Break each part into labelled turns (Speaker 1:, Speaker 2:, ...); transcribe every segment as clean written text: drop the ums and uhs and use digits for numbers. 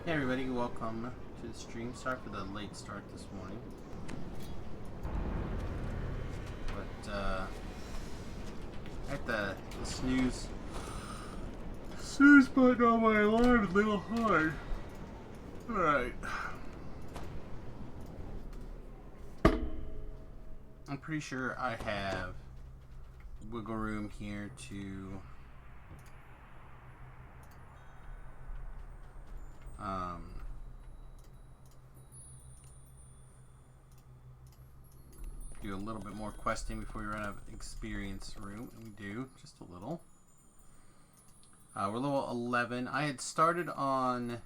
Speaker 1: Hey everybody, welcome to the stream. Sorry for the late start this morning. But I had the snooze button on my alarm a little hard. Alright. I'm pretty sure I have wiggle room here to do a little bit more questing before we run out of experience room, and we do, just a little. We're level 11. I had started on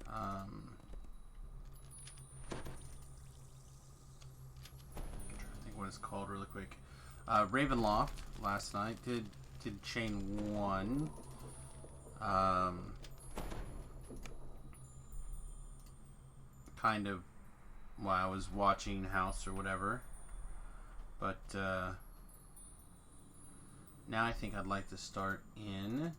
Speaker 1: I'm trying to think what it's called really quick. Ravenloft last night. Did chain 1. Kind of while I was watching House or whatever, but now I think I'd like to start in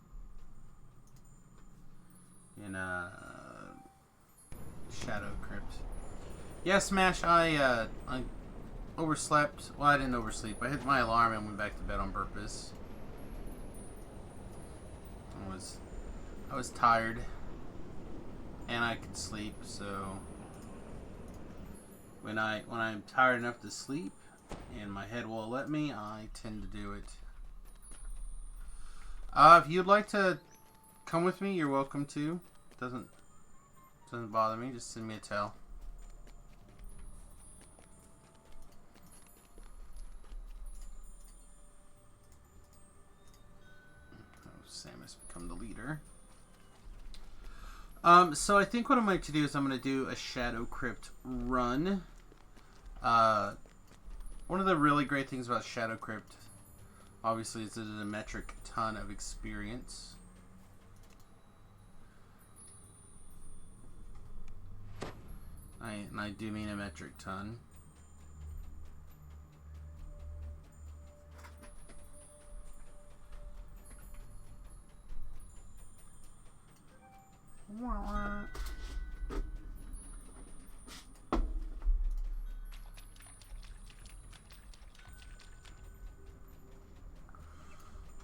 Speaker 1: Shadow Crypt. Yeah, Smash. I overslept. Well, I didn't oversleep. I hit my alarm and went back to bed on purpose. I was tired, and I could sleep. So when I'm tired enough to sleep, and my head will let me, I tend to do it. If you'd like to come with me, you're welcome to. Doesn't bother me. Just send me a tell. Samius become the leader. So I think what I'm going to do is I'm going to do a Shadow Crypt run. One of the really great things about Shadow Crypt, obviously, is that it's a metric ton of experience. And I do mean a metric ton.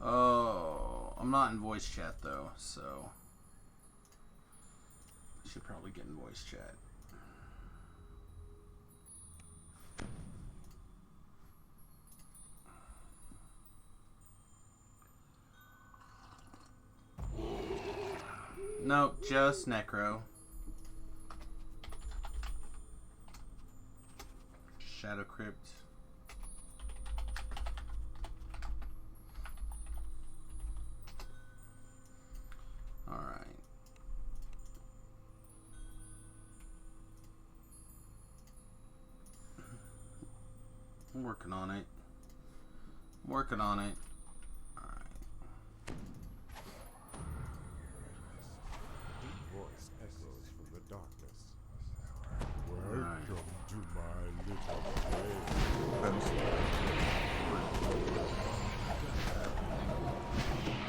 Speaker 1: Oh, I'm not in voice chat though, so I should probably get in voice chat. No, just Necro. Shadow Crypt. Alright. I'm working on it. Working on it.
Speaker 2: Voice echoes from the darkness. Welcome to my little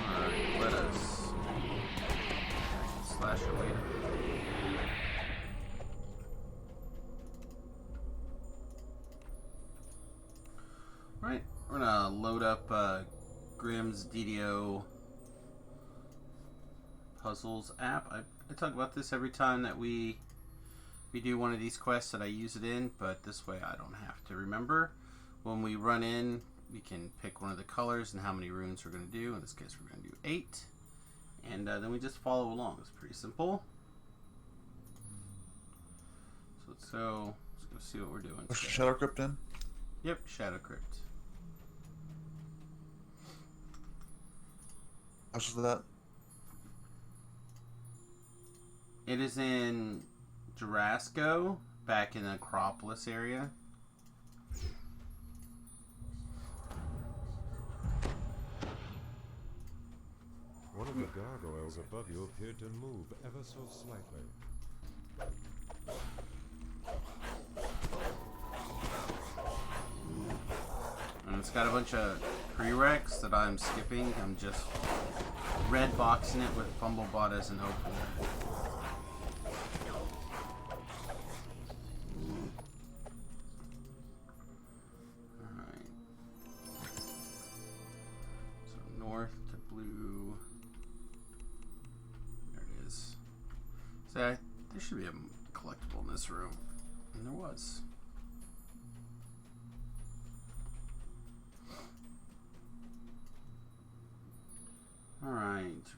Speaker 1: Alright, let us slash away. Alright, we're gonna load up Grimm's DDO Puzzles app. I talk about this every time that we do one of these quests that I use it in, but this way I don't have to remember. When we run in, we can pick one of the colors and how many runes we're going to do. In this case, we're going to do 8. And then we just follow along. It's pretty simple. So let's go see what we're doing.
Speaker 3: Shadow Crypt in?
Speaker 1: Yep, Shadow Crypt.
Speaker 3: How's that?
Speaker 1: It is in Jarasco, back in the Acropolis area.
Speaker 2: One of the gargoyles above you appeared to move ever so slightly.
Speaker 1: And it's got a bunch of prereqs that I'm skipping. I'm just red box in it with Fumblebot as an opener. Alright. So north to blue. There it is. See, there should be a collectible in this room. And there was. Alright,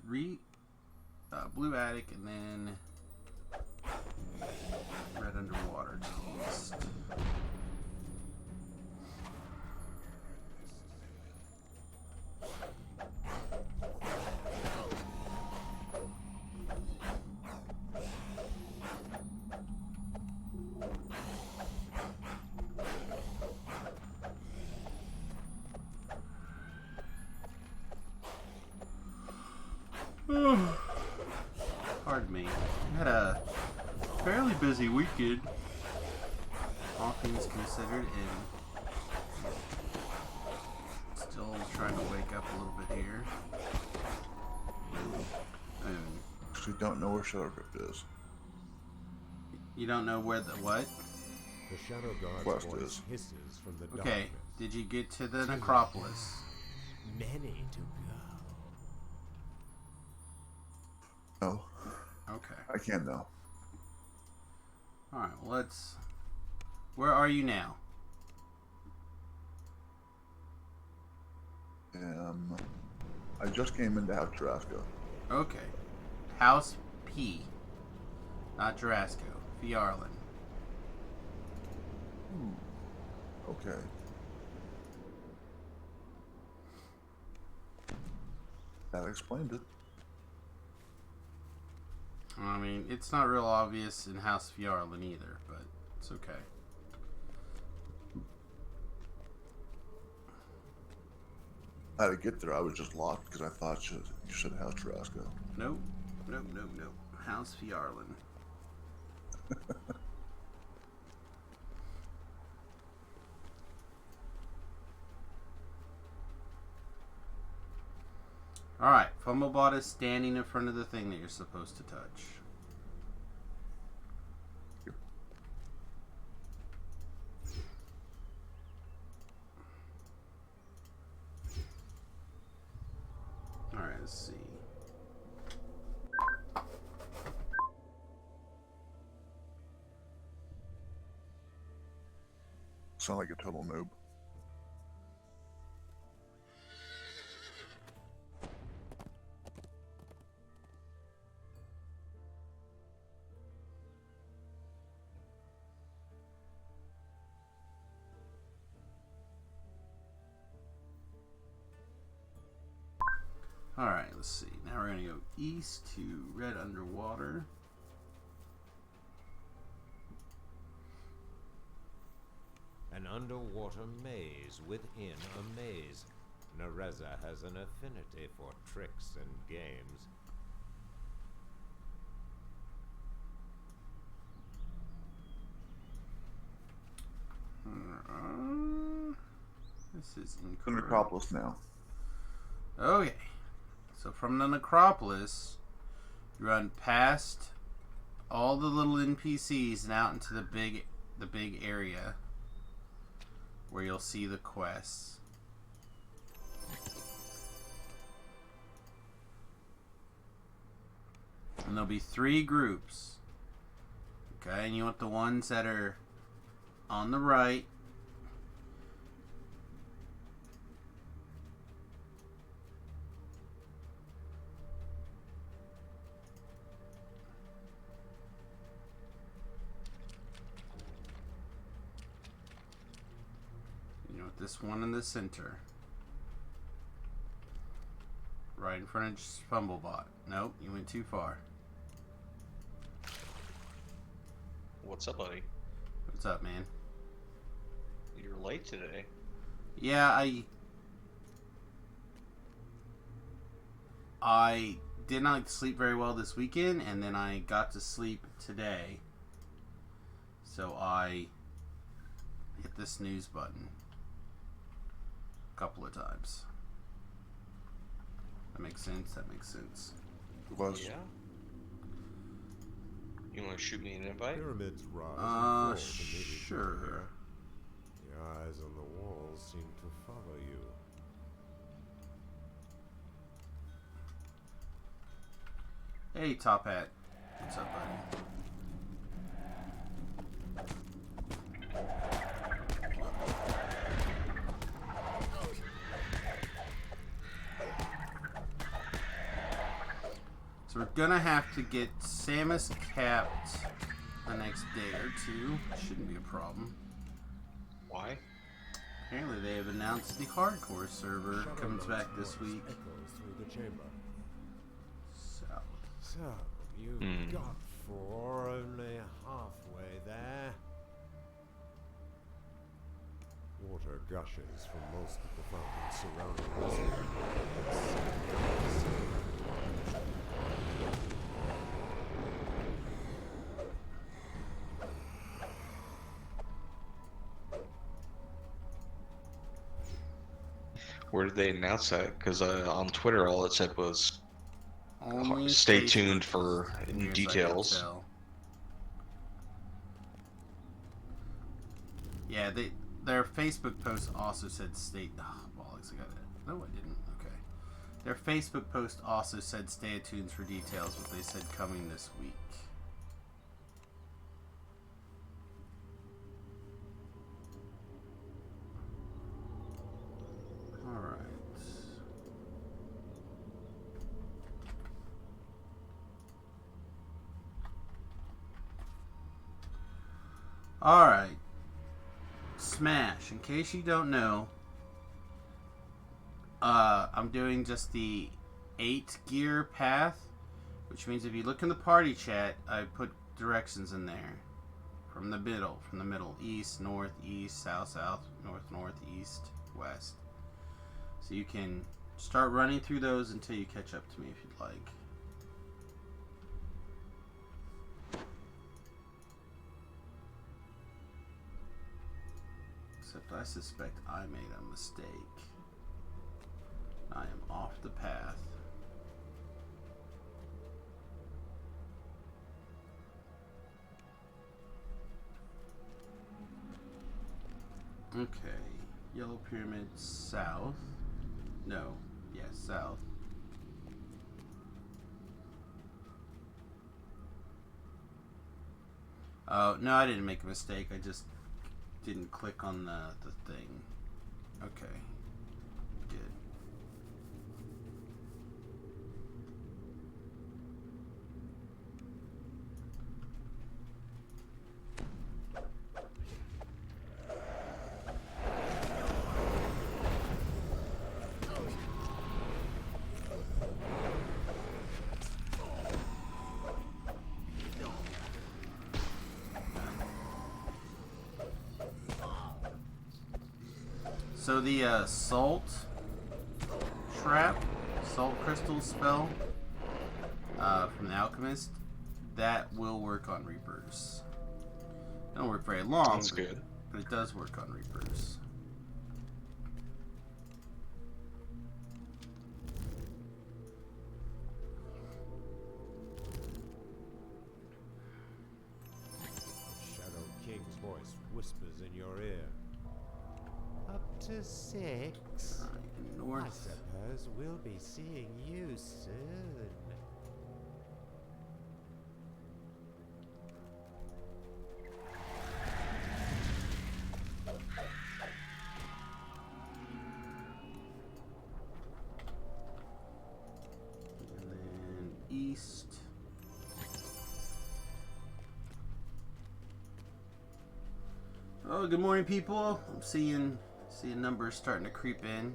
Speaker 1: blue attic and then red underwater to the east. Pardon me. I had a fairly busy weekend, all things considered, and still trying to wake up a little bit here.
Speaker 3: Actually, don't know where Shadowcrypt is.
Speaker 1: You don't know where the what?
Speaker 2: The Shadow Guard's
Speaker 3: Quest
Speaker 2: voice
Speaker 3: is.
Speaker 2: hisses from the
Speaker 1: Okay,
Speaker 2: darkness.
Speaker 1: did you get to the necropolis?
Speaker 4: Many to go.
Speaker 3: No,
Speaker 1: Okay.
Speaker 3: I can now.
Speaker 1: Alright, well let's... Where are you now?
Speaker 3: I just came into House Tarasco.
Speaker 1: Okay. House P. Not Jarasco. Fiarlan.
Speaker 3: Okay. That explained it.
Speaker 1: I mean, it's not real obvious in House Fiarlan either, but it's okay.
Speaker 3: How to get there, I was just locked because I thought you said House Tarasco.
Speaker 1: Nope. Nope, nope, nope. House Fiarlan. Alright, Fumblebot is standing in front of the thing that you're supposed to touch. Alright, let's see.
Speaker 3: Sound like a total noob.
Speaker 1: Alright, let's see. Now we're going to go east to Red Underwater.
Speaker 4: An underwater maze within a maze. Nereza has an affinity for tricks and games.
Speaker 1: This is
Speaker 3: The
Speaker 1: incorrect.
Speaker 3: Necropolis now.
Speaker 1: Okay. So from the Necropolis, you run past all the little NPCs and out into the big area where you'll see the quests. And there'll be 3 groups. Okay, and you want the ones that are on the right. You know, this one in the center. Right in front of Fumblebot. Nope, you went too far.
Speaker 5: What's up, buddy?
Speaker 1: What's up, man?
Speaker 5: You're late today.
Speaker 1: Yeah, I did not sleep very well this weekend, and then I got to sleep today. So I hit the snooze button a couple of times. I makes sense. That makes sense.
Speaker 3: It was.
Speaker 5: Yeah. You want to shoot me an invite?
Speaker 2: Pyramids rise and fall to meet each
Speaker 1: Sure.
Speaker 2: other here. The eyes on the walls seem to follow you.
Speaker 1: Hey, Top Hat. What's up, buddy? So we're gonna have to get Samus capped the next day or two. Shouldn't be a problem.
Speaker 5: Why?
Speaker 1: Apparently they have announced the hardcore server comes
Speaker 2: Shadowlord's
Speaker 1: back this
Speaker 2: voice
Speaker 1: week.
Speaker 2: echoes through the chamber.
Speaker 1: So,
Speaker 2: So, you got 4, only halfway there. Water gushes from most of the fountains surrounding this.
Speaker 5: Where did they announce that? Because on Twitter, all it said was
Speaker 1: only
Speaker 5: stay
Speaker 1: Facebook
Speaker 5: tuned for
Speaker 1: near as I can
Speaker 5: details.
Speaker 1: tell. Yeah, their Facebook post also said stay. Oh, bollocks, I got it. No, I didn't. Okay. Their Facebook post also said stay tuned for details, but they said coming this week. All right. All right. Smash. In case you don't know, I'm doing just the 8 gear path, which means if you look in the party chat, I put directions in there from the middle, east, north, east, south, south, north, north, east, west. So you can start running through those until you catch up to me if you'd like. Except I suspect I made a mistake. I am off the path. Okay. Yellow Pyramid south. No. Yes, south. Oh, no, I didn't make a mistake. I just didn't click on the thing. Okay. Good. So the salt trap, salt crystal spell from the alchemist, that will work on reapers. It don't work very long,
Speaker 5: That's good.
Speaker 1: but it does work on reapers.
Speaker 2: The Shadow King's voice whispers in your ear. Up to 6.
Speaker 1: Alright,
Speaker 2: I
Speaker 1: north.
Speaker 2: suppose we'll be seeing you soon.
Speaker 1: And then east. Oh, good morning, people. I'm seeing numbers starting to creep in.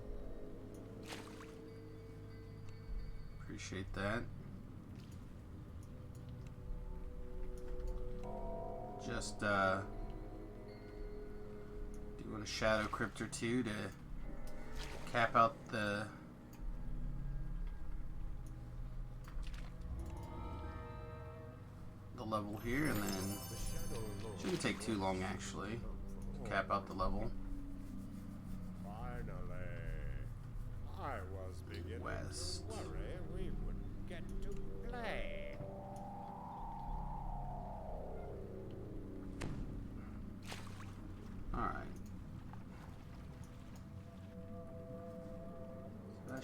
Speaker 1: Appreciate that. Just doing a shadow crypt or two to cap out the level here, and then shouldn't take too long actually. Cap out the level.
Speaker 2: Finally, I was beginning
Speaker 1: West.
Speaker 2: to worry.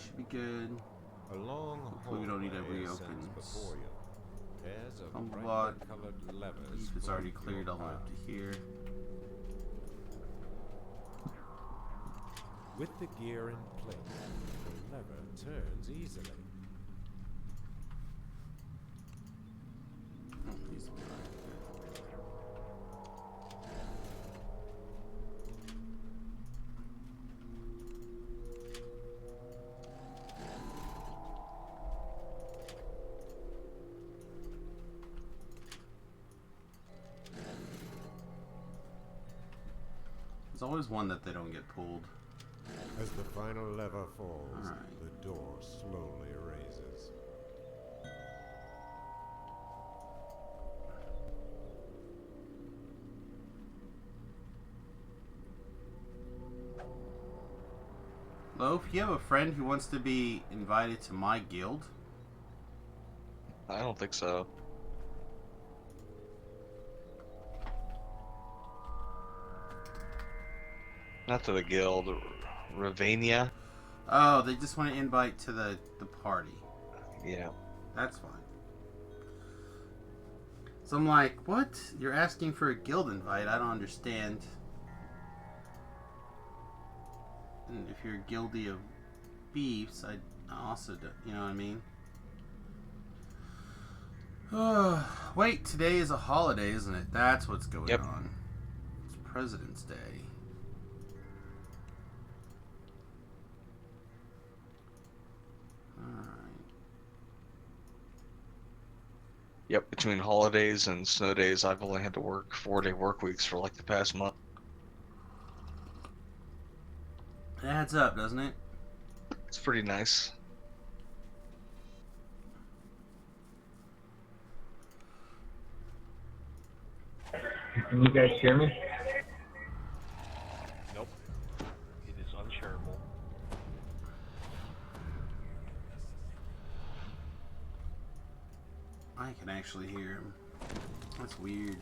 Speaker 1: should be good.
Speaker 4: A long
Speaker 1: Hopefully we don't need to
Speaker 4: hallway
Speaker 1: reopen
Speaker 4: ascends
Speaker 1: this.
Speaker 4: before you. Pairs of
Speaker 1: Humble
Speaker 4: brightly
Speaker 1: lot.
Speaker 4: colored levers
Speaker 1: If it's already
Speaker 4: block
Speaker 1: cleared
Speaker 4: your
Speaker 1: all the way up
Speaker 4: path.
Speaker 1: to here.
Speaker 2: With the gear in place, the lever turns easily.
Speaker 1: Oh, he's There's always one that they don't get pulled.
Speaker 2: As the final lever falls,
Speaker 1: Alright.
Speaker 2: the door slowly raises.
Speaker 1: Loaf, you have a friend who wants to be invited to my guild?
Speaker 5: I don't think so. Not to the guild. Ravania?
Speaker 1: Oh, they just want to invite to the party.
Speaker 5: Yeah.
Speaker 1: That's fine. So I'm like, what? You're asking for a guild invite? I don't understand. And if you're guilty of beefs, I also do. You know what I mean? Wait, today is a holiday, isn't it? That's what's going
Speaker 5: Yep.
Speaker 1: on. It's President's Day. Alright.
Speaker 5: Yep, between holidays and snow days, I've only had to work 4-day work weeks for like the past month.
Speaker 1: It adds up, doesn't it?
Speaker 5: It's pretty nice.
Speaker 6: Can you guys hear me?
Speaker 7: Nope. It is unshareable.
Speaker 1: I can actually hear him. That's weird.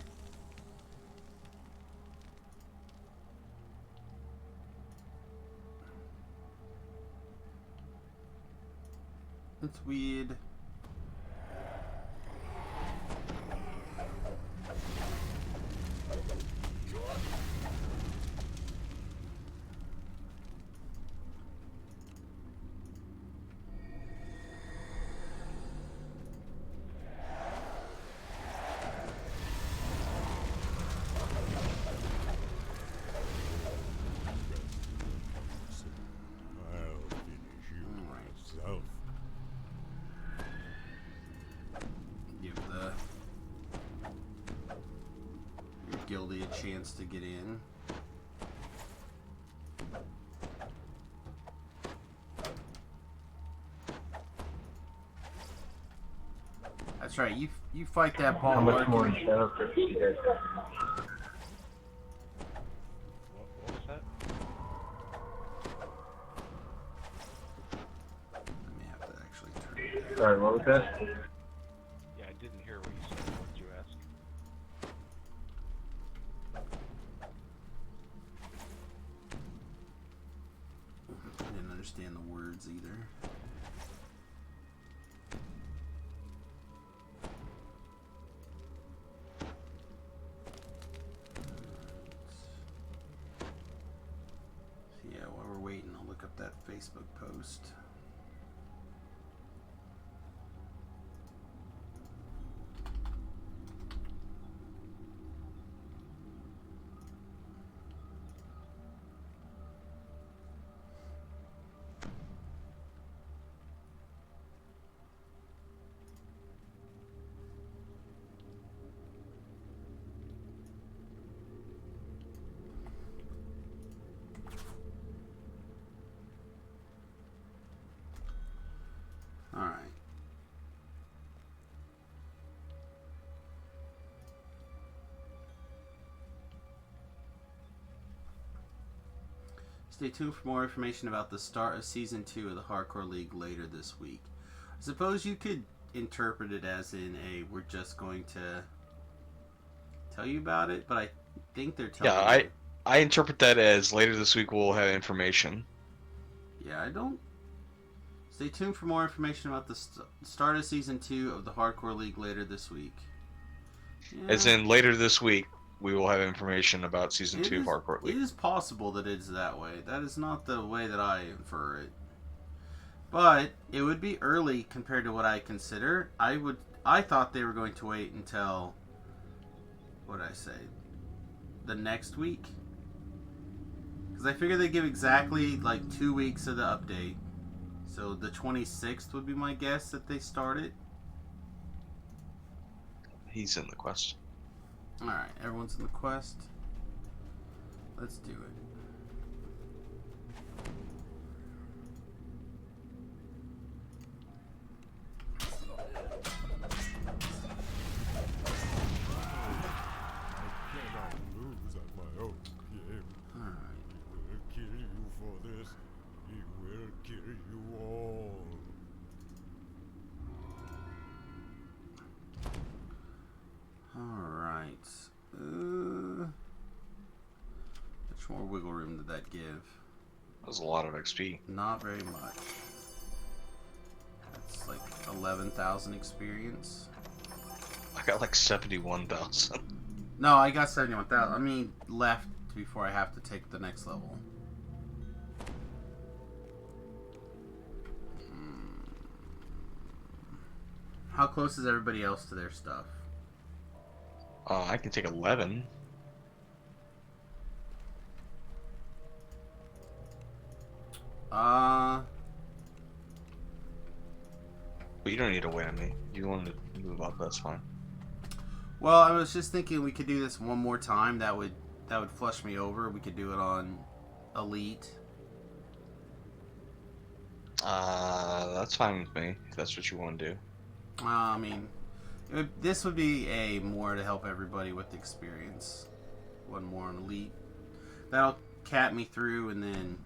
Speaker 1: It's weird.
Speaker 2: I'll finish you
Speaker 1: Alright.
Speaker 2: myself.
Speaker 1: Give your guildie a chance to get in. That's right. You fight that ball.
Speaker 6: How much more in
Speaker 1: Larkin.
Speaker 6: shadow crypts do you guys have?
Speaker 7: What was that?
Speaker 1: I may have to actually turn it down.
Speaker 6: Sorry, what was that?
Speaker 7: Yeah, I didn't hear what you said. What did you ask?
Speaker 1: I didn't understand the words either. So yeah, while we're waiting, I'll look up that Facebook post. Alright. Stay tuned for more information about the start of Season 2 of the Hardcore League later this week. I suppose you could interpret it as in we're just going to tell you about it, but I think they're telling
Speaker 5: Yeah,
Speaker 1: you.
Speaker 5: I interpret that as later this week we'll have information.
Speaker 1: Yeah, I don't... Stay tuned for more information about the start of Season 2 of the Hardcore League later this week. Yeah,
Speaker 5: As in, later this week, we will have information about Season 2 of Hardcore
Speaker 1: it
Speaker 5: League.
Speaker 1: is possible that it's that way. That is not the way that I infer it. But it would be early compared to what I consider. I thought they were going to wait until, what did I say, the next week? Because I figure they give exactly like 2 weeks of the update. So the 26th would be my guess that they started.
Speaker 5: He's in the quest.
Speaker 1: Alright, everyone's in the quest. Let's do it.
Speaker 2: Lose at my own game.
Speaker 1: Alright.
Speaker 2: He will kill you for this. He will kill you all.
Speaker 1: Alright. Much more wiggle room did that give?
Speaker 5: That was a lot of XP.
Speaker 1: Not very much. That's like 11,000 experience.
Speaker 5: I got like 71,000.
Speaker 1: No, I got 71,000. I mean, left before I have to take the next level. How close is everybody else to their stuff?
Speaker 5: I can take 11. But you don't need to wait on me. You want to move up, that's fine.
Speaker 1: Well, I was just thinking we could do this one more time. That would flush me over. We could do it on Elite.
Speaker 5: That's fine with me, if that's what you want to do.
Speaker 1: I mean, this would be a more to help everybody with experience. One more on Elite. That'll cap me through, and then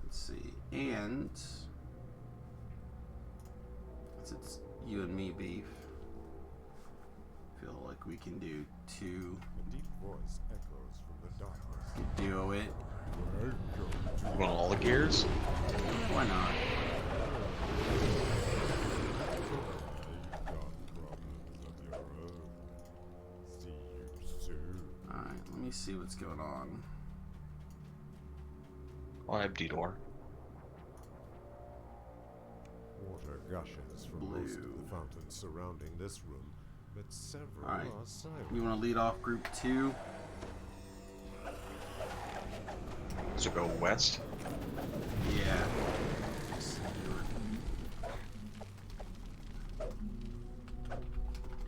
Speaker 1: let's see. And since it's you and me beef, feel like we can do two.
Speaker 2: A deep voice echoes from the darkness.
Speaker 1: Duo it.
Speaker 5: You want all the gears?
Speaker 1: Why not?
Speaker 2: You've got problems of your own. See you soon.
Speaker 1: Alright, let me see what's going on.
Speaker 5: Oh, I have D-Door.
Speaker 2: Water gushes from
Speaker 1: Blue.
Speaker 2: most of the fountains surrounding this room, but several
Speaker 1: Alright.
Speaker 2: are silent.
Speaker 1: We want to lead off group 2.
Speaker 5: So go west.
Speaker 1: Yeah.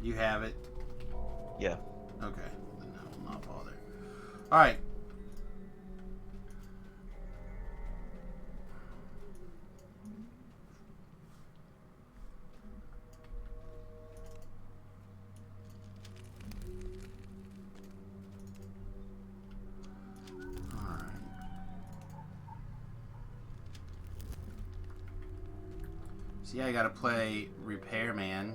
Speaker 1: You have it?
Speaker 5: Yeah.
Speaker 1: Okay. Then I will not bother. Alright. So yeah, I gotta play Repairman.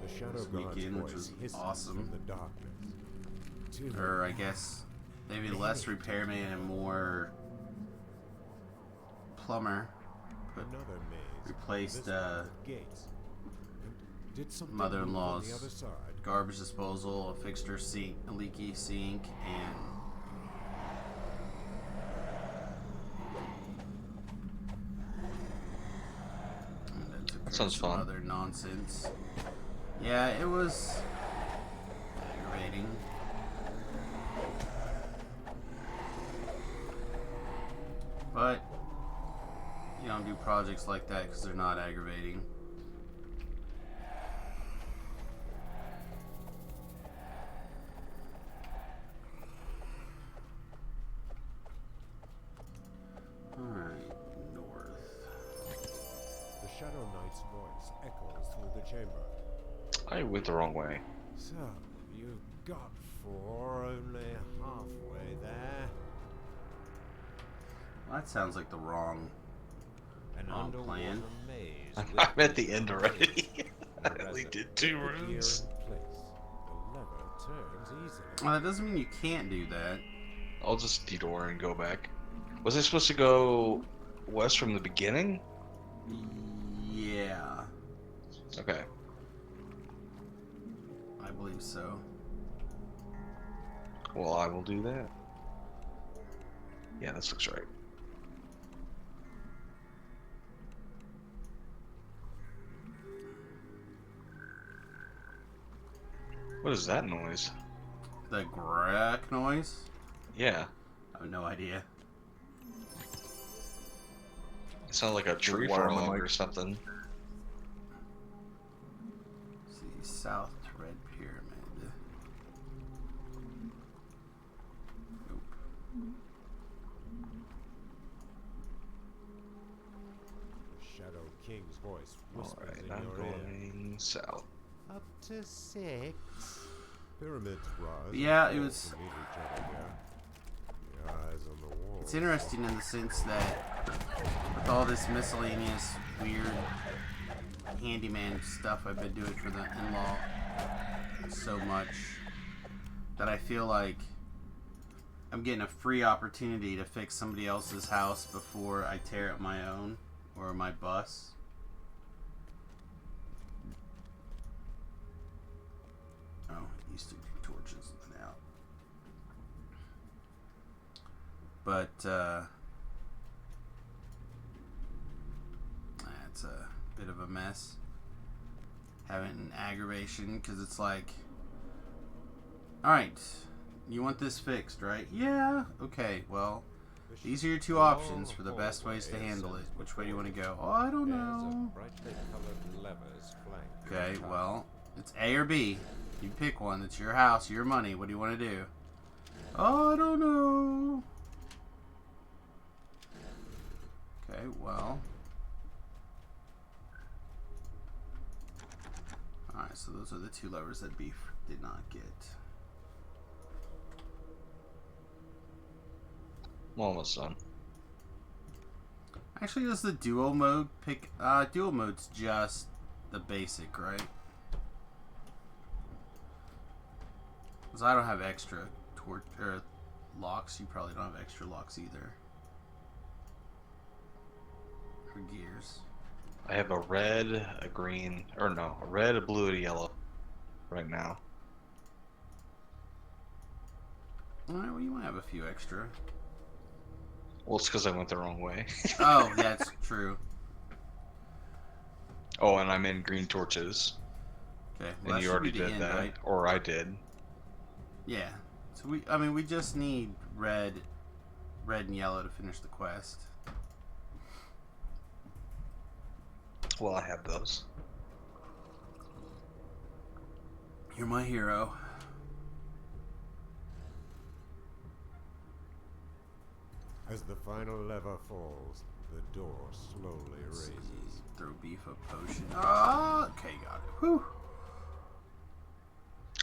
Speaker 2: The Shadow
Speaker 1: this
Speaker 2: God's
Speaker 1: weekend, which
Speaker 2: voice
Speaker 1: was
Speaker 2: hisses
Speaker 1: awesome.
Speaker 2: from the darkness. Two
Speaker 1: Or I guess maybe less Repairman and more Plumber. But
Speaker 2: another maze.
Speaker 1: replaced,
Speaker 2: this one with gates. And did something move on
Speaker 1: mother-in-law's
Speaker 2: the other side?
Speaker 1: garbage disposal, a fixture sink, a leaky sink, and then took care of
Speaker 5: sounds
Speaker 1: some
Speaker 5: fun.
Speaker 1: other nonsense. Yeah, it was aggravating. But you don't do projects like that because they're not aggravating. Alright, north.
Speaker 2: The Shadow Knight's voice echoes through the chamber.
Speaker 5: I went the wrong way.
Speaker 2: So, you got four, only halfway there.
Speaker 1: That sounds like the wrong
Speaker 4: An
Speaker 1: Wrong
Speaker 4: underwater
Speaker 1: plan.
Speaker 4: maze.
Speaker 5: I'm
Speaker 4: with
Speaker 5: at the
Speaker 4: hidden
Speaker 5: end already.
Speaker 4: ways.
Speaker 5: I only did 2 rooms.
Speaker 2: The lever turns easily.
Speaker 1: Well, that doesn't mean you can't do that.
Speaker 5: I'll just detour and go back. Was I supposed to go west from the beginning?
Speaker 1: Yeah,
Speaker 5: Okay.
Speaker 1: I believe so.
Speaker 5: Well, I will do that. Yeah, this looks right. What is that noise?
Speaker 1: The Grek noise?
Speaker 5: Yeah,
Speaker 1: I have no idea.
Speaker 5: it sounded like a tree
Speaker 3: wire on the
Speaker 5: frog
Speaker 3: mic.
Speaker 5: or something.
Speaker 1: Let's see, South Red Pyramid. Nope.
Speaker 2: The Shadow King's voice whispers
Speaker 5: Alright,
Speaker 2: in
Speaker 5: I'm
Speaker 2: your ear.
Speaker 5: going south.
Speaker 2: Up to 6. Pyramids rise.
Speaker 1: Yeah,
Speaker 2: and
Speaker 1: it
Speaker 2: fall
Speaker 1: was-
Speaker 2: to meet each other here. The eyes on the wall.
Speaker 1: It's interesting in the sense that with all this miscellaneous, weird handyman stuff I've been doing for the in-law so much that I feel like I'm getting a free opportunity to fix somebody else's house before I tear up my own or my bus. Oh, used to do torches now. But it's a bit of a mess. Having an aggravation because it's like, all right, you want this fixed, right? Yeah. Okay. Well, these are your two options for the best ways to handle it. Which way do you want to go? Oh, I don't know.
Speaker 2: Brightly colored levers flanked
Speaker 1: Okay.
Speaker 2: the top.
Speaker 1: Well, it's A or B. You pick one. It's your house, your money. What do you want to do? Oh, I don't know. Okay, well. Alright, so those are the two levers that Beef did not get.
Speaker 5: I'm almost done.
Speaker 1: Actually, does the dual mode pick... dual mode's just the basic, right? Because I don't have extra locks. You probably don't have extra locks either. For gears.
Speaker 5: I have a red, a green, or no, a red, a blue, and a yellow right now.
Speaker 1: Alright, well, you might have a few extra.
Speaker 5: Well, it's because I went the wrong way.
Speaker 1: Oh, that's true.
Speaker 5: Oh, and I'm in green torches.
Speaker 1: Okay, well,
Speaker 5: And
Speaker 1: that
Speaker 5: you
Speaker 1: should
Speaker 5: already
Speaker 1: be the
Speaker 5: did
Speaker 1: end,
Speaker 5: that.
Speaker 1: right?
Speaker 5: Or I did.
Speaker 1: Yeah. So we just need red and yellow to finish the quest.
Speaker 5: Well, I have those.
Speaker 1: You're my hero.
Speaker 2: As the final lever falls, the door slowly
Speaker 1: Let's see,
Speaker 2: raises.
Speaker 1: throw Beef a potion. Ah, okay, got it. Whew.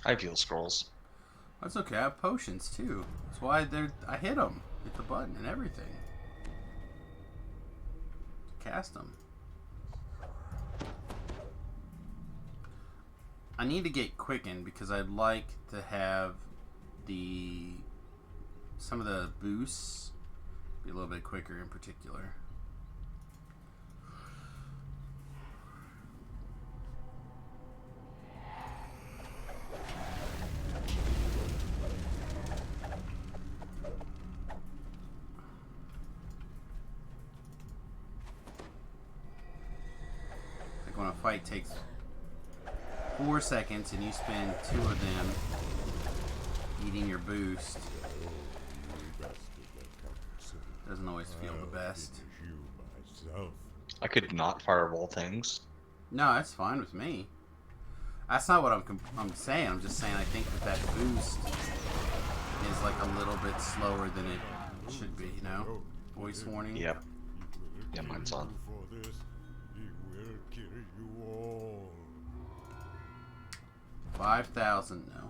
Speaker 5: I have heal scrolls.
Speaker 1: That's okay. I have potions too. That's why I hit them. Hit the button and everything. Cast them. I need to get quickened because I'd like to have some of the boosts be a little bit quicker in particular. Like when a fight takes 4 seconds and you spend 2 of them eating your boost, doesn't always feel the best.
Speaker 5: I could not fireball things.
Speaker 1: No, that's fine with me. That's not what I'm saying. I'm just saying I think that boost is like a little bit slower than it should be, you know? Voice warning.
Speaker 5: Yep. Yeah, mine's on.
Speaker 2: For this, he will kill you all.
Speaker 1: 5,000, no.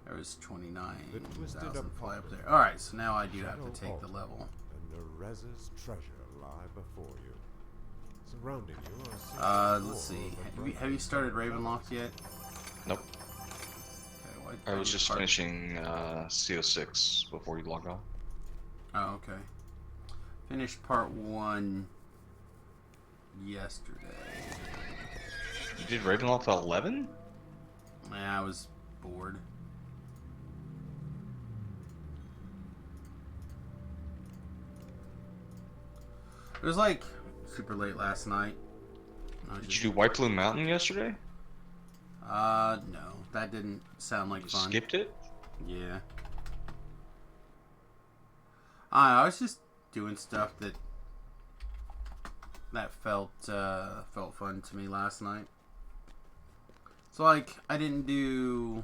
Speaker 1: There was
Speaker 2: The
Speaker 1: 29,000
Speaker 2: twisted
Speaker 1: fly up
Speaker 2: apart.
Speaker 1: there. Alright, so now I do have
Speaker 2: Shadow
Speaker 1: to take the
Speaker 2: altar,
Speaker 1: level.
Speaker 2: And the Reza's treasure lie before you. Surrounding you are simply
Speaker 1: Let's
Speaker 2: more
Speaker 1: see.
Speaker 2: of a
Speaker 1: Have you started Ravenloft yet?
Speaker 5: Nope.
Speaker 1: Okay,
Speaker 5: I was just finishing CO6 before you log on.
Speaker 1: Oh, okay. Finished part 1 yesterday.
Speaker 5: You did Ravenloft 11?
Speaker 1: Yeah, I was bored. It was like super late last night. I was
Speaker 5: Did
Speaker 1: just,
Speaker 5: you do White Plume Mountain yesterday?
Speaker 1: no, that didn't sound like
Speaker 5: You
Speaker 1: fun.
Speaker 5: skipped it?
Speaker 1: Yeah. I was just doing stuff that felt fun to me last night. So like, I didn't do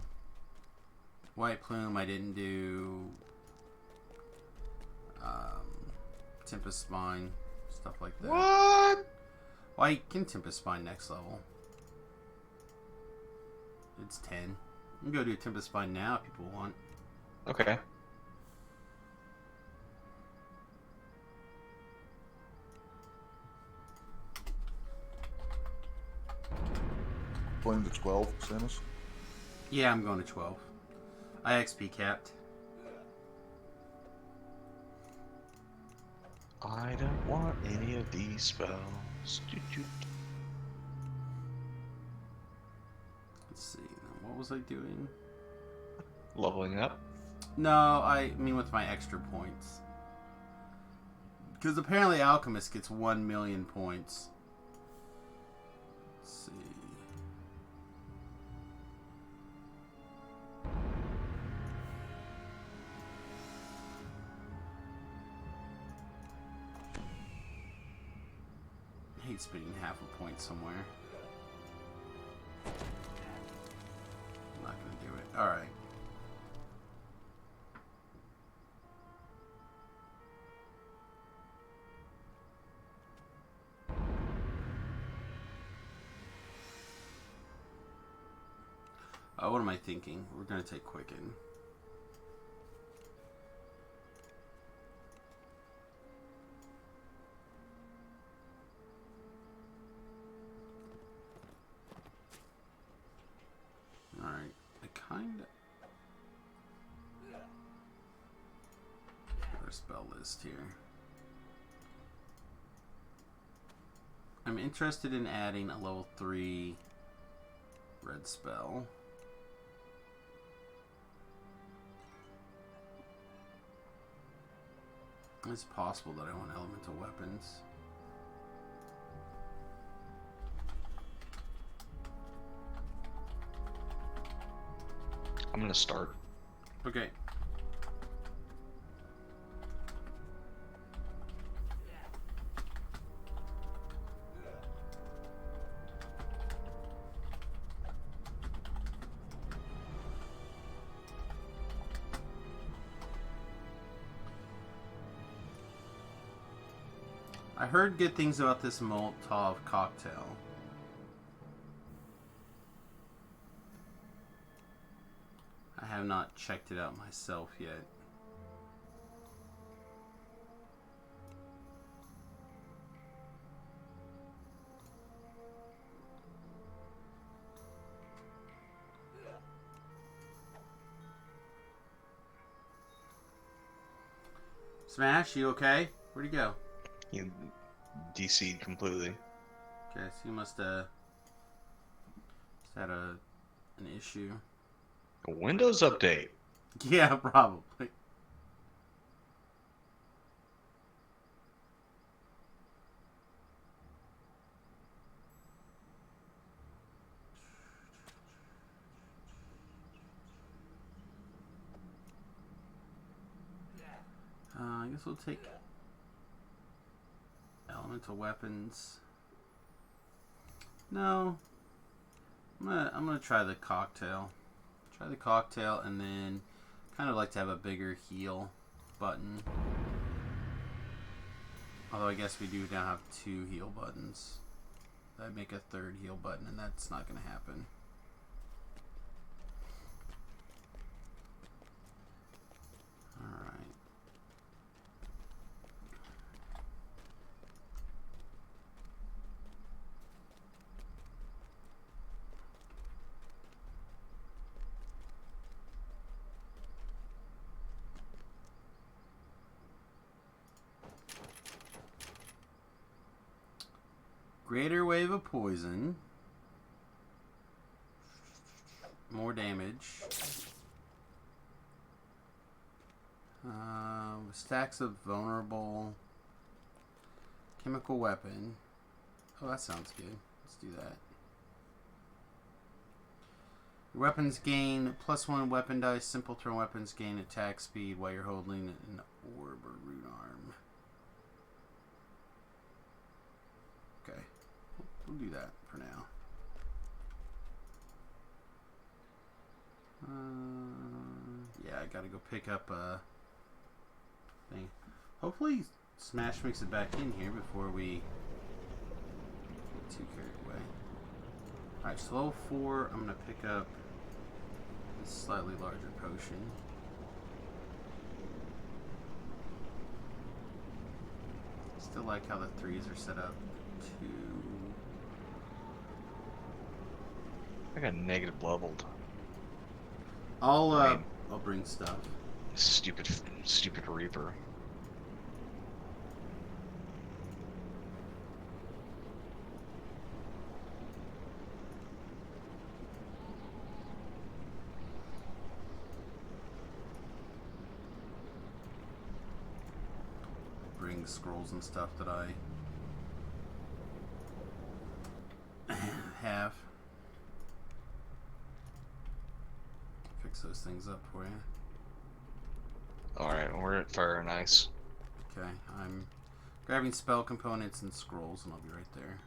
Speaker 1: White Plume. I didn't do Tempest Spine, stuff like that.
Speaker 5: What?
Speaker 1: Well, I can Tempest Spine next level. It's 10. You can go do Tempest Spine now if people want.
Speaker 5: Okay.
Speaker 3: Going to 12, Samus?
Speaker 1: Yeah, I'm going to 12. I XP capped.
Speaker 5: I don't want any of these spells.
Speaker 1: Let's see. What was I doing?
Speaker 5: Leveling up.
Speaker 1: No, I mean with my extra points. Because apparently Alchemist gets 1 million points. Let's see. I hate spending half a point somewhere. I'm not going to do it. Alright. What am I thinking? We're going to take Quicken. Alright, I kind of... Our spell list here. I'm interested in adding a level 3 red spell. It's possible that I want elemental weapons.
Speaker 5: I'm gonna start.
Speaker 1: Okay. I heard good things about this Molotov cocktail. I have not checked it out myself yet. Smash, you okay? Where'd he go?
Speaker 5: You DC'd completely.
Speaker 1: Okay, so you must had an issue.
Speaker 5: A Windows update.
Speaker 1: Yeah, probably. I guess we'll take elemental weapons. No, I'm gonna try the cocktail. Try the cocktail, and then kind of like to have a bigger heal button. Although I guess we do now have 2 heal buttons. I'd make a 3rd heal button, and that's not gonna happen. Alright. Greater wave of poison. More damage. Stacks of vulnerable chemical weapon. Oh, that sounds good. Let's do that. Your weapons gain +1 weapon dice. Simple throw weapons gain attack speed while you're holding an orb or rune arm. Okay, we'll do that for now. Yeah, I gotta go pick up a thing. Hopefully Smash makes it back in here before we get too carried away. Alright, so level 4, I'm gonna pick up this slightly larger potion. Still like how the 3s are set up too.
Speaker 5: I got negative leveled.
Speaker 1: I'll bring stuff.
Speaker 5: Stupid Reaper.
Speaker 1: Bring scrolls and stuff that I have. Fix those things up for you.
Speaker 5: Alright, we're at Fire and Ice.
Speaker 1: Okay, I'm grabbing spell components and scrolls, and I'll be right there.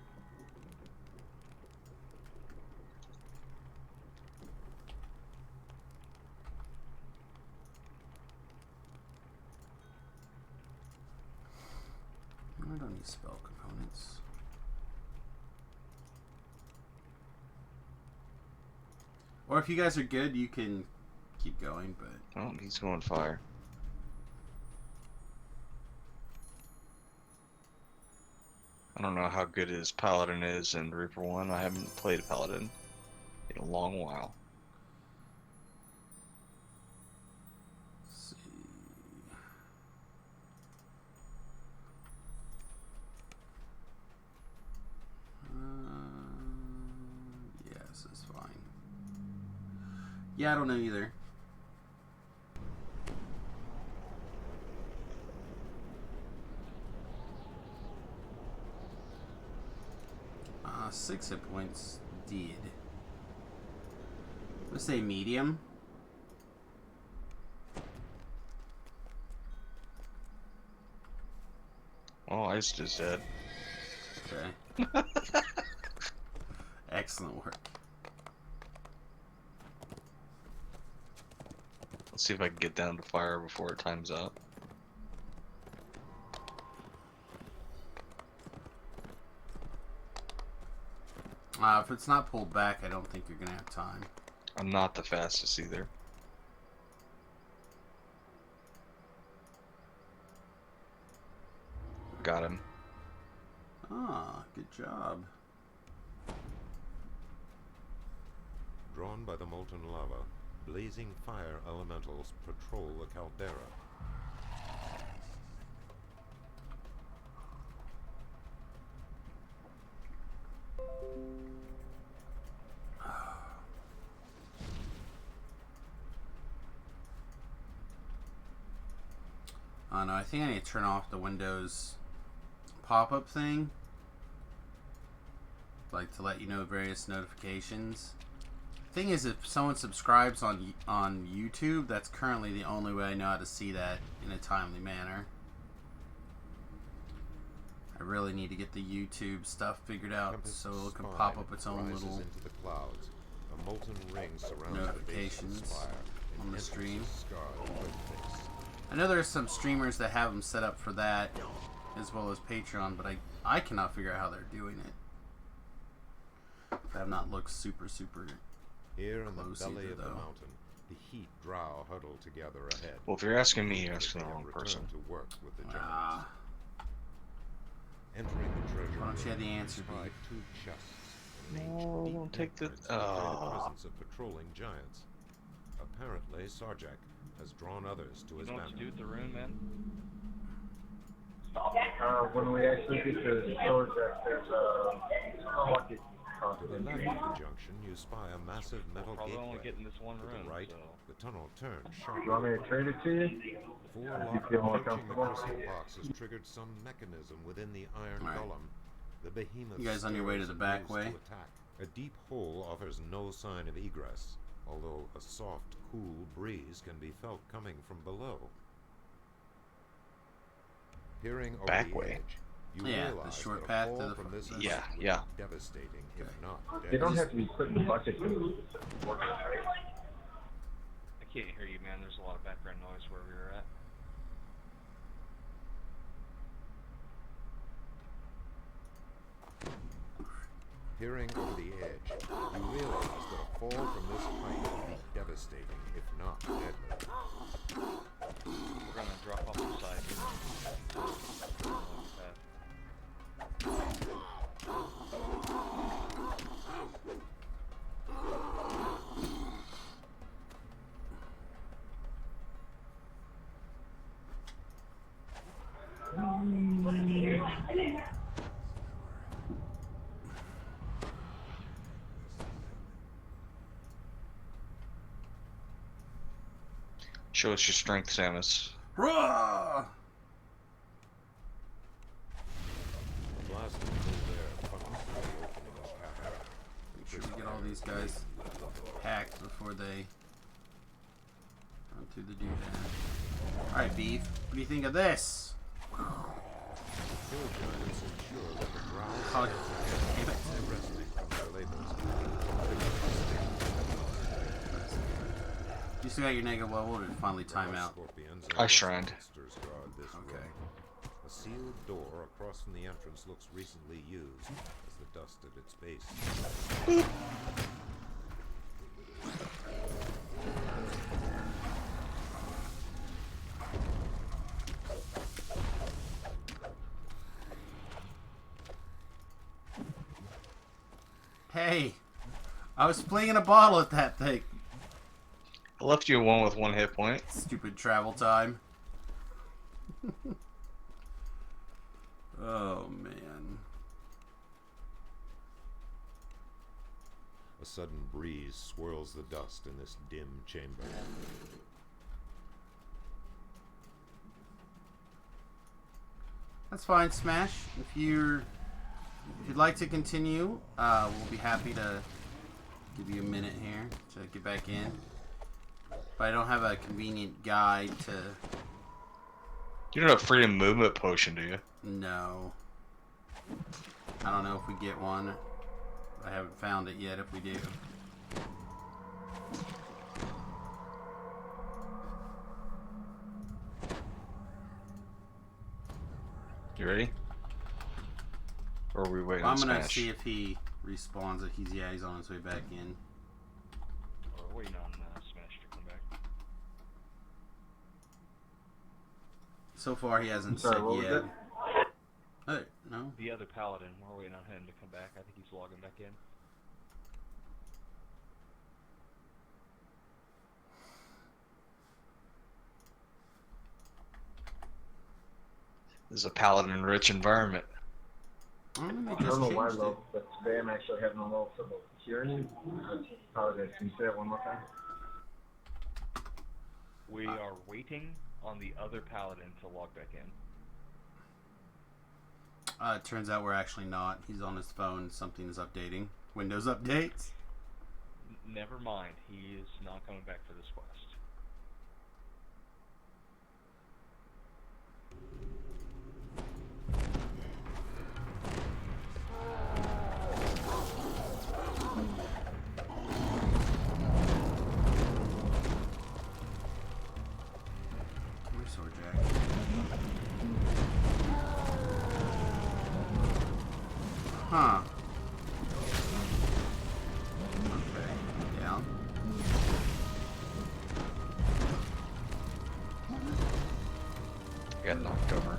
Speaker 1: I don't need spell components. Or if you guys are good, you can keep going, but...
Speaker 5: Oh, he's going fire. I don't know how good his Paladin is in Reaper 1. I haven't played a Paladin in a long while.
Speaker 1: Let's see. Yeah, this is fine. Yeah, I don't know either. Six hit points. Did. Let's say medium.
Speaker 5: Oh, Ice is dead.
Speaker 1: Okay. Excellent work.
Speaker 5: Let's see if I can get down to fire before it time's up.
Speaker 1: If it's not pulled back, I don't think you're gonna have time.
Speaker 5: I'm not the fastest either. Got him.
Speaker 1: Ah, good job.
Speaker 2: Drawn by the molten lava, blazing fire elementals patrol the caldera.
Speaker 1: Oh no, I think I need to turn off the Windows pop-up thing. Like to let you know various notifications. Thing is, if someone subscribes on YouTube, that's currently the only way I know how to see that in a timely manner. I really need to get the YouTube stuff figured out so it can pop up its own little
Speaker 2: into the clouds. A molten ring surrounds
Speaker 1: notifications
Speaker 2: the base of the spire,
Speaker 1: on
Speaker 2: and
Speaker 1: the stream.
Speaker 2: enters a scarred red face.
Speaker 1: I know there's some streamers that have them set up for that, as well as Patreon, but I cannot figure out how they're doing it. I have not looked super
Speaker 2: Here in the
Speaker 1: close
Speaker 2: belly
Speaker 1: either,
Speaker 2: of the
Speaker 1: though.
Speaker 2: mountain, the heat drow huddle together ahead.
Speaker 5: Well, if you're asking me, you're
Speaker 2: As
Speaker 5: asking
Speaker 2: they
Speaker 5: the wrong
Speaker 2: return
Speaker 5: person.
Speaker 2: to work with the giants.
Speaker 1: Ah,
Speaker 2: Entering the treasure
Speaker 1: Why don't you have the
Speaker 2: room, you
Speaker 1: answer,
Speaker 2: spy
Speaker 1: Dave?
Speaker 2: two chests in an
Speaker 5: No,
Speaker 2: ancient
Speaker 5: don't
Speaker 2: deep
Speaker 5: take the-
Speaker 2: entrance that bear the
Speaker 5: Ah.
Speaker 2: presence of patrolling giants. Apparently, Sarjak has drawn others to
Speaker 7: You
Speaker 2: his
Speaker 7: know what to do
Speaker 2: banner.
Speaker 7: with the rune, man?
Speaker 6: When we actually get to the storage deck, there's unlucky.
Speaker 2: To the left of the junction, you spy a massive metal
Speaker 7: Probably only
Speaker 2: gateway.
Speaker 7: getting this one
Speaker 2: To
Speaker 7: room.
Speaker 2: the right,
Speaker 7: So.
Speaker 2: the tunnel turns sharp.
Speaker 6: You want me to trade it to you?
Speaker 2: Four
Speaker 6: you
Speaker 2: locked
Speaker 6: feel more
Speaker 2: approaching the
Speaker 6: comfortable?
Speaker 2: crystal box has triggered some mechanism within the iron
Speaker 1: Alright.
Speaker 2: golem. The behemoth
Speaker 1: You guys on your way to
Speaker 2: stirs
Speaker 1: the
Speaker 2: and
Speaker 1: back
Speaker 2: moves
Speaker 1: way?
Speaker 2: to attack. A deep hole offers no sign of egress, although a soft, cool breeze can be felt coming from below. Peering over
Speaker 5: Back
Speaker 2: the
Speaker 5: way?
Speaker 2: edge, you
Speaker 1: Yeah, the
Speaker 2: realize
Speaker 1: short
Speaker 2: that a
Speaker 1: path to
Speaker 2: fall
Speaker 1: the
Speaker 2: from
Speaker 1: front.
Speaker 2: this
Speaker 5: Yeah,
Speaker 2: height would
Speaker 5: yeah.
Speaker 2: be devastating, if not
Speaker 6: They don't
Speaker 2: deadly.
Speaker 6: have to be put in buckets.
Speaker 7: I can't hear you, man. There's a lot of background noise where we were at.
Speaker 2: Peering over the edge, you realize that a fall from this height would be devastating, if not deadly.
Speaker 7: We're gonna drop off the side here.
Speaker 5: Show us your strength, Samus.
Speaker 1: Roar!
Speaker 2: A blast of cold air funnels through the opening of the cavern.
Speaker 1: Make sure we get all these guys packed before they run through the doodad. Alright, Beef. What do you think of this?
Speaker 2: Hill giants ensure that the ground
Speaker 1: Oh,
Speaker 2: stands
Speaker 1: damn it.
Speaker 2: by resting from their labors.
Speaker 1: You still got your negative level, or did it finally time out?
Speaker 2: Scorpions
Speaker 5: I
Speaker 2: and
Speaker 5: shrined.
Speaker 2: monsters guard this
Speaker 1: Okay.
Speaker 2: room. A sealed door across from the entrance looks recently used, as the dust at its base.
Speaker 1: Hey! I was flinging a bottle at that thing!
Speaker 5: I left you one with 1 hit point.
Speaker 1: Stupid travel time. Oh, man.
Speaker 2: A sudden breeze swirls the dust in this dim chamber.
Speaker 1: That's fine, Smash. If you'd like to continue, we'll be happy to give you a minute here to get back in. But I don't have a convenient guide to...
Speaker 5: You don't have freedom movement potion, do you?
Speaker 1: No. I don't know if we get one. I haven't found it yet if we do.
Speaker 5: You ready? Or are we waiting
Speaker 1: Well,
Speaker 5: on
Speaker 1: I'm gonna
Speaker 5: Smash?
Speaker 1: see if he respawns it. He's on his way back in.
Speaker 7: We're waiting on Smash to come back.
Speaker 1: So far, he hasn't
Speaker 6: Sorry,
Speaker 1: said
Speaker 6: what was
Speaker 1: yet.
Speaker 6: it?
Speaker 1: Hey, no.
Speaker 7: The other paladin, we're waiting on him to come back. I think he's logging back in.
Speaker 5: This is a paladin-rich environment.
Speaker 1: Let me
Speaker 6: I
Speaker 1: just
Speaker 6: don't know why
Speaker 1: change it.
Speaker 6: though, but today I'm actually having a little trouble hearing. Apologize. Can you say that one more time?
Speaker 7: We are waiting on the other paladin to log back in.
Speaker 1: It turns out we're actually not. He's on his phone. Something is updating. Windows updates.
Speaker 7: Never mind. He is not coming back for this quest.
Speaker 1: Come here, Sword Jack. Huh. Okay. Down.
Speaker 5: I got knocked over.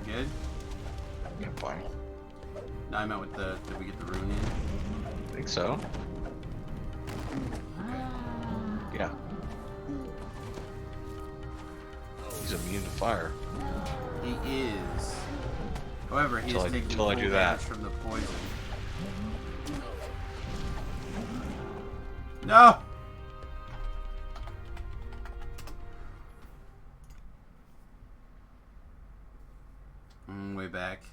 Speaker 1: Good?
Speaker 5: I'm fine.
Speaker 1: No, I meant with the... Did we get the rune in?
Speaker 5: Think so? Yeah. He's immune to fire.
Speaker 1: He is. However, he is taking
Speaker 5: till I
Speaker 1: full
Speaker 5: do that.
Speaker 1: damage from the poison. No! Way back.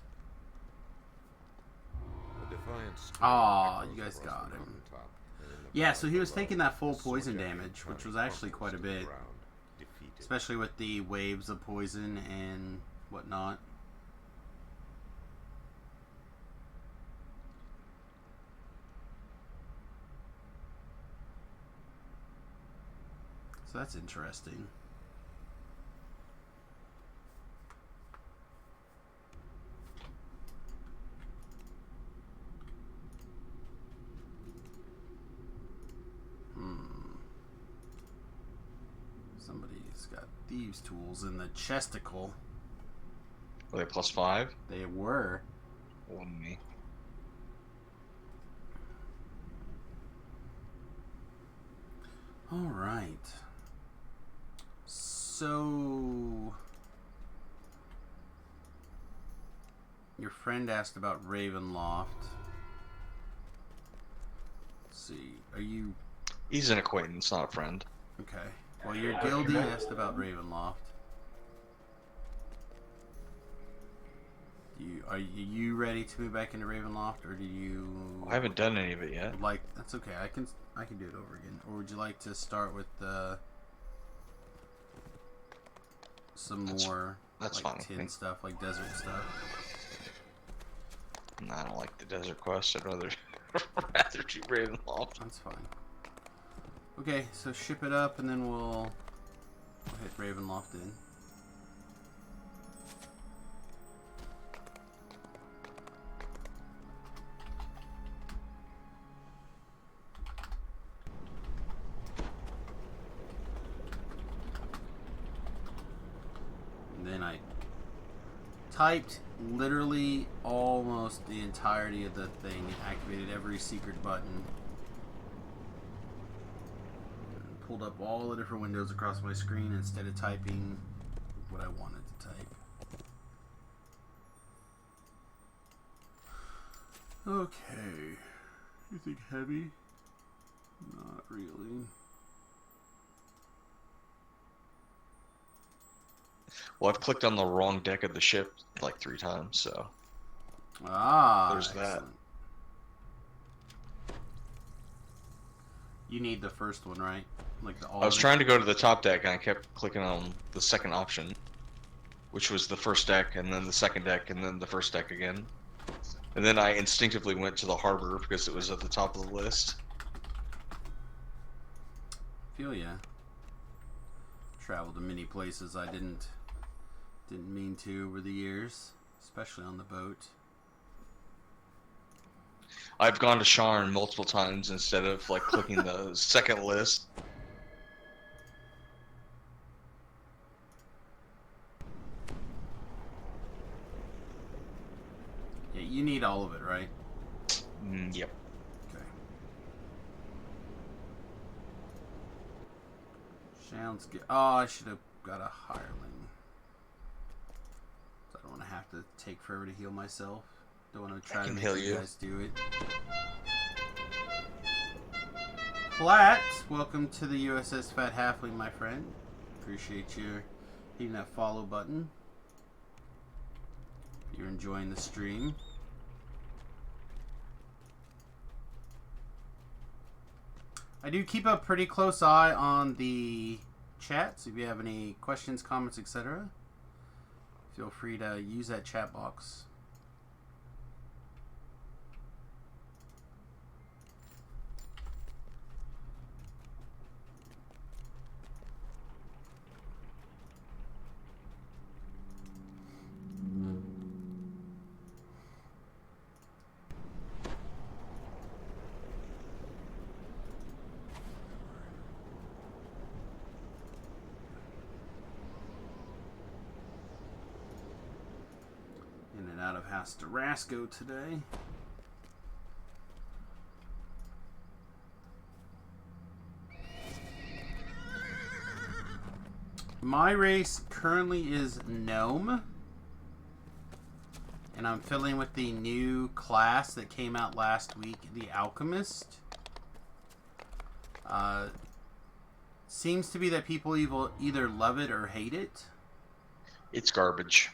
Speaker 2: The Defiant stream
Speaker 1: Aw,
Speaker 2: echoes
Speaker 1: you guys
Speaker 2: across
Speaker 1: got
Speaker 2: the
Speaker 1: him.
Speaker 2: mountaintop, and in the
Speaker 1: Yeah, so
Speaker 2: valley
Speaker 1: he was
Speaker 2: below,
Speaker 1: taking that full
Speaker 2: the
Speaker 1: poison
Speaker 2: Sorjak
Speaker 1: damage, which
Speaker 2: army
Speaker 1: was actually
Speaker 2: crumples
Speaker 1: quite a
Speaker 2: to the
Speaker 1: bit.
Speaker 2: ground, defeated.
Speaker 1: Especially with the waves of poison and whatnot. So that's interesting. Somebody's got thieves' tools in the chesticle.
Speaker 5: Were they +5?
Speaker 1: They were.
Speaker 5: Wouldn't me.
Speaker 1: All right. So your friend asked about Ravenloft. Let's see. Are you
Speaker 5: He's an acquaintance, not a friend.
Speaker 1: okay? Well, your guildie asked about Ravenloft. Are you ready to move back into Ravenloft, or do you?
Speaker 5: I haven't done any of it yet.
Speaker 1: Like, that's okay. I can do it over again. Or would you like to start with some more
Speaker 5: That's
Speaker 1: like
Speaker 5: fine.
Speaker 1: tin stuff, like desert stuff?
Speaker 5: Nah, I don't like the desert quest. I'd rather do Ravenloft.
Speaker 1: That's fine. Okay, so ship it up, and then we'll hit Ravenloft in. And then I typed literally almost the entirety of the thing and activated every secret button. Pulled up all the different windows across my screen instead of typing what I wanted to type. Okay. You think heavy? Not really.
Speaker 5: Well, I've clicked on the wrong deck of the ship like 3 times, so there's that.
Speaker 1: Excellent. You need the first one, right? Like the all.
Speaker 5: I was trying to go to the top deck and I kept clicking on the second option, which was the first deck, and then the second deck, and then the first deck again. And then I instinctively went to the harbor because it was at the top of the list.
Speaker 1: Feel ya. Traveled to many places I didn't mean to over the years, especially on the boat.
Speaker 5: I've gone to Sharn multiple times instead of like clicking the second list.
Speaker 1: Yeah, you need all of it, right?
Speaker 5: Yep.
Speaker 1: Okay. Sounds good. Oh, I should have got a hireling. So I don't want to have to take forever to heal myself. Don't want to try to
Speaker 5: can
Speaker 1: make
Speaker 5: heal
Speaker 1: you
Speaker 5: you.
Speaker 1: guys do it. Platt, welcome to the USS Fat Halfling, my friend. Appreciate you hitting that follow button. If you're enjoying the stream. I do keep a pretty close eye on the chat, so if you have any questions, comments, etc., feel free to use that chat box. In and out of Hastarasco today. My race currently is Gnome. And I'm filling with the new class that came out last week, the Alchemist. Seems to be that people either love it or hate it.
Speaker 5: It's garbage.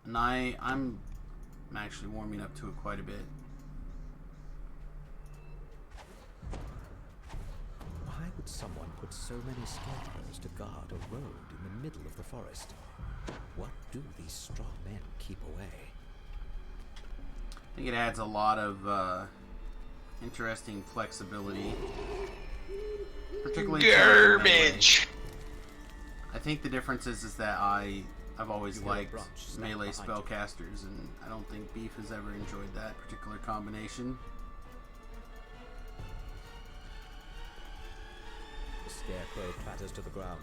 Speaker 1: And I'm actually warming up to it quite a bit.
Speaker 8: Why would someone put so many scarecrows to guard a road in the middle of the forest? What do these strong men keep away?
Speaker 1: I think it adds a lot of interesting flexibility. Particularly
Speaker 5: Garbage!
Speaker 1: I think the difference is that I've always liked melee spellcasters, and I don't think Beef has ever enjoyed that particular combination.
Speaker 8: The scarecrow clatters to the ground.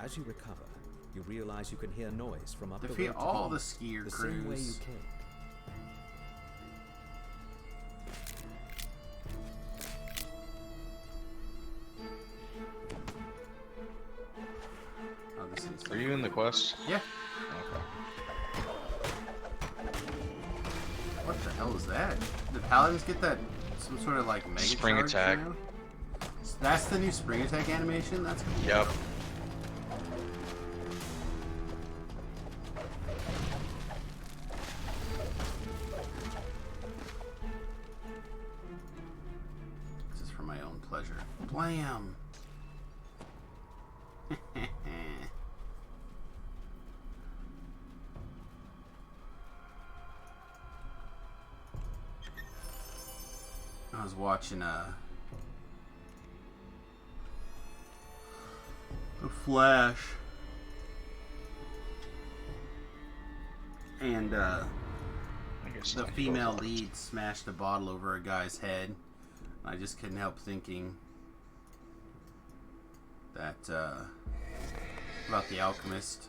Speaker 8: As you recover, you realize you can hear noise from up the road.
Speaker 1: Defeat all the skier
Speaker 8: the same way you
Speaker 1: crews.
Speaker 8: came.
Speaker 1: Oh, this is
Speaker 5: Are you in the quest?
Speaker 1: Yeah.
Speaker 5: Okay.
Speaker 1: What the hell is that? Did Paladins get that some sort of like mega
Speaker 5: Spring
Speaker 1: charge
Speaker 5: attack.
Speaker 1: now? That's the new spring attack animation? That's cool.
Speaker 5: Yep.
Speaker 1: This is for my own pleasure. Blam! I was watching The Flash, and
Speaker 5: I guess
Speaker 1: the
Speaker 5: I
Speaker 1: female
Speaker 5: can-
Speaker 1: lead smashed a bottle over a guy's head. I just couldn't help thinking that about the Alchemist.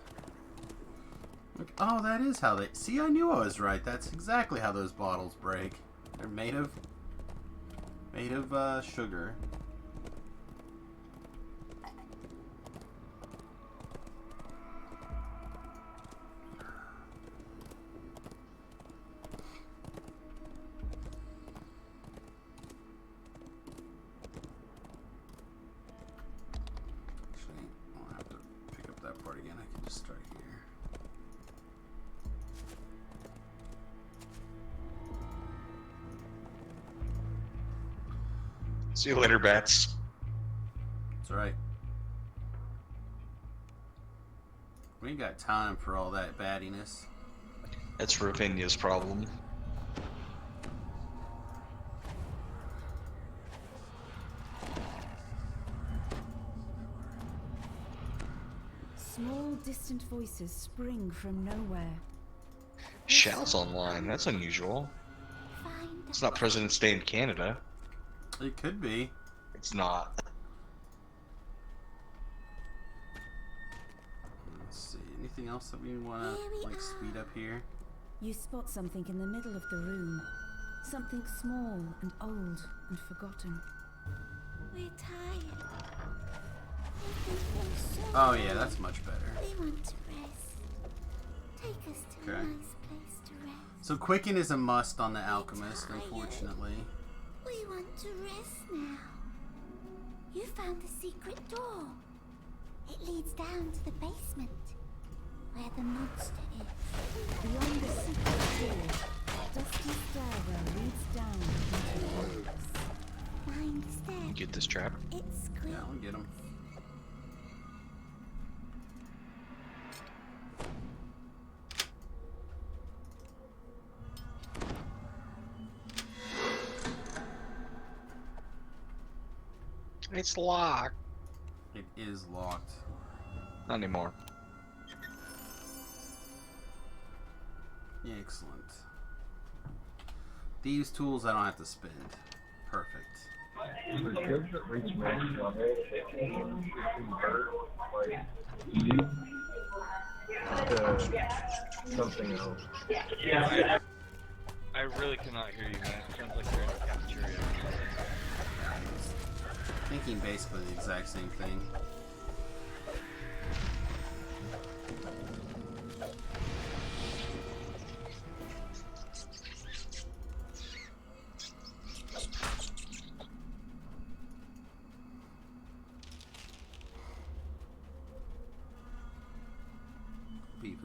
Speaker 1: Like, oh, that is how they. See, I knew I was right. That's exactly how those bottles break. They're made of sugar. Actually, I don't have to pick up that part again. I can just start here.
Speaker 5: See you later, bats.
Speaker 1: That's right. We ain't got time for all that battiness.
Speaker 5: That's Ravinia's problem.
Speaker 9: Small, distant voices spring from nowhere.
Speaker 5: Shell's online. That's unusual. It's not President's Day in Canada.
Speaker 1: It could be.
Speaker 5: It's not.
Speaker 1: Let's see. Anything else that we want
Speaker 9: Here
Speaker 1: to
Speaker 9: we
Speaker 1: like
Speaker 9: are.
Speaker 1: speed up here?
Speaker 9: You spot something in the middle of the room. Something small and old and forgotten.
Speaker 10: We're tired.
Speaker 1: Oh yeah, that's much better.
Speaker 10: We want to rest. Take us to a
Speaker 1: Okay.
Speaker 10: nice place to rest.
Speaker 1: So Quicken is a must on the Alchemist, unfortunately.
Speaker 10: We want to rest now. You found the secret door. It leads down to the basement, where the monster is.
Speaker 9: Beyond the secret door, dusty stairwell leads down into the woods.
Speaker 10: Mind the stairs.
Speaker 5: Get this trap.
Speaker 10: It's squeaks.
Speaker 1: Yeah, I'll get him.
Speaker 5: It's locked.
Speaker 1: It is locked.
Speaker 5: Not anymore.
Speaker 1: Excellent. These tools I don't have to spend. Perfect.
Speaker 6: So ships that reach maximum level, they can convert like to something else.
Speaker 7: I really cannot hear you, man. It sounds like you're in a cafeteria.
Speaker 1: Thinking basically the exact same thing.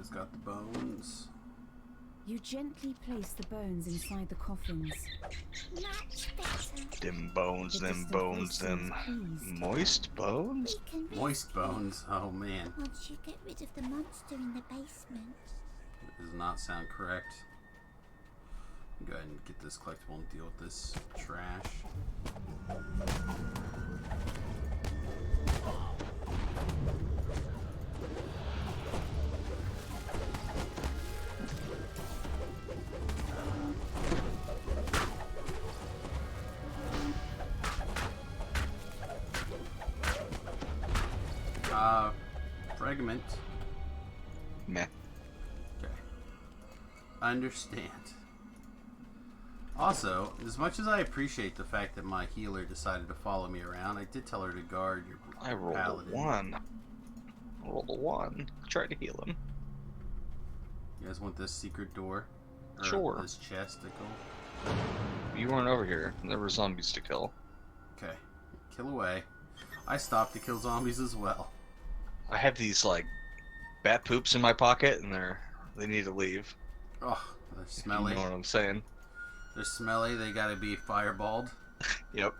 Speaker 1: It's got the bones.
Speaker 9: You gently place the bones inside the coffins.
Speaker 10: Much better.
Speaker 5: Them bones,
Speaker 9: The
Speaker 5: them
Speaker 9: distant
Speaker 5: bones,
Speaker 9: voice
Speaker 5: them
Speaker 9: seems pleased.
Speaker 5: moist bones?
Speaker 10: We can
Speaker 1: Moist bones. Oh man.
Speaker 10: once you get rid of the monster in the basement.
Speaker 1: That does not sound correct. Go ahead and get this collectible and deal with this trash. Fragment.
Speaker 5: Meh.
Speaker 1: Okay. Understand. Also, as much as I appreciate the fact that my healer decided to follow me around, I did tell her to guard your
Speaker 5: I rolled
Speaker 1: paladin.
Speaker 5: a 1. I rolled a 1. Tried to heal him.
Speaker 1: You guys want this secret door? Or
Speaker 5: Sure.
Speaker 1: this chesticle?
Speaker 5: You weren't over here. There were zombies to kill.
Speaker 1: Okay. Kill away. I stopped to kill zombies as well.
Speaker 5: I have these, like, bat poops in my pocket, and they need to leave.
Speaker 1: Oh, they're smelly.
Speaker 5: You know what I'm saying?
Speaker 1: They're smelly. They gotta be fireballed.
Speaker 5: Yep.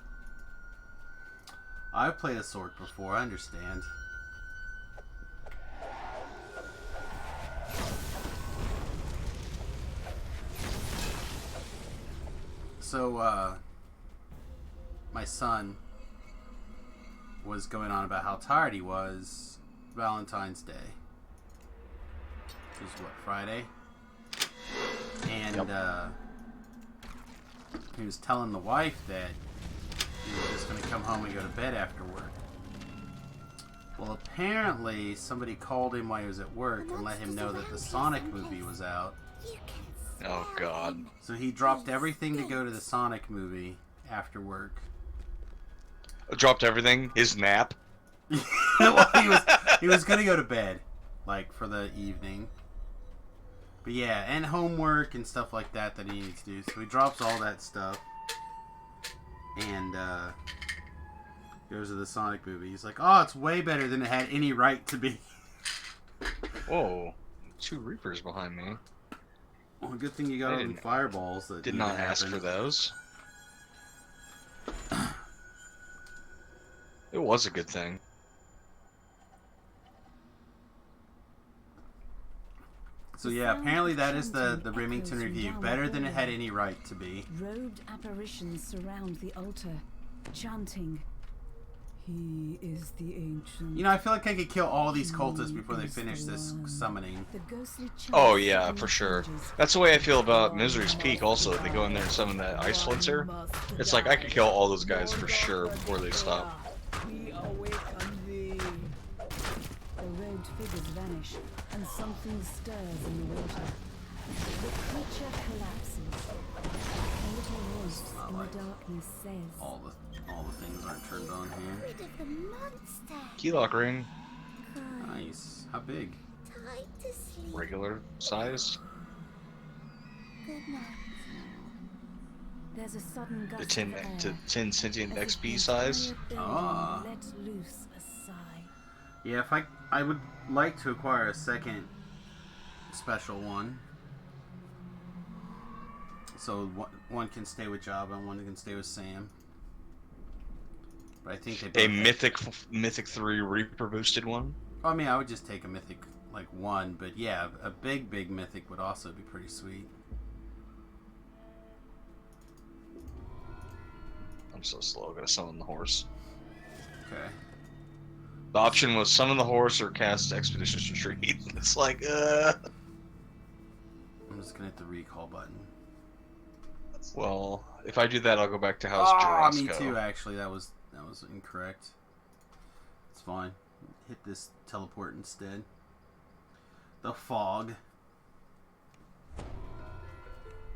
Speaker 1: I've played a sword before. I understand. So, my son was going on about how tired he was Valentine's Day. Which is what, Friday? And, he was telling the wife that he was just going to come home and go to bed after work. Well, apparently somebody called him while he was at work and let him know that the Sonic movie was out.
Speaker 5: Oh, God.
Speaker 1: So he dropped everything to go to the Sonic movie after work.
Speaker 5: Dropped everything. His nap.
Speaker 1: Well, he was going to go to bed, like, for the evening. But yeah, and homework and stuff like that he needs to do. So he drops all that stuff and goes to the Sonic movie. He's like, oh, it's way better than it had any right to be.
Speaker 5: Whoa. 2 Reapers behind me.
Speaker 1: Well, good thing you got all them fireballs. That
Speaker 5: Did not ask for those. It was a good thing.
Speaker 1: So yeah, apparently that is the Remington review. Better than it had any right to be.
Speaker 9: Robed apparitions surround the altar, chanting, "He is the ancient."
Speaker 1: You know, I feel like I could kill all these cultists before they finish this summoning.
Speaker 5: Oh yeah, for sure. That's the way I feel about Misery's Peak also. They go in there and summon that Ice Flincer. It's like I could kill all those guys for sure before they stop.
Speaker 9: We awaken thee. The robed figures vanish, and something stirs in the water. The creature collapses. A little voice in the darkness says,
Speaker 1: All the things aren't turned on here.
Speaker 10: Rid of the monster.
Speaker 5: Keylock ring.
Speaker 1: Nice. How big?
Speaker 10: Tied to sleep.
Speaker 5: Regular size.
Speaker 10: Good night.
Speaker 9: There's a sudden
Speaker 5: The
Speaker 9: gust
Speaker 5: 10
Speaker 9: of air,
Speaker 5: to 10 sentient
Speaker 9: as if
Speaker 5: XP
Speaker 9: the
Speaker 5: size.
Speaker 9: entire building
Speaker 1: Ah.
Speaker 9: let loose a sigh.
Speaker 1: Yeah, if I would like to acquire a second special one. So one can stay with Jabba and one can stay with Sam. But I think they
Speaker 5: A
Speaker 1: both
Speaker 5: mythic 3 Reaper boosted one.
Speaker 1: I mean, I would just take a mythic, like one, but yeah, a big mythic would also be pretty sweet.
Speaker 5: I'm so slow. I gotta summon the horse.
Speaker 1: Okay.
Speaker 5: The option was summon the horse or cast Expeditious Retreat. It's like,
Speaker 1: I'm just gonna hit the recall button.
Speaker 5: Well, if I do that, I'll go back to House
Speaker 1: Ah,
Speaker 5: Jurasco.
Speaker 1: me too. Actually, that was incorrect. It's fine. Hit this teleport instead. The fog.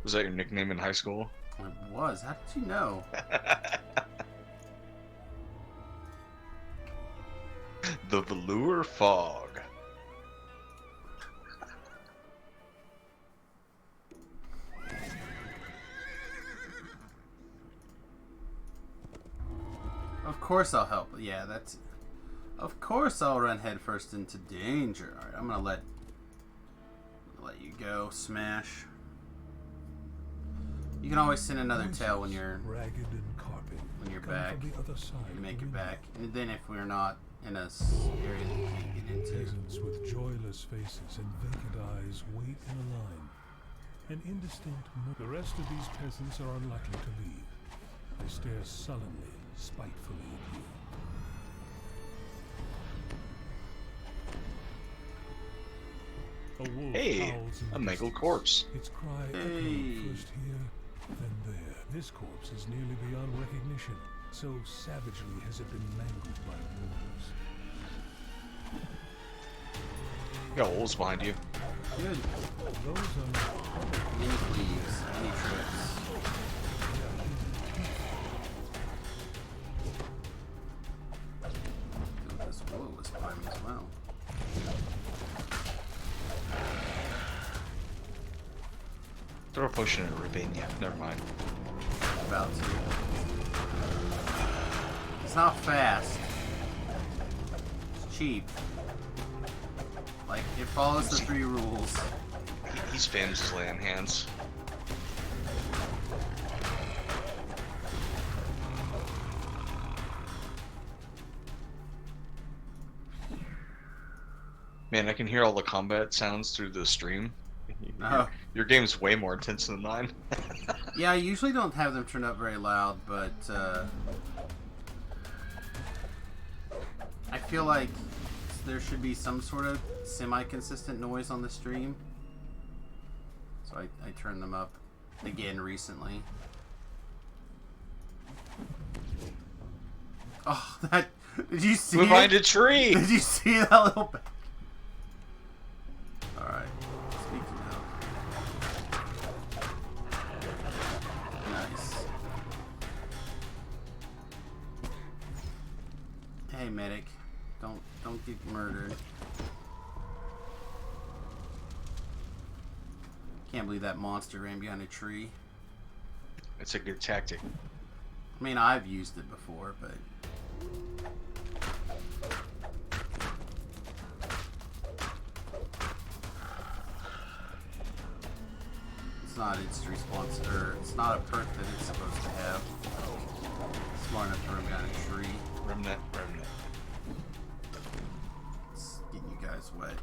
Speaker 5: Was that your nickname in high school?
Speaker 1: It was. How did you know?
Speaker 5: The Velour Fog.
Speaker 1: Of course I'll help. Yeah, that's... Of course I'll run headfirst into danger. Alright, I'm gonna let you go, smash. You can always send another tail when you're
Speaker 11: ragged and carpet,
Speaker 1: back.
Speaker 11: from the other side
Speaker 1: You
Speaker 11: of
Speaker 1: make
Speaker 11: the
Speaker 1: it
Speaker 11: river.
Speaker 1: back, and then if we're not in a area that you can't get into.
Speaker 11: Peasants with joyless faces and vacant eyes wait in a line. An indistinct the rest of these peasants are unlikely to leave. They stare sullenly, spitefully at you. A wolf
Speaker 5: Hey,
Speaker 11: howls in
Speaker 5: a
Speaker 11: the
Speaker 5: mangled
Speaker 11: distance.
Speaker 5: corpse.
Speaker 11: Its cry
Speaker 1: Hey.
Speaker 11: echoing first here, then there. This corpse is nearly beyond recognition. So savagely has it been mangled by wolves.
Speaker 5: You got wolves behind you.
Speaker 1: Good.
Speaker 11: Those are not
Speaker 1: Mini cleaves, mini trips. Ooh, this wolf was by me as well.
Speaker 5: Throw a potion in a ravine. Yeah, never mind.
Speaker 1: About to. It's not fast. It's cheap. Like, it follows the 3 rules.
Speaker 5: He spams his land hands. Man, I can hear all the combat sounds through the stream.
Speaker 1: Oh.
Speaker 5: Your game's way more intense than mine.
Speaker 1: Yeah, I usually don't have them turned up very loud, but I feel like there should be some sort of semi-consistent noise on the stream. So I turned them up again recently. Oh, that... Did you see
Speaker 5: Move behind
Speaker 1: it?
Speaker 5: a tree!
Speaker 1: Did you see that little... Alright. Speaking of... Nice. Hey, medic. Don't get murdered. Can't believe that monster ran behind a tree.
Speaker 5: It's a good tactic.
Speaker 1: I mean, I've used it before, but... It's not its response, or it's not a perk that it's supposed to have. Smart enough to run behind a tree.
Speaker 5: Remnant.
Speaker 1: It's getting you guys wet.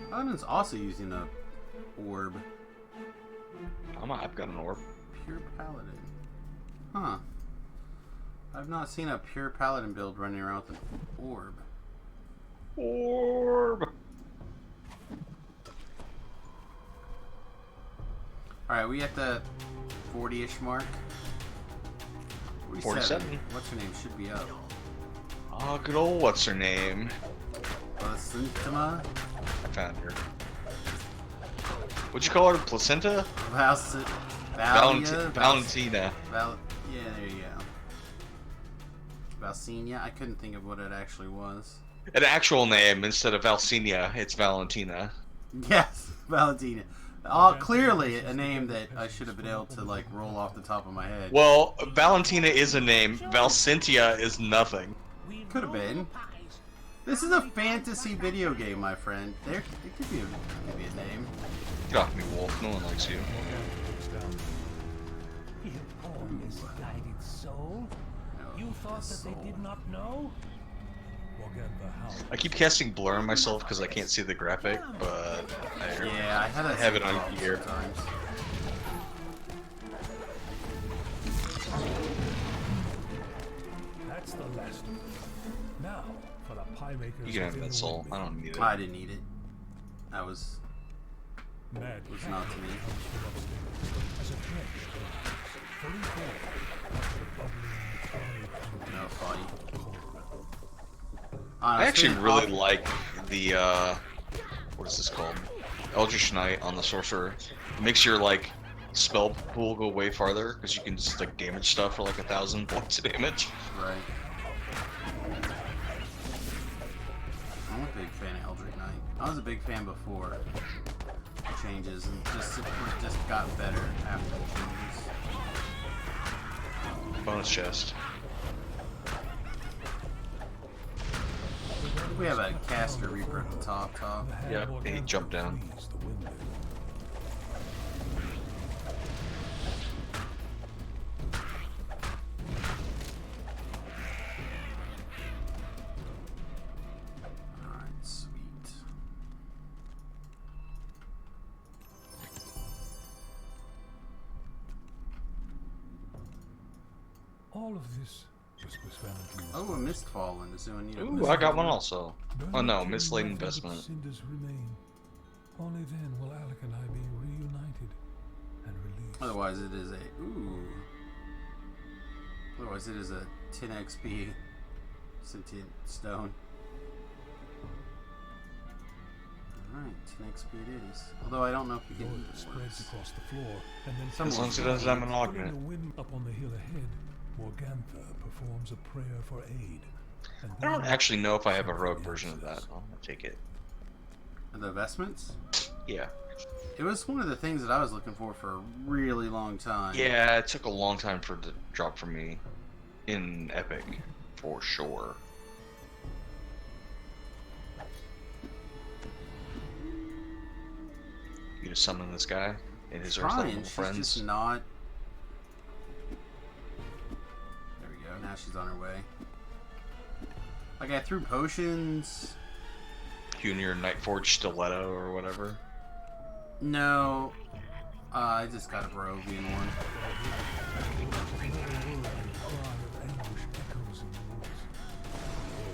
Speaker 1: Paladin's also using a orb.
Speaker 5: I've got an orb.
Speaker 1: Pure Paladin. Huh. I've not seen a pure Paladin build running around with an orb.
Speaker 5: Orb!
Speaker 1: Alright, we at the 40-ish mark.
Speaker 5: 47.
Speaker 1: What's her name? Should be up.
Speaker 5: Oh, good old what's her name?
Speaker 1: Placenta?
Speaker 5: I found her. What'd you call her? Placenta? Valentina.
Speaker 1: Yeah, there you go. Valsenia? I couldn't think of what it actually was.
Speaker 5: An actual name instead of Valsenia, it's Valentina.
Speaker 1: Yes, Valentina. Clearly a name that I should have been able to like roll off the top of my head.
Speaker 5: Well, Valentina is a name. Valcentia is nothing.
Speaker 1: Could have been. This is a fantasy video game, my friend. It could be a name.
Speaker 5: Get off me, Wolf. No one likes you.
Speaker 12: You poor misguided soul. You thought that they did not know?
Speaker 5: I keep casting blur on myself because I can't see the graphic, but
Speaker 1: I
Speaker 5: have it on here.
Speaker 11: That's the last of them. Now, for the pie makers.
Speaker 5: You can have that soul. I don't need it.
Speaker 1: I didn't need it. That was
Speaker 11: Mad
Speaker 1: was not to me.
Speaker 11: As a
Speaker 1: No funny.
Speaker 5: I actually really like the what is this called? Eldritch Knight on the sorcerer. It makes your like spell pool go way farther because you can just like damage stuff for like 1,000 points of damage.
Speaker 1: Right. I'm a big fan of Eldritch Knight. I was a big fan before. changes, and it just got better after the changes.
Speaker 5: Bonus chest.
Speaker 1: We have a caster reaper at the top.
Speaker 5: Yep, he jumped down.
Speaker 1: Alright, sweet.
Speaker 11: All of this, whispers Valentine.
Speaker 1: Oh, a mistfall in the zone.
Speaker 5: Ooh, I got one also. Oh no, mislaid investment.
Speaker 11: Cinders remain. Only then will Alec and I be reunited and released.
Speaker 1: Otherwise, it is a Otherwise, it is a 10 XP sentient stone. Alright, 10 XP it is. Although I don't know if you can.
Speaker 11: It spreads across the floor, and then
Speaker 5: As long as it doesn't have an augment.
Speaker 11: up on the hill ahead, Morgantha performs a prayer for aid.
Speaker 5: I don't actually know if I have a rogue version of that. I'm gonna take it.
Speaker 1: The vestments?
Speaker 5: Yeah.
Speaker 1: It was one of the things that I was looking for a really long time.
Speaker 5: Yeah, it took a long time for it to drop for me in Epic, for sure. You just summon this guy and his Earth level friends.
Speaker 1: She's just not. There we go. Now she's on her way. Like I threw potions.
Speaker 5: Junior Nightforge Stiletto or whatever.
Speaker 1: No, I just got a Barovian one.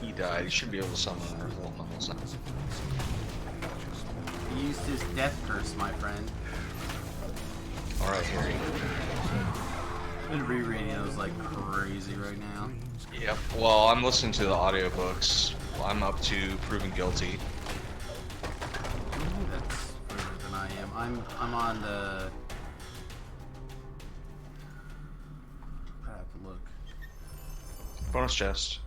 Speaker 5: He died. He should be able to summon an Earth level now.
Speaker 1: He used his death curse, my friend.
Speaker 5: Alright, Harry.
Speaker 1: I've been rereading those like crazy right now.
Speaker 5: Yep. Well, I'm listening to the audiobooks. I'm up to Proven Guilty.
Speaker 1: That's further than I am. I'm on the. I have to look.
Speaker 5: Bonus chest.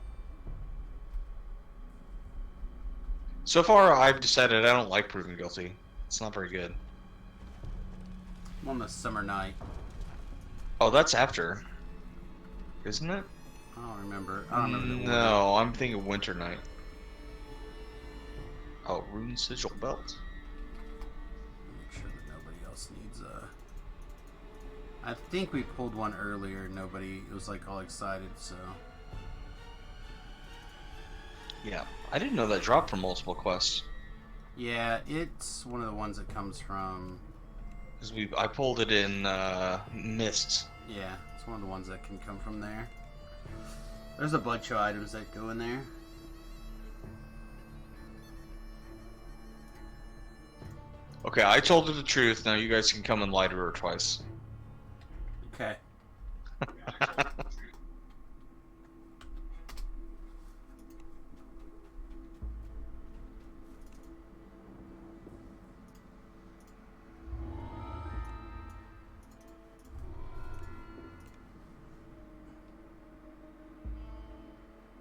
Speaker 5: So far, I've decided I don't like Proven Guilty. It's not very good.
Speaker 1: I'm on the Summer Night.
Speaker 5: Oh, that's after, isn't it?
Speaker 1: I don't remember. I don't remember the order.
Speaker 5: No, I'm thinking Winter Night. Oh, Rune Sigil Belt.
Speaker 1: Make sure that nobody else needs a. I think we pulled one earlier. Nobody. It was like all excited. So.
Speaker 5: Yeah, I didn't know that dropped from multiple quests.
Speaker 1: Yeah, it's one of the ones that comes from.
Speaker 5: Because I pulled it in Mists.
Speaker 1: Yeah, it's one of the ones that can come from there. There's a bunch of items that go in there.
Speaker 5: Okay, I told her the truth. Now you guys can come and lie to her twice.
Speaker 1: Okay.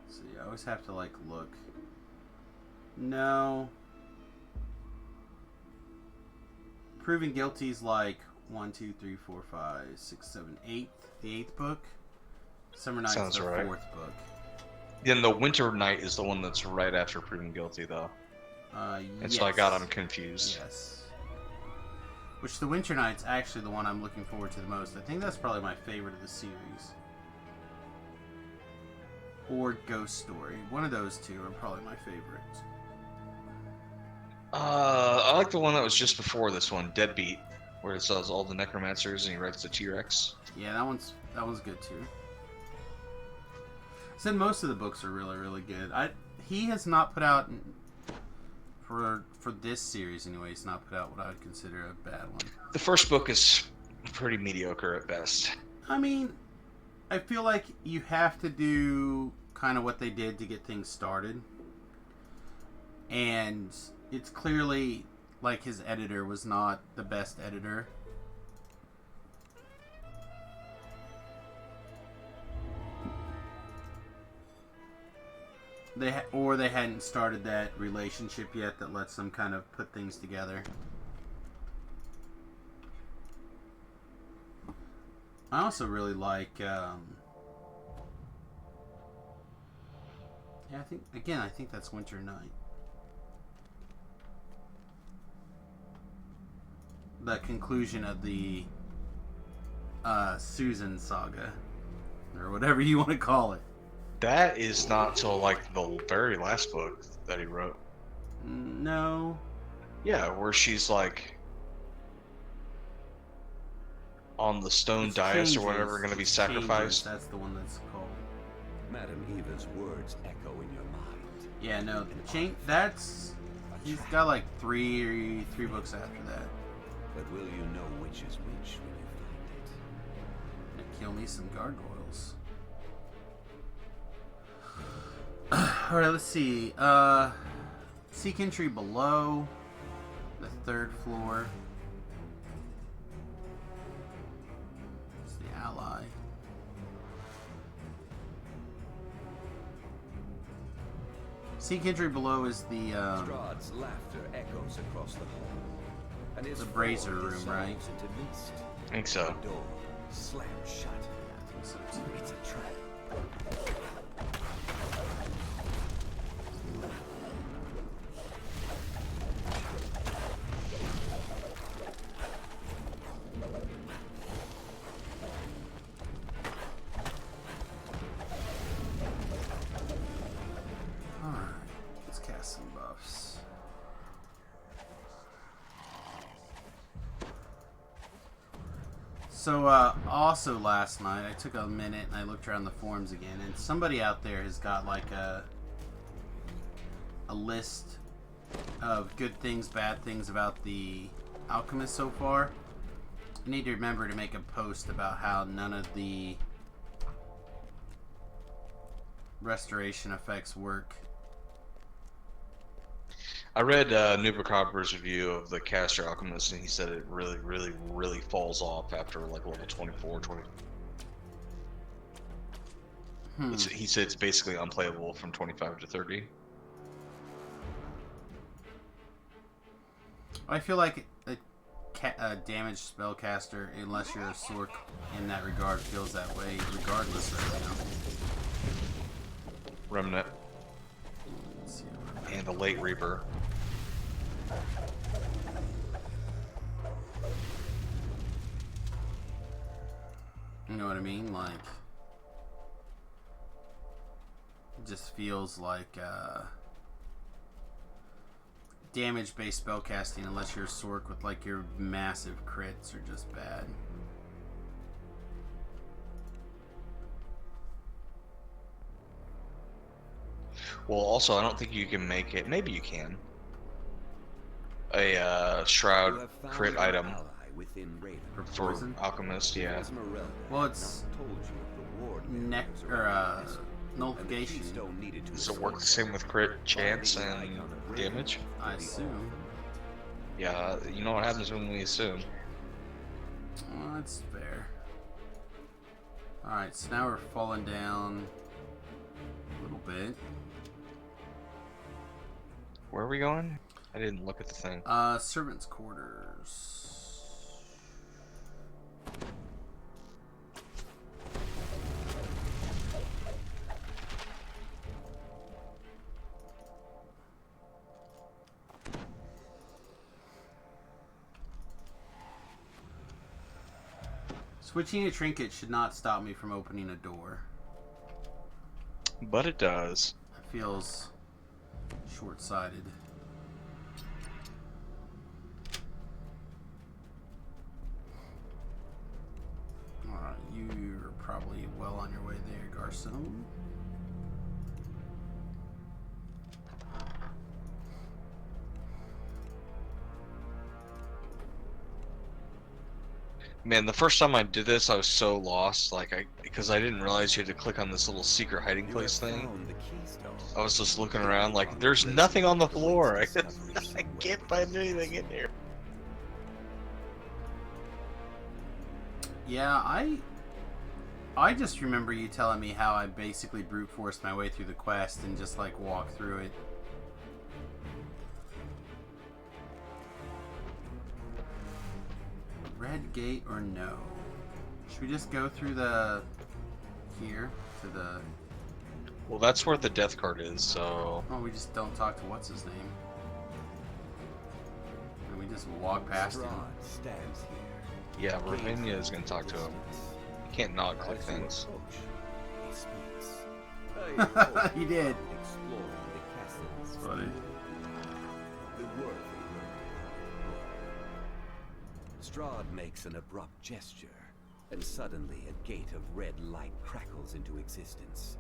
Speaker 1: See, I always have to like look. No. Proven Guilty is like 1, 2, 3, 4, 5, 6, 7, 8. The 8th book. Summer Night's
Speaker 5: Sounds
Speaker 1: the
Speaker 5: right.
Speaker 1: 4th book.
Speaker 5: Then the Winter Night is the one that's right after Proven Guilty, though. And
Speaker 1: Yes.
Speaker 5: so I got them confused.
Speaker 1: Yes. Which the Winter Night's actually the one I'm looking forward to the most. I think that's probably my favorite of the series. Or Ghost Story. One of those two are probably my favorites.
Speaker 5: I like the one that was just before this one, Deadbeat, where it says all the necromancers and he writes the T-Rex.
Speaker 1: Yeah, that one's good too. I said most of the books are really, really good. He has not put out for this series anyway. He's not put out what I would consider a bad one.
Speaker 5: The first book is pretty mediocre at best.
Speaker 1: I mean, I feel like you have to do kind of what they did to get things started, and it's clearly like his editor was not the best editor. They hadn't started that relationship yet that lets them kind of put things together. I also really like. Yeah, I think that's Winter Night. The conclusion of the Susan saga, or whatever you want to call it.
Speaker 5: That is not till like the very last book that he wrote.
Speaker 1: No.
Speaker 5: Yeah, where she's like on the stone dais or whatever, going to be sacrificed.
Speaker 1: That's the one that's called.
Speaker 8: Madam Eva's words echo in your mind.
Speaker 1: Yeah, no, that's he's got like three books after that.
Speaker 8: But will you know which is which when you find it?
Speaker 1: Kill me some gargoyles. Alright, let's see. Seek entry below the 3rd floor. It's the ally. Seek entry below is the
Speaker 8: Strahd's laughter echoes across the hall. And his
Speaker 1: the brazier
Speaker 8: form
Speaker 1: room, right?
Speaker 8: dissolves into mist.
Speaker 5: I think so.
Speaker 8: The door slams shut.
Speaker 1: I think so too.
Speaker 8: It's a trap.
Speaker 1: Alright, let's cast some buffs. So, also last night, I took a minute and I looked around the forums again, and somebody out there has got like a list of good things, bad things about the Alchemist so far. I need to remember to make a post about how none of the restoration effects work.
Speaker 5: I read Nubacabra's review of the Caster Alchemist, and he said it really, really, really falls off after like level 24, 20. He said it's basically unplayable from 25 to 30.
Speaker 1: I feel like a damaged spellcaster, unless you're a Sork in that regard, feels that way regardless right now.
Speaker 5: Remnant. And the Late Reaper.
Speaker 1: You know what I mean? Like, it just feels like damage-based spellcasting, unless you're a Sork with like your massive crits, are just bad.
Speaker 5: Well, also, I don't think you can make it. Maybe you can. A Shroud crit item for Alchemist, yeah.
Speaker 1: Well, it's nullification.
Speaker 5: Does it work the same with crit chance and damage?
Speaker 1: I assume.
Speaker 5: Yeah, you know what happens when we assume.
Speaker 1: Well, that's fair. Alright, so now we're falling down a little bit.
Speaker 5: Where are we going? I didn't look at the thing.
Speaker 1: Servants' quarters. Switching a trinket should not stop me from opening a door.
Speaker 5: But it does.
Speaker 1: It feels short-sighted. Alright, you're probably well on your way there, Garcon.
Speaker 5: Man, the first time I did this, I was so lost, because I didn't realize you had to click on this little secret hiding place thing. I was just looking around like, there's nothing on the floor. I can't find anything in here.
Speaker 1: Yeah, I just remember you telling me how I basically brute forced my way through the quest and just like walked through it. Red gate or no? Should we just go through the here to the?
Speaker 5: Well, that's where the death card is. So.
Speaker 1: Oh, we just don't talk to what's his name. And we just walk past him.
Speaker 2: Stands here.
Speaker 5: Yeah, Ravinia is gonna talk to him. You can't not click things.
Speaker 2: He speaks.
Speaker 1: He did.
Speaker 2: Exploring the castle's
Speaker 1: That's funny.
Speaker 2: the worthy. Strahd makes an abrupt gesture, and suddenly a gate of red light crackles into existence.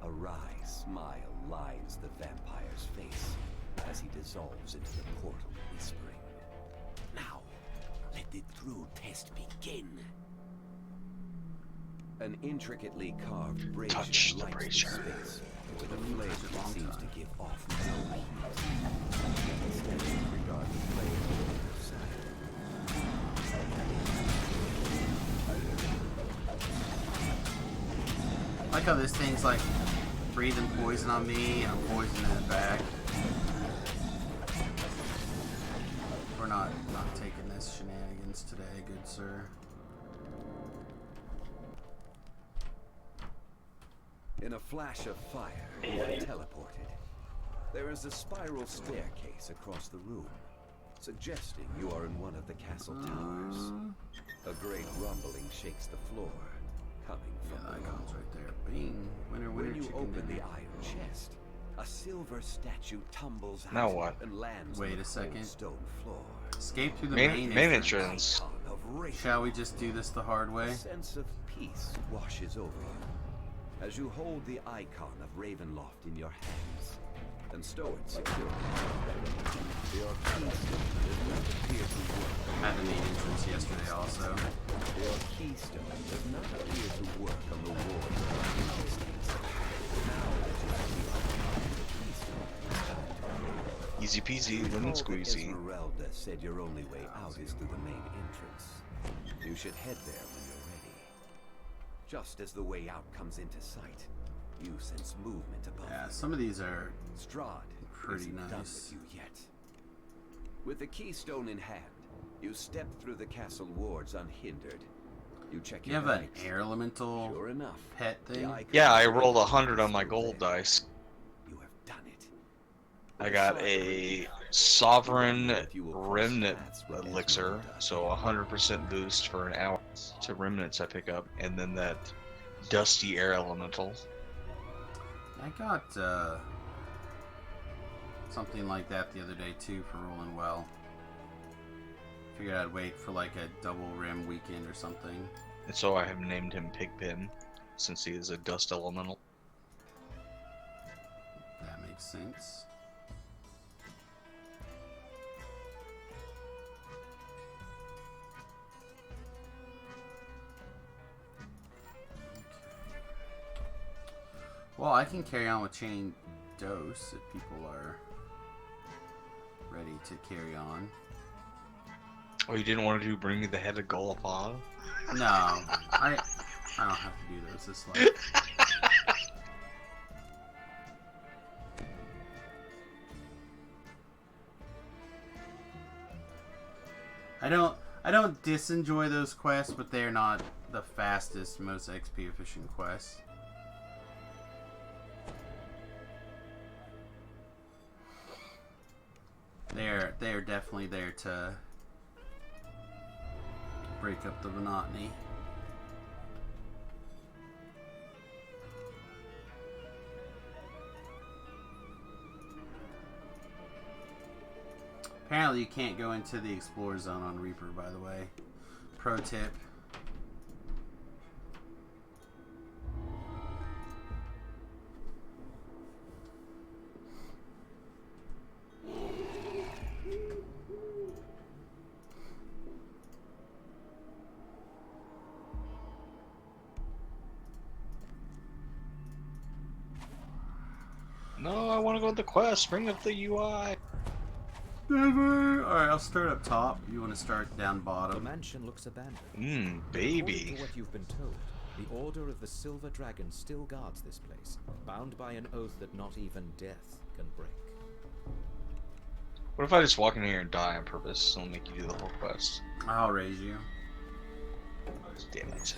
Speaker 2: A wry smile lines the vampire's face as he dissolves into the portal, whispering, "Now, let the true test begin." An intricately carved brazier
Speaker 5: Touch the
Speaker 2: lights
Speaker 5: brazier.
Speaker 2: space with a flame that seems to give off no heat. Instead, regard the flame on the other side.
Speaker 1: I like how this thing's like breathing poison on me and I'm poisoning it back. We're not taking this shenanigans today, good sir.
Speaker 2: In a flash of fire, you are teleported. There is a spiral staircase across the room, suggesting you are in one of the castle towers. A great rumbling shakes the floor, coming from
Speaker 1: Yeah, that
Speaker 2: below.
Speaker 1: comes right there. Bing. Winner,
Speaker 2: When you
Speaker 1: chicken
Speaker 2: open
Speaker 1: dinner.
Speaker 2: the iron chest, a silver statue tumbles out
Speaker 5: Now what?
Speaker 2: and lands
Speaker 1: Wait
Speaker 2: on the
Speaker 1: a second.
Speaker 2: cold stone floor.
Speaker 1: Escape through the
Speaker 5: Main
Speaker 1: main
Speaker 5: entrance.
Speaker 2: Icon of radiant
Speaker 1: Shall we just do this the hard way?
Speaker 2: A sense of peace washes over you as you hold the icon of Ravenloft in your hands and stow it securely. Your keystone does not appear to work.
Speaker 1: Had the main entrance yesterday also.
Speaker 2: Your keystone does not appear to work on the walls of the keystone. Now that you have the icon of the keystone,
Speaker 5: Easy peasy,
Speaker 2: recall
Speaker 5: lemon
Speaker 2: that
Speaker 5: squeezy.
Speaker 2: Esmeralda said your only way out is through the main entrance. You should head there when you're ready. Just as the way out comes into sight, you sense movement above
Speaker 1: Yeah,
Speaker 2: you.
Speaker 1: some of these are
Speaker 2: Strahd
Speaker 1: pretty
Speaker 2: isn't done
Speaker 1: nice.
Speaker 2: with you yet. With the keystone in hand, you step through the castle wards unhindered. You check
Speaker 1: You
Speaker 2: your
Speaker 1: have an
Speaker 2: bags.
Speaker 1: air elemental
Speaker 2: Sure enough,
Speaker 1: pet
Speaker 2: the
Speaker 1: thing?
Speaker 2: icon
Speaker 5: Yeah, I
Speaker 2: of
Speaker 5: rolled
Speaker 2: Ravenloft
Speaker 5: 100 on
Speaker 2: is
Speaker 5: my
Speaker 2: still
Speaker 5: gold
Speaker 2: there.
Speaker 5: dice.
Speaker 2: You have done it.
Speaker 5: I got a Sovereign
Speaker 2: If you will cross
Speaker 5: Remnant
Speaker 2: paths with
Speaker 5: elixir,
Speaker 2: Esmeralda,
Speaker 5: so 100% boost for an hour to remnants I pick up, and then that Dusty Air Elemental.
Speaker 1: I got something like that the other day too for rolling well. Figured I'd wait for like a double rim weekend or something.
Speaker 5: And so I have named him Pigpen, since he is a Dust Elemental.
Speaker 1: That makes sense. Well, I can carry on with Chain Dose if people are ready to carry on.
Speaker 5: Oh, you didn't want to bring me the head of Golopod?
Speaker 1: No, I don't have to do those this life. I don't disenjoy those quests, but they're not the fastest, most XP efficient quests. They are definitely there to break up the monotony. Apparently you can't go into the Explorer Zone on Reaper, by the way. Pro tip.
Speaker 5: No, I want to go to the quest. Bring up the UI.
Speaker 1: Never. Alright, I'll start up top. You want to start down
Speaker 8: The
Speaker 1: bottom?
Speaker 8: mansion looks abandoned.
Speaker 5: Mmm,
Speaker 8: According
Speaker 5: baby.
Speaker 8: to what you've been told, the Order of the Silver Dragon still guards this place, bound by an oath that not even death can break.
Speaker 5: What if I just walk in here and die on purpose? I'll make you do the whole quest.
Speaker 1: I'll raise you.
Speaker 5: Damn it.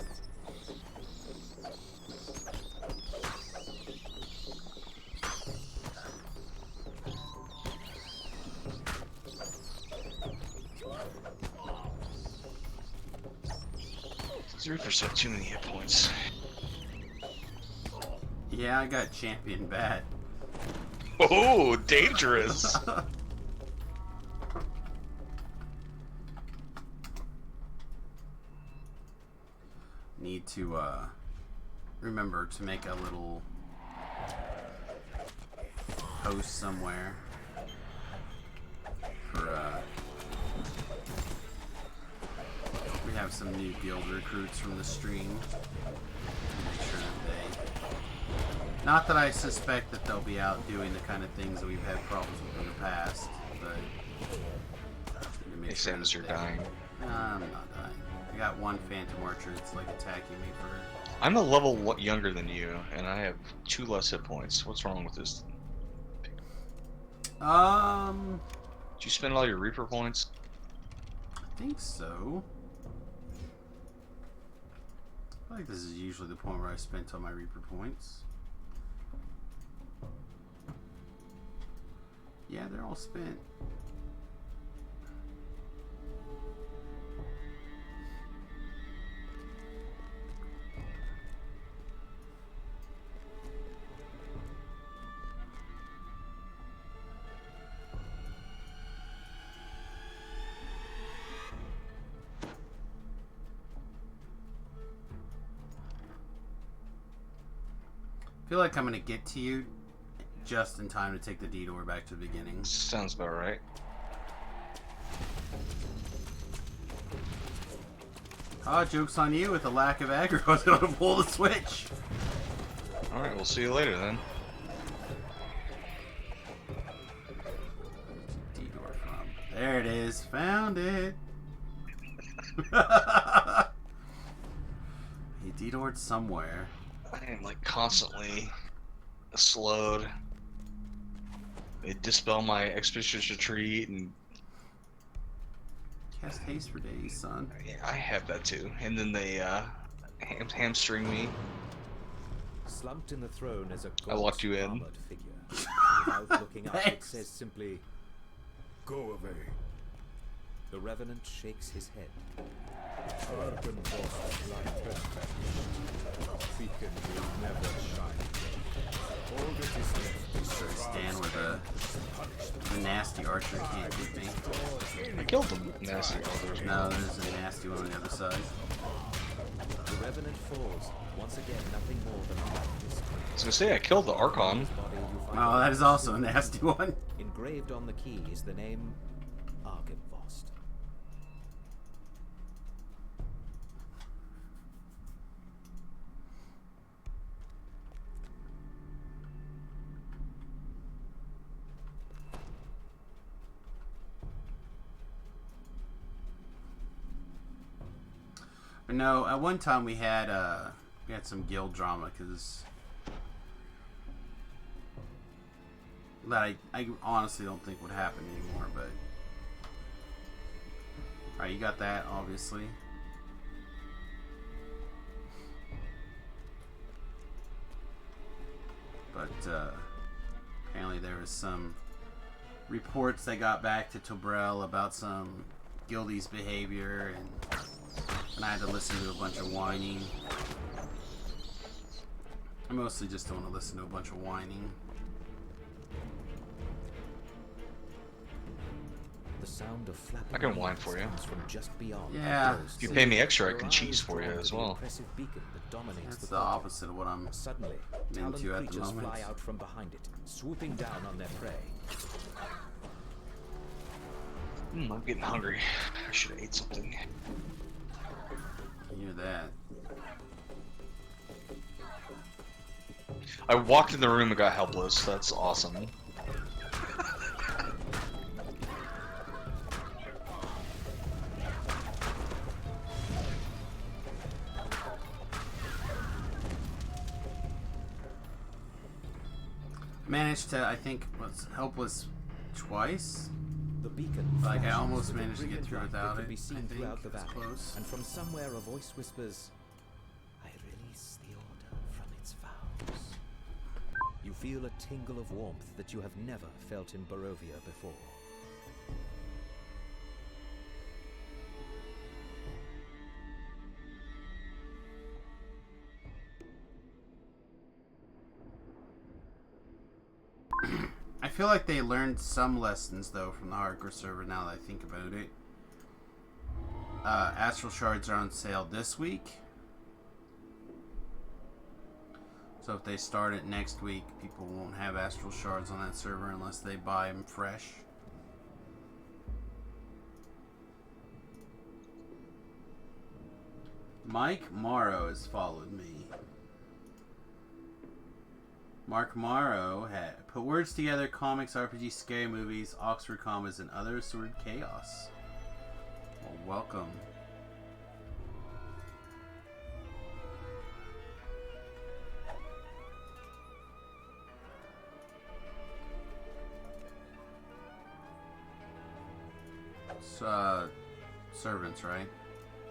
Speaker 5: Reapers have too many hit points.
Speaker 1: Yeah, I got champion bad.
Speaker 5: Oh, dangerous!
Speaker 1: Need to remember to make a little post somewhere for we have some new guild recruits from the stream. Make sure that they, not that I suspect that they'll be out doing the kind of things that we've had problems with in the past, but
Speaker 5: Hey, Samus, you're dying.
Speaker 1: I'm not dying. I got one Phantom Archer that's like attacking me for...
Speaker 5: I'm a level younger than you, and I have 2 less hit points. What's wrong with this? Did you spend all your Reaper points?
Speaker 1: I think so. I feel like this is usually the point where I spent all my Reaper points. Yeah, they're all spent. I feel like I'm gonna get to you just in time to take the detour back to the beginning.
Speaker 5: Sounds about right.
Speaker 1: Ah, joke's on you with the lack of aggro. I was able to pull the switch.
Speaker 5: Alright, we'll see you later then.
Speaker 1: Detour from. There it is. Found it. He detoured somewhere.
Speaker 5: I am like constantly slowed. They dispel my expeditious retreat and
Speaker 1: Cast haste for days, son.
Speaker 5: yeah, I have that too. And then they hamstring me.
Speaker 8: Slumped in the throne is a
Speaker 5: I locked you in.
Speaker 8: armored figure. Without looking up, it says simply, "Go away." The Revenant shakes his head. Urban boss like beacon will never shine. All that is left is
Speaker 1: So stand where the nasty archer can't get me.
Speaker 5: I killed them. Nasty others.
Speaker 1: No, there's a nasty one on the other side.
Speaker 8: The Revenant falls. Once again, nothing more than a practice.
Speaker 5: I was gonna say I killed the Archon.
Speaker 1: Oh, that is also a nasty one.
Speaker 8: Engraved on the key is the name Argenvost.
Speaker 1: No, at one time we had some guild drama because that I honestly don't think would happen anymore. But all right, you got that obviously. But apparently there was some reports that got back to Tobrel about some guildies' behavior and I had to listen to a bunch of whining. I mostly just don't want to listen to a bunch of whining.
Speaker 8: The sound of flapping
Speaker 5: I can whine for you.
Speaker 8: comes from just beyond.
Speaker 1: Yeah.
Speaker 5: If you pay me extra, I can cheese for you as well.
Speaker 1: That's the opposite of what I'm
Speaker 8: Suddenly,
Speaker 1: into at the
Speaker 8: creatures
Speaker 1: moment.
Speaker 8: fly out from behind it, swooping down on their prey.
Speaker 5: I'm getting hungry. I should have ate something.
Speaker 1: Hear that?
Speaker 5: I walked in the room and got helpless. That's awesome.
Speaker 1: Managed to, I think, was helpless twice.
Speaker 8: The beacon
Speaker 1: Like, I
Speaker 8: flashes
Speaker 1: almost
Speaker 8: with a
Speaker 1: managed to get
Speaker 8: brilliant
Speaker 1: through
Speaker 8: light that
Speaker 1: without
Speaker 8: can
Speaker 1: it,
Speaker 8: be seen
Speaker 1: I think.
Speaker 8: throughout the
Speaker 1: It was
Speaker 8: valley.
Speaker 1: close.
Speaker 8: And from somewhere a voice whispers, "I release the order from its vows." You feel a tingle of warmth that you have never felt in Barovia before.
Speaker 1: I feel like they learned some lessons though from the hardcore server now that I think about it. Astral Shards are on sale this week. So if they start it next week, people won't have Astral Shards on that server unless they buy them fresh. Mike Morrow has followed me. Mark Morrow had put words together, comics, RPG, scary movies, Oxford commas, and other assorted chaos. Well, welcome. It's, servants, right?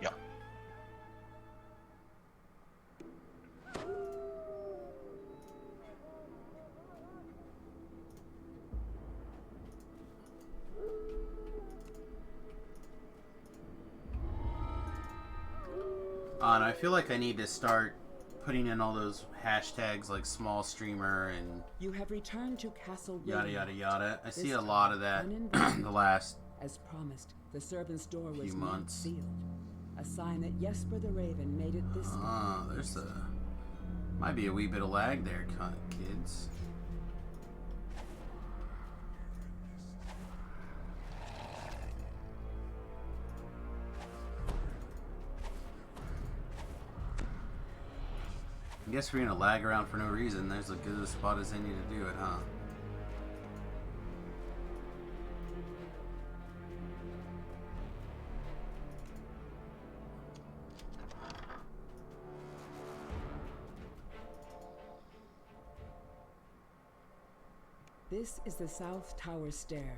Speaker 5: Yep.
Speaker 1: And I feel like I need to start putting in all those hashtags like small streamer and
Speaker 13: You have returned to Castle
Speaker 1: yada
Speaker 13: Radiant.
Speaker 1: yada yada. I see
Speaker 13: This
Speaker 1: a lot of that
Speaker 13: time, uninvited.
Speaker 1: the last
Speaker 13: As promised, the servant's door was
Speaker 1: few
Speaker 13: not
Speaker 1: months.
Speaker 13: sealed. A sign that Jesper the Raven made it this
Speaker 1: Ah, there's a might be a wee bit of lag there, kids. I guess if you're gonna lag around for no reason, there's a good spot as any to do it, huh?
Speaker 13: This is the South Tower Stair.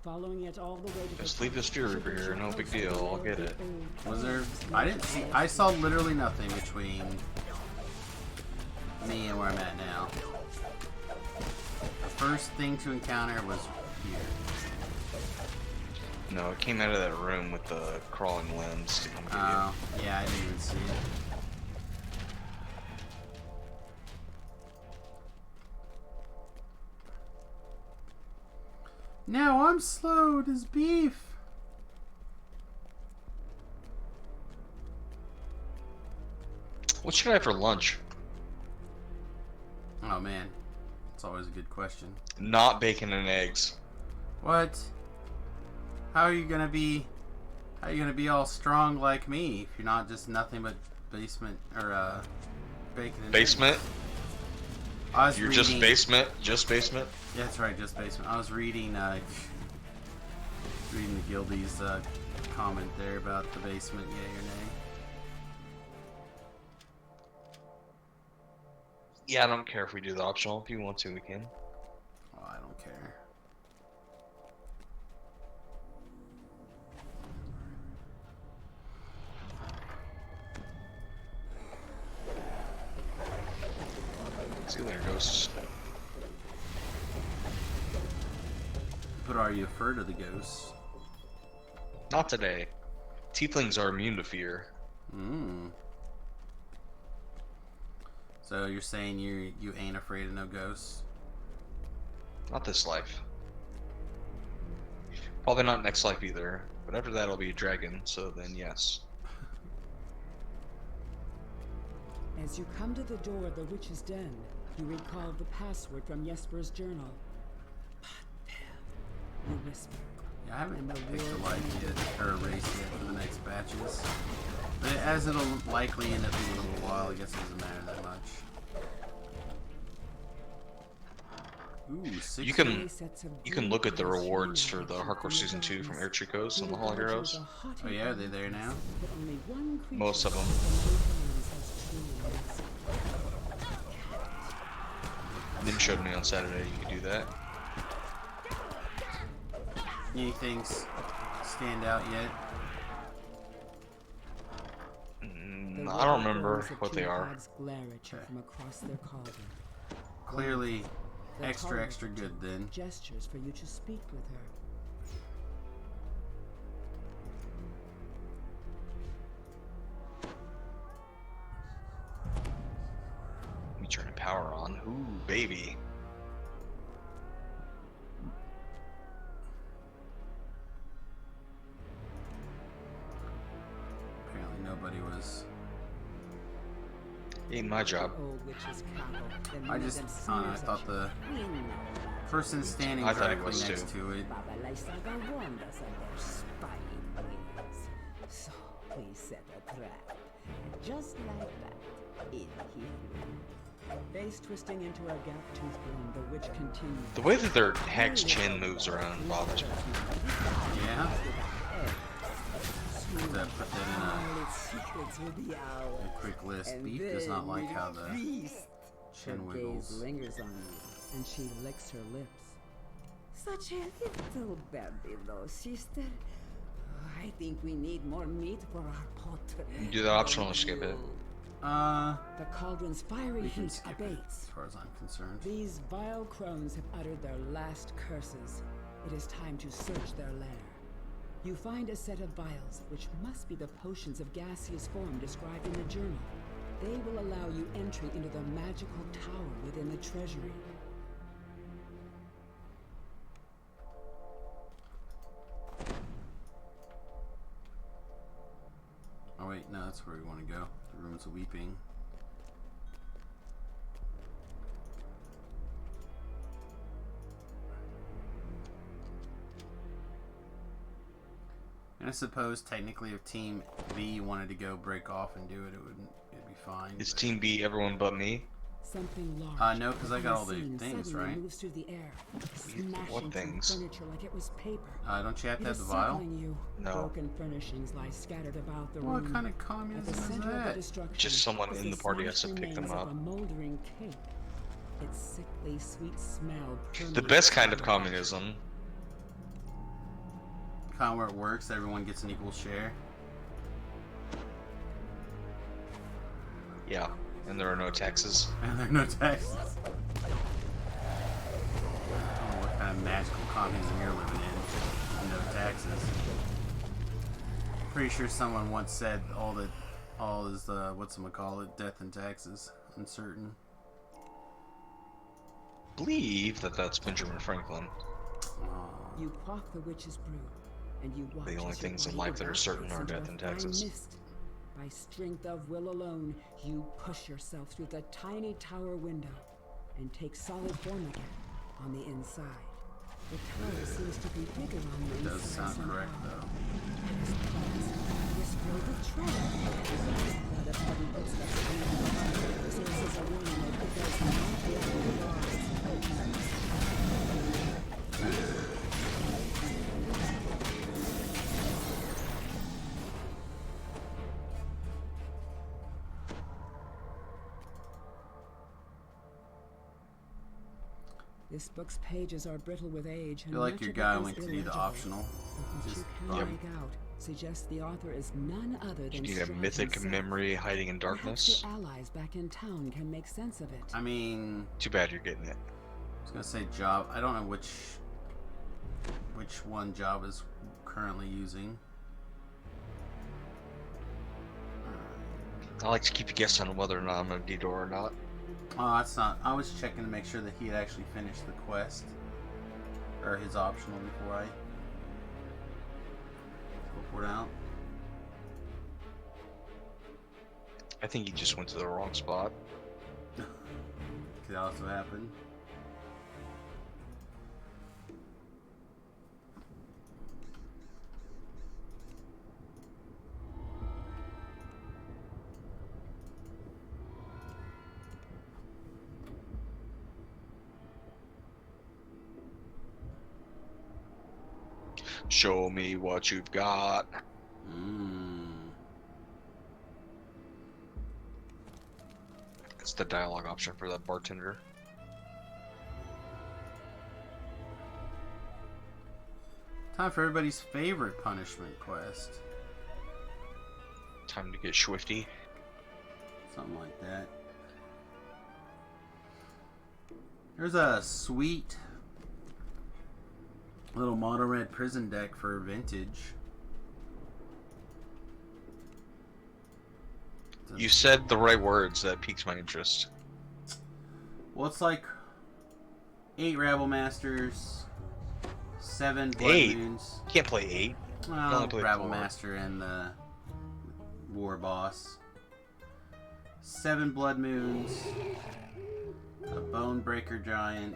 Speaker 13: Following it all the way to
Speaker 5: Just
Speaker 13: the
Speaker 5: leave this Fury Reaper here, no big deal, I'll get it.
Speaker 1: Was there? I didn't see. I saw literally nothing between me and where I'm at now. The first thing to encounter was here.
Speaker 5: No, it came out of that room with the crawling limbs to come get
Speaker 1: Oh, yeah, I didn't even see it. Now I'm slowed as beef.
Speaker 5: you. What should I have for lunch?
Speaker 1: Oh man, it's always a good question.
Speaker 5: Not bacon and eggs.
Speaker 1: What? How are you gonna be? How are you gonna be all strong like me if you're not just nothing but basement or bacon and
Speaker 5: Basement?
Speaker 1: eggs? I was
Speaker 5: You're
Speaker 1: reading,
Speaker 5: just basement? Just basement?
Speaker 1: Yeah, that's right, just basement. I was reading reading the Guildy's comment there about the basement, yay or nay.
Speaker 5: Yeah, I don't care if we do the optional. If you want to, we can.
Speaker 1: Oh, I don't care.
Speaker 5: See you later, ghosts.
Speaker 1: But are you afraid of the ghosts?
Speaker 5: Not today. Tieflings are immune to fear.
Speaker 1: So you're saying you ain't afraid of no ghosts?
Speaker 5: Not this life. Probably not next life either. But after that, I'll be a dragon. So then, yes.
Speaker 13: As you come to the door of the witch's den, you recall the password from Jesper's journal. Pathfinder, you whisper.
Speaker 1: Yeah, I haven't
Speaker 13: And the
Speaker 1: picked a
Speaker 13: words
Speaker 1: life yet, or a race yet for the next batches. But as it'll likely end up being a little while, I guess it doesn't matter that much. Ooh, 60.
Speaker 5: You can look at the rewards for the Hardcore Season 2 from Air Tricos and the Holo Heroes.
Speaker 1: Oh yeah, are they there now?
Speaker 5: Most of them. Nin showed me on Saturday you could do that.
Speaker 1: Anything stand out yet?
Speaker 5: I don't remember what they are.
Speaker 13: Glare at you from across their cauldron.
Speaker 1: Clearly,
Speaker 13: The
Speaker 1: extra
Speaker 13: taller
Speaker 1: good then.
Speaker 13: Gestures for you to speak with her.
Speaker 5: Let me turn the power on. Ooh, baby.
Speaker 1: Apparently nobody was.
Speaker 5: Ain't my job.
Speaker 1: I just, I thought the person standing
Speaker 5: I thought he
Speaker 1: directly
Speaker 5: was
Speaker 1: next
Speaker 5: too.
Speaker 1: to it.
Speaker 13: So we set a trap. Just like that. In he flew. Face twisting into a gap-toothed room, the witch continued.
Speaker 5: The way that their hag's chin moves around bothers me.
Speaker 1: Yeah. Put that in a quick list. Beef does not like how the chin wiggles.
Speaker 13: Lingers on you, and she licks her lips. Such a little baby, though, sister. I think we need more meat for our pot.
Speaker 5: You do that optional or skip it.
Speaker 13: The cauldron's fiery heat abates.
Speaker 1: As far as I'm concerned.
Speaker 13: These vile crones have uttered their last curses. It is time to search their lair. You find a set of vials, which must be the potions of gaseous form described in the journal. They will allow you entry into the magical tower within the treasury.
Speaker 1: Oh wait, no, that's where we want to go. The Rooms of Weeping. And I suppose technically if Team B wanted to go break off and do it, it'd be fine.
Speaker 5: Is Team B everyone but me?
Speaker 13: Something large.
Speaker 1: No, because I got all the things, right?
Speaker 13: Moves through the air,
Speaker 5: What things?
Speaker 13: furniture like it was paper.
Speaker 1: Don't you have to have the
Speaker 13: It is
Speaker 1: vial?
Speaker 13: circling you.
Speaker 5: No.
Speaker 13: Broken furnishings lie scattered about the room.
Speaker 1: What kind of
Speaker 13: At the
Speaker 1: communism is
Speaker 13: center of the
Speaker 1: that?
Speaker 13: destruction
Speaker 5: Just someone
Speaker 13: is
Speaker 5: in the party has to
Speaker 13: smashed
Speaker 5: pick them
Speaker 13: remains of
Speaker 5: up.
Speaker 13: a moldering cake. Its sickly sweet smell.
Speaker 5: The best kind of
Speaker 13: permeates
Speaker 5: communism.
Speaker 1: Kind of where it works, everyone gets an equal share.
Speaker 5: Yeah, and there are no taxes.
Speaker 1: And there are no taxes. I don't know what kind of magical communism you're living in. No taxes. Pretty sure someone once said all is whatchamacallit, death and taxes. Uncertain.
Speaker 5: Believe that that's Benjamin Franklin.
Speaker 13: You quaff the witch's brew, and you watch
Speaker 5: The only
Speaker 13: as your
Speaker 5: things in
Speaker 13: body
Speaker 5: life that are certain
Speaker 13: evaporates
Speaker 5: are
Speaker 13: into
Speaker 5: death
Speaker 13: a
Speaker 5: and
Speaker 13: fine
Speaker 5: taxes.
Speaker 13: mist. By strength of will alone, you push yourself through the tiny tower window and take solid form again on the inside. The tower seems to be bigger on the
Speaker 1: It does
Speaker 13: inside
Speaker 1: sound
Speaker 13: somehow.
Speaker 1: correct though.
Speaker 13: This filled with treasure. Now the heavy footsteps leading behind serves as a warning that it does not belong to the This book's pages are brittle with age, and
Speaker 1: You're like
Speaker 13: much
Speaker 1: your
Speaker 13: of
Speaker 1: guy
Speaker 13: it is
Speaker 1: went to do the
Speaker 13: illegible.
Speaker 1: optional.
Speaker 13: But what
Speaker 1: Just
Speaker 13: you can
Speaker 5: Yep.
Speaker 13: make out suggests the author is none other
Speaker 5: You
Speaker 13: than
Speaker 5: need a
Speaker 13: Strahd
Speaker 5: mythic
Speaker 13: himself.
Speaker 5: memory hiding in
Speaker 13: Perhaps
Speaker 5: darkness.
Speaker 13: the allies back in town can make sense of it.
Speaker 1: I mean,
Speaker 5: Too bad you're getting it.
Speaker 1: I was gonna say Job. I don't know which one Job is currently using.
Speaker 5: I like to keep you guessing on whether or not I'm gonna detour or not.
Speaker 1: Oh, that's not. I was checking to make sure that he had actually finished the quest or his optional before I report out.
Speaker 5: I think you just went to the wrong spot.
Speaker 1: Could also happen.
Speaker 5: Show me what you've got. It's the dialogue option for that bartender.
Speaker 1: Time for everybody's favorite punishment quest.
Speaker 5: Time to get swifty.
Speaker 1: Something like that. There's a sweet little mono red prison deck for vintage.
Speaker 5: You said the right words. That piques my interest.
Speaker 1: Well, it's like 8 Rabble Masters, 7 Blood
Speaker 5: 8?
Speaker 1: Moons.
Speaker 5: You can't play 8.
Speaker 1: Well,
Speaker 5: play
Speaker 1: Rabble
Speaker 5: 4.
Speaker 1: Master and the War Boss. 7 Blood Moons, a Bonebreaker Giant,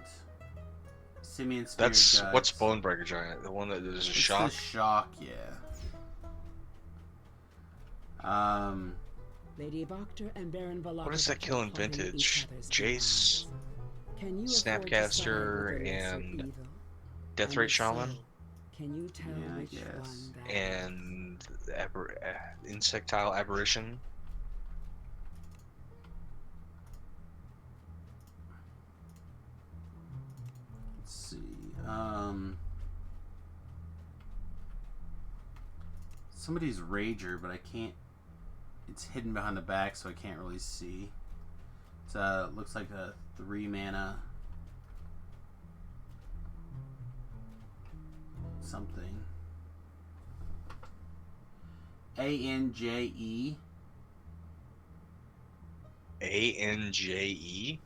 Speaker 1: Simian Spirit
Speaker 5: That's
Speaker 1: Guts.
Speaker 5: what's Bonebreaker Giant? The one that is a
Speaker 1: It's
Speaker 5: shock.
Speaker 1: the shock, yeah.
Speaker 13: Lady Voctor and Baron Veloc.
Speaker 5: What is that killing vintage? Jace, Snapcaster, and Deathrite Shaman,
Speaker 13: Can you tell
Speaker 1: Yeah, I
Speaker 13: which
Speaker 1: guess.
Speaker 13: one that
Speaker 5: and Insectile Aberration.
Speaker 1: Let's see. Somebody's Rager, but I can't. It's hidden behind the back, so I can't really see. It's looks like a 3 mana something. ANJE.
Speaker 5: ANJE?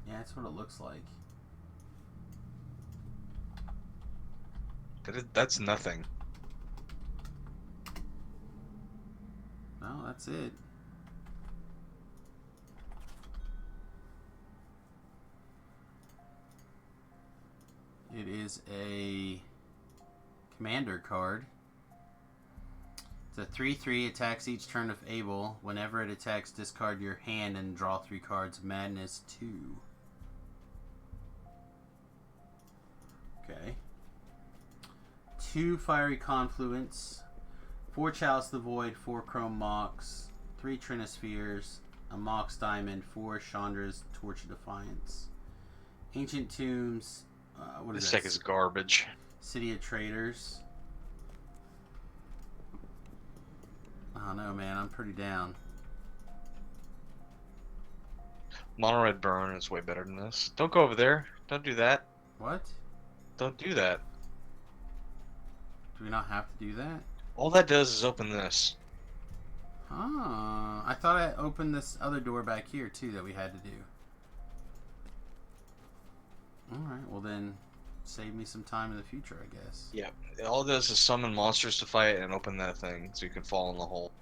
Speaker 1: Yeah, that's what it looks like.
Speaker 5: That's nothing.
Speaker 1: No, that's it. It is a commander card. It's a 3/3, attacks each turn if able. Whenever it attacks, discard your hand and draw 3 cards. Madness 2. Okay. 2 Fiery Confluence, 4 Chalice of the Void, 4 Chrome Mox, 3 Trinospheres, a Mox Diamond, 4 Chandra's Torch of Defiance, Ancient Tombs. What is
Speaker 5: This
Speaker 1: that?
Speaker 5: deck is garbage.
Speaker 1: City of Traders. I don't know, man. I'm pretty down.
Speaker 5: Mono Red Burn is way better than this. Don't go over there. Don't do that.
Speaker 1: What?
Speaker 5: Don't do that.
Speaker 1: Do we not have to do that?
Speaker 5: All that does is open this.
Speaker 1: Ah, I thought I opened this other door back here too that we had to do. Alright, well then save me some time in the future, I guess.
Speaker 5: Yeah. All it does is summon monsters to fight and open that thing so you can fall in the hole.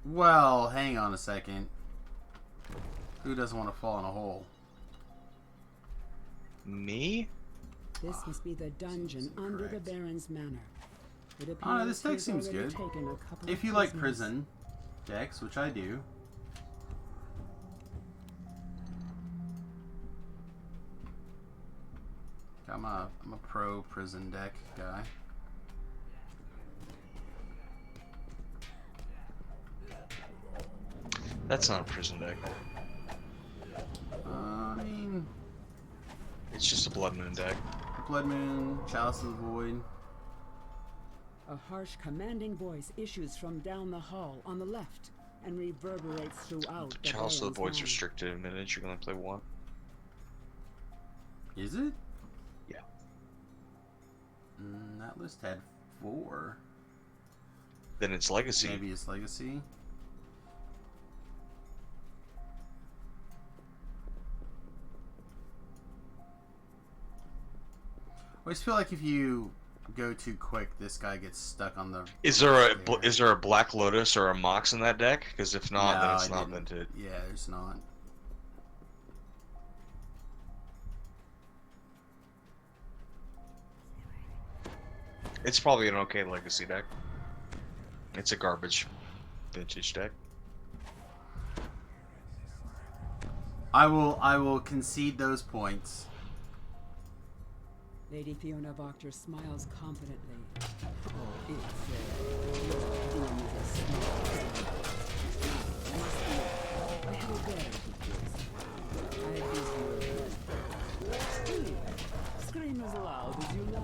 Speaker 1: Well, hang on a second. Who doesn't want to fall in a hole?
Speaker 5: Me?
Speaker 13: This must be the dungeon under the Baron's manor. It appears
Speaker 1: Oh, no, this deck
Speaker 13: he's
Speaker 1: seems
Speaker 13: already
Speaker 1: good.
Speaker 13: taken a couple
Speaker 1: If
Speaker 13: of
Speaker 1: you like
Speaker 13: prisoners.
Speaker 1: prison decks, which I do. I'm a pro prison deck guy.
Speaker 5: That's not a prison deck.
Speaker 1: I mean,
Speaker 5: It's just a Blood Moon deck.
Speaker 1: Blood Moon, Chalice of the Void.
Speaker 13: A harsh, commanding voice issues from down the hall on the left and reverberates throughout the
Speaker 5: Chalice of the
Speaker 13: Baron's
Speaker 5: Void's
Speaker 13: land.
Speaker 5: restricted advantage. You can only play 1.
Speaker 1: Is it?
Speaker 5: Yeah.
Speaker 1: That list had 4.
Speaker 5: Then it's Legacy.
Speaker 1: Maybe it's Legacy. I always feel like if you go too quick, this guy gets stuck on the.
Speaker 5: Is there a Black Lotus or a Mox in that deck? Because if not, then
Speaker 1: No,
Speaker 5: it's
Speaker 1: I
Speaker 5: not
Speaker 1: didn't.
Speaker 5: minted.
Speaker 1: Yeah, there's not.
Speaker 5: It's probably an okay Legacy deck. It's a garbage vintage deck.
Speaker 1: I will concede those points.
Speaker 13: Lady Fiona Voctor smiles confidently. Oh, it's your doom is a small thing. Now, must be. I have a better I have these words. Scream as loud as you like.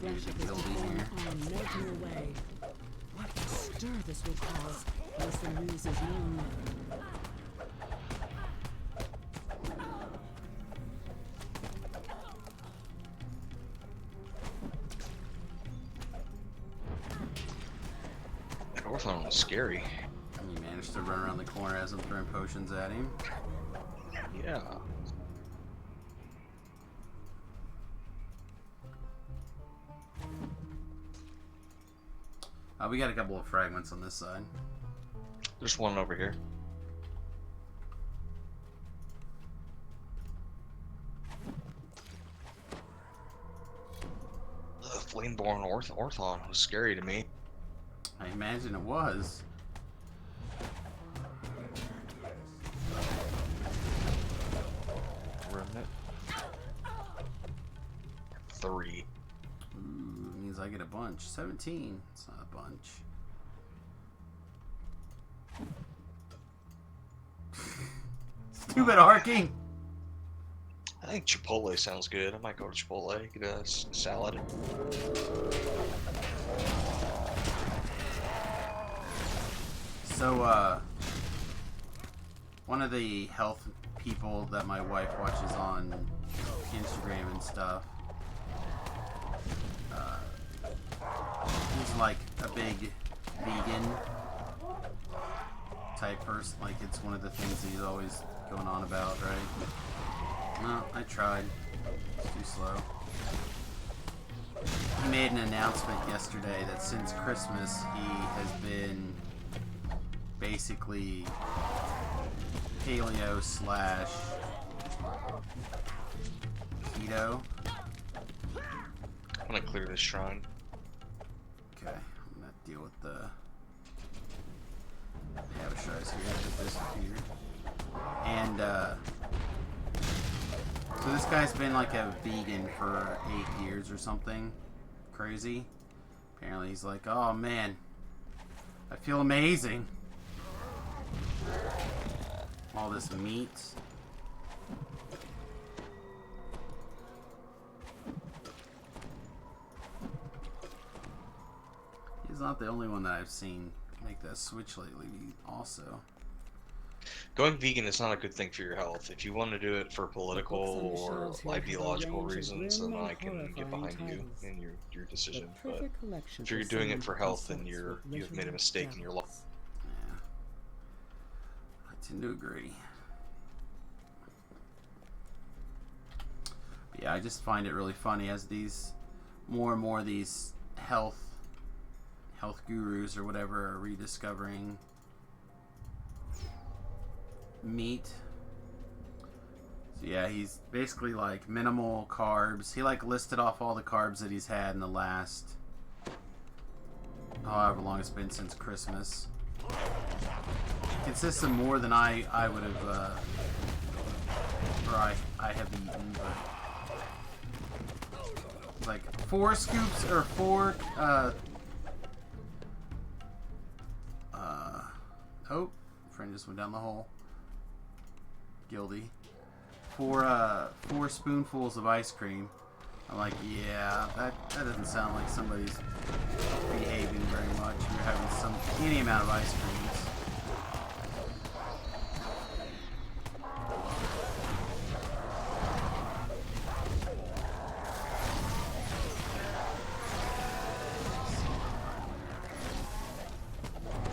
Speaker 13: flesh of his deformed arm melting away. What a stir this will cause once the news is known.
Speaker 5: That Orthon was scary.
Speaker 1: And you managed to run around the corner as I'm throwing potions at him.
Speaker 5: Yeah.
Speaker 1: We got a couple of fragments on this side.
Speaker 5: There's one over here. The Flameborn Orthon was scary to me.
Speaker 1: I imagine it was.
Speaker 5: Remnant. 3.
Speaker 1: Ooh, means I get a bunch. 17. It's not a bunch. Stupid arcing.
Speaker 5: I think Chipotle sounds good. I might go to Chipotle, get a salad.
Speaker 1: So, one of the health people that my wife watches on Instagram and stuff, he's like a big vegan type person. Like, it's one of the things that he's always going on about, right? No, I tried. It's too slow. He made an announcement yesterday that since Christmas he has been basically paleo slash keto.
Speaker 5: I'm gonna clear this shrine.
Speaker 1: Okay, I'm gonna deal with the Havishais here that disappeared. And so this guy's been like a vegan for 8 years or something crazy. Apparently he's like, oh man, I feel amazing. All this meat. He's not the only one that I've seen make that switch lately also.
Speaker 5: Going vegan is not a good thing for your health. If you want to do it for political or ideological reasons, then I can get behind you in your decision. But if you're doing it for health, then you've made a mistake in your life.
Speaker 1: Yeah, I tend to agree. But yeah, I just find it really funny as these more and more of these health gurus or whatever are rediscovering meat. So yeah, he's basically like minimal carbs. He like listed off all the carbs that he's had in the last however long it's been since Christmas. It consists of more than I would have or I have eaten, but like 4 scoops or 4 oh, friend just went down the hole. Guilty. 4 spoonfuls of ice cream. I'm like, yeah, that doesn't sound like somebody's behaving very much. You're having any amount of ice creams.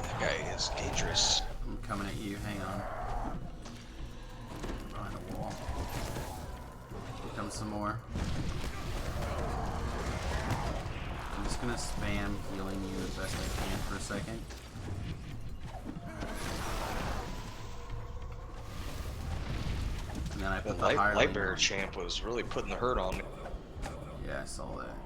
Speaker 5: That guy is dangerous.
Speaker 1: I'm coming at you. Hang on. Behind a wall. Here comes some more. I'm just gonna spam healing you as best I can for a second. And then I put the higher
Speaker 5: Lightbearer champ was really putting the hurt on me.
Speaker 1: Yeah, I saw that.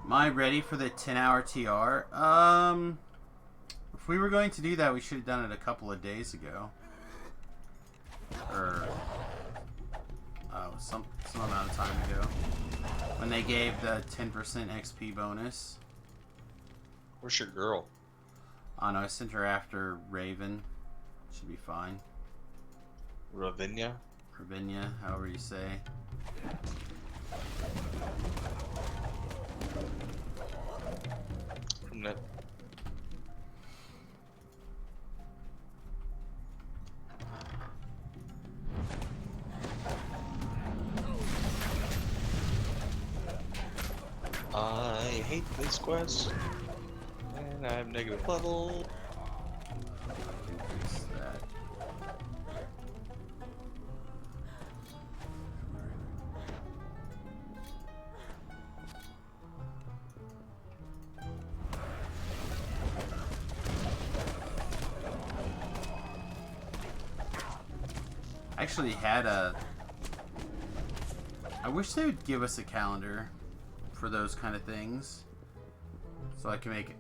Speaker 1: Am I ready for the 10-hour TR? If we were going to do that, we should have done it a couple of days ago. Or some amount of time ago. When they gave the 10% XP bonus.
Speaker 5: Where's your girl?
Speaker 1: Oh no, I sent her after Raven. Should be fine.
Speaker 5: Ravinia?
Speaker 1: Ravinia, however you say.
Speaker 5: No. I hate this quest, and I have negative level.
Speaker 1: What's that? I actually had a... I wish they would give us a calendar for those kind of things, so I can make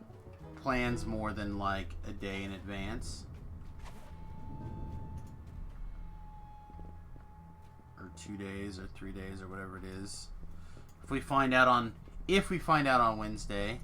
Speaker 1: plans more than like a day in advance, or 2 days, or 3 days, or whatever it is. If we find out on Wednesday.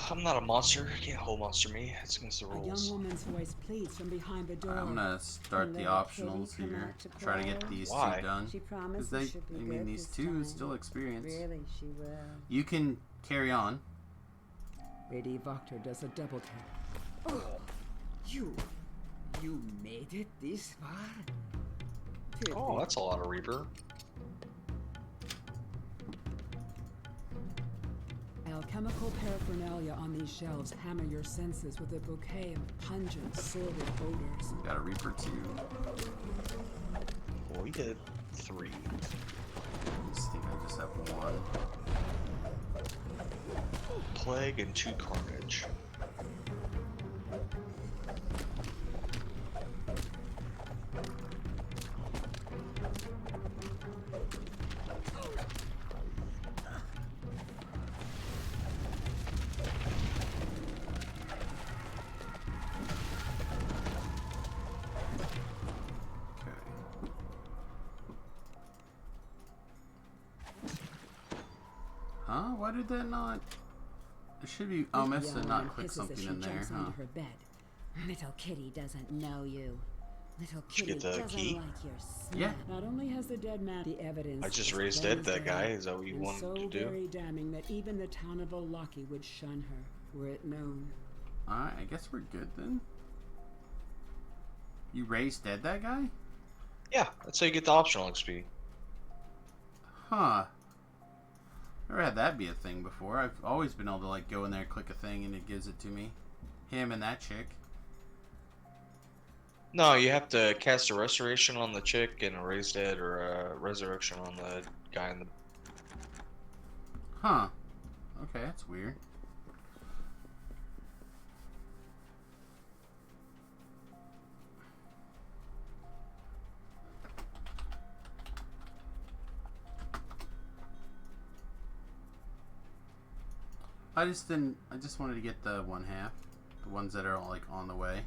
Speaker 5: I'm not a monster. You can't whole monster me. It's against the
Speaker 13: A
Speaker 5: rules.
Speaker 13: young woman's voice pleads from behind the door.
Speaker 1: I'm gonna start the optionals here. Try to get these
Speaker 5: Why?
Speaker 1: two done.
Speaker 9: She promised
Speaker 1: Because
Speaker 9: it should be
Speaker 1: I mean,
Speaker 9: good
Speaker 1: these
Speaker 9: this
Speaker 1: two
Speaker 9: time.
Speaker 1: is still experience.
Speaker 9: Really, she will.
Speaker 1: You can carry on.
Speaker 13: Lady Voctor does a double tap.
Speaker 12: Oh, you made it this far?
Speaker 5: Oh, that's a lot of Reaper.
Speaker 13: Alchemical paraphernalia on these shelves hammer your senses with a bouquet of pungent, sordid odors.
Speaker 1: Got a Reaper too.
Speaker 5: Well, we did 3.
Speaker 1: I think I just have 1.
Speaker 5: Plague and 2 Carnage.
Speaker 1: Huh? Why did that not? It should be. Oh, I must have not clicked something in there, huh?
Speaker 13: Her bed.
Speaker 9: Little kitty doesn't know you. Little
Speaker 5: Did you
Speaker 9: kitty
Speaker 5: get the
Speaker 9: doesn't
Speaker 5: key?
Speaker 9: like your smell.
Speaker 1: Yeah.
Speaker 13: Not only has the dead man the evidence.
Speaker 5: I just
Speaker 13: is
Speaker 5: raised
Speaker 13: plain
Speaker 5: dead that
Speaker 13: as
Speaker 5: guy.
Speaker 13: day,
Speaker 5: Is that what you
Speaker 13: and
Speaker 5: wanted
Speaker 13: so
Speaker 5: to do?
Speaker 13: very damning that even the town of Olaki would shun her, were it known.
Speaker 1: Alright, I guess we're good then. You raised dead that guy?
Speaker 5: Yeah, that's how you get the optional XP.
Speaker 1: Huh. Never had that be a thing before. I've always been able to like go in there, click a thing, and it gives it to me. Him and that chick.
Speaker 5: No, you have to cast a restoration on the chick and a raise dead or a resurrection on the guy in the...
Speaker 1: Huh. Okay, that's weird. I just wanted to get the 1/2. The ones that are like on the way.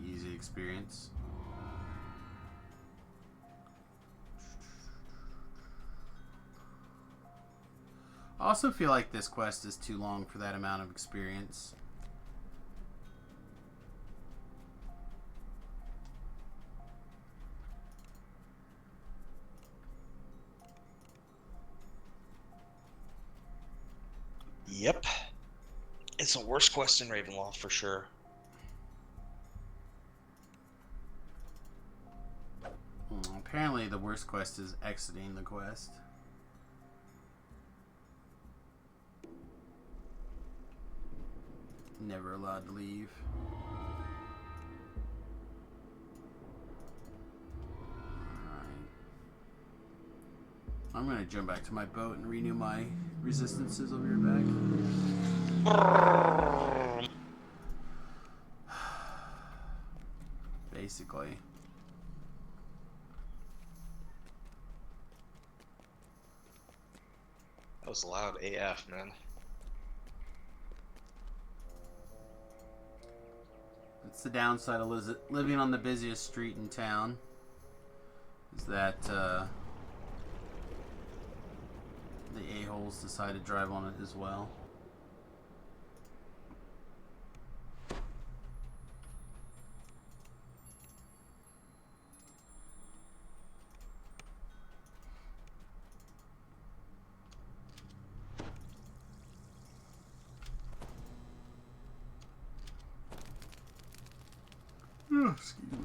Speaker 1: The easy experience. I also feel like this quest is too long for that amount of experience.
Speaker 5: Yep. It's the worst quest in Ravenloft for sure.
Speaker 1: Apparently the worst quest is exiting the quest. Never allowed to leave. Alright. I'm gonna jump back to my boat and renew my resistances. I'll be right back. basically.
Speaker 5: That was loud AF, man.
Speaker 1: It's the downside of living on the busiest street in town. Is that the a-holes decide to drive on it as well. Excuse me.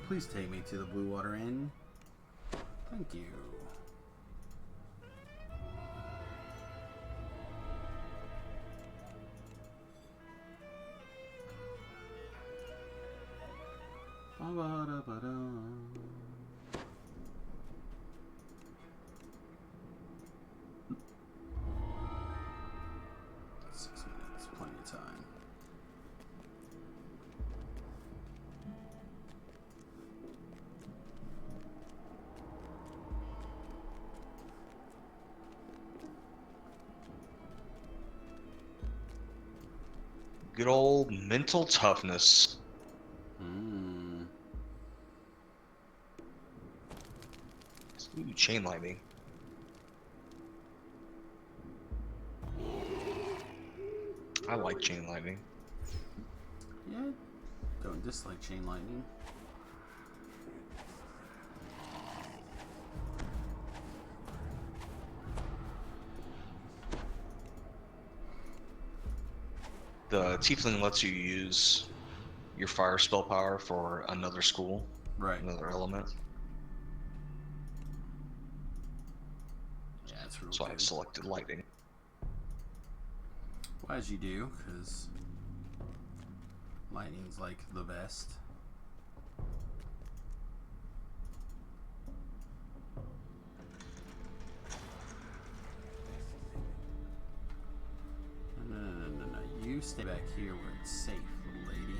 Speaker 1: Please take me to the Blue Water Inn. Thank you. Ba-ba-da-ba-dum. 6 minutes, plenty of time.
Speaker 5: Good old mental toughness. Ooh, chain lightning. I like chain lightning.
Speaker 1: Yeah, don't dislike chain lightning.
Speaker 5: The tiefling lets you use your fire spell power for another school,
Speaker 1: right?
Speaker 5: Another element.
Speaker 1: Yeah, it's real
Speaker 5: So
Speaker 1: good.
Speaker 5: I selected lightning.
Speaker 1: Well, as you do, because lightning's like the best. No. You stay back here where it's safe, little lady.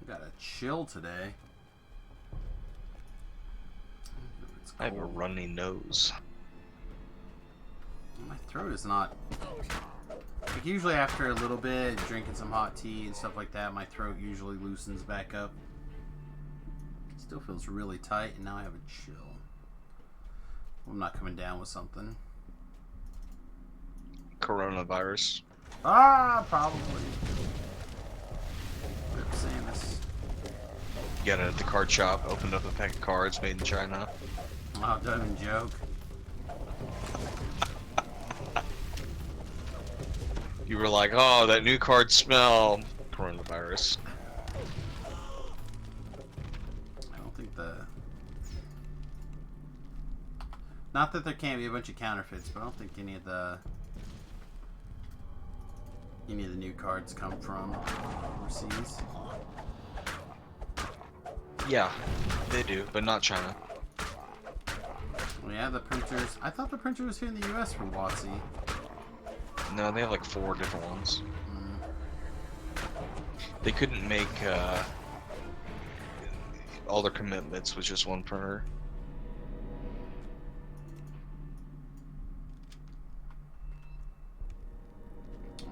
Speaker 1: I got a chill today.
Speaker 5: I have a runny nose.
Speaker 1: My throat is not... Like usually after a little bit, drinking some hot tea and stuff like that, my throat usually loosens back up. Still feels really tight, and now I have a chill. I'm not coming down with something.
Speaker 5: Coronavirus.
Speaker 1: Ah, probably. Rip Samus.
Speaker 5: You got it at the card shop, opened up a pack of cards made in China.
Speaker 1: Oh, don't even joke.
Speaker 5: You were like, oh, that new card smell. Coronavirus.
Speaker 1: I don't think the... Not that there can't be a bunch of counterfeits, but I don't think any of the new cards come from overseas.
Speaker 5: Yeah, they do, but not China.
Speaker 1: Well, yeah, the printers... I thought the printer was here in the US from WotC.
Speaker 5: No, they have like 4 different ones. They couldn't make all their commitments with just one printer.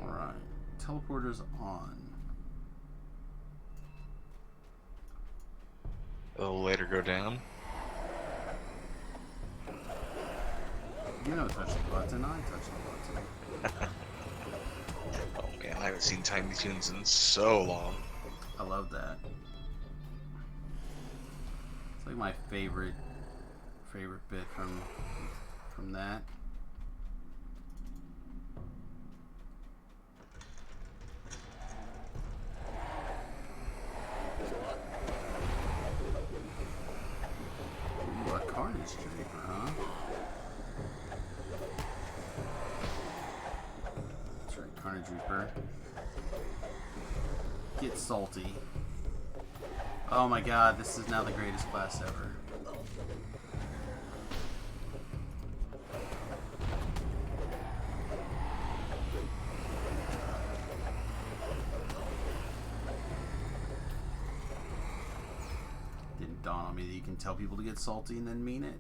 Speaker 1: Alright. Teleporter's on.
Speaker 5: It'll later go down.
Speaker 1: You know, touch the button. I touch the button.
Speaker 5: Oh Yeah, I haven't seen Tiny Toons in so long.
Speaker 1: I love that. It's like my favorite bit from that. Ooh, a Carnage Draper, huh? That's right, Carnage Reaper. Get salty. Oh my god, this is now the greatest class ever. Didn't dawn on me that you can tell people to get salty and then mean it.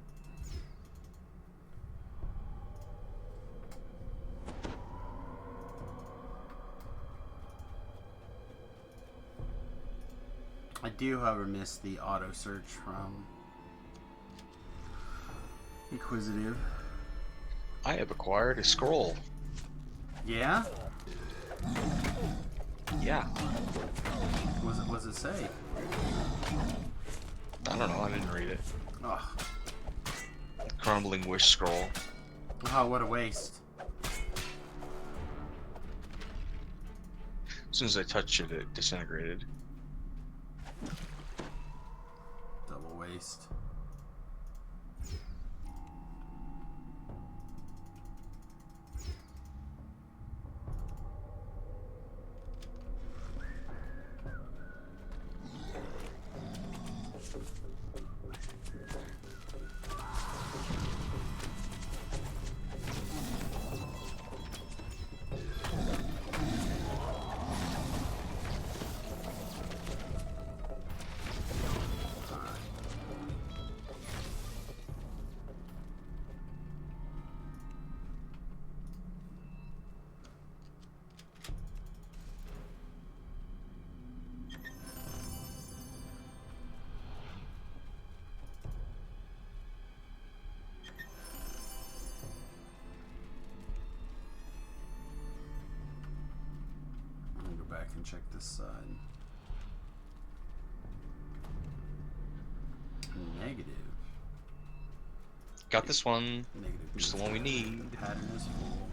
Speaker 1: I do, however, miss the auto search from Inquisitive.
Speaker 5: I have acquired a scroll.
Speaker 1: Yeah?
Speaker 5: Yeah.
Speaker 1: What does it say?
Speaker 5: I don't know, I didn't read it.
Speaker 1: Ugh.
Speaker 5: Crumbling Wish Scroll.
Speaker 1: Oh, what a waste.
Speaker 5: As soon as I touched it, it disintegrated.
Speaker 1: Double waste. Back and check this side. Negative.
Speaker 5: Got this one.
Speaker 1: Negative.
Speaker 5: Just the one we need.
Speaker 1: Pattern is full.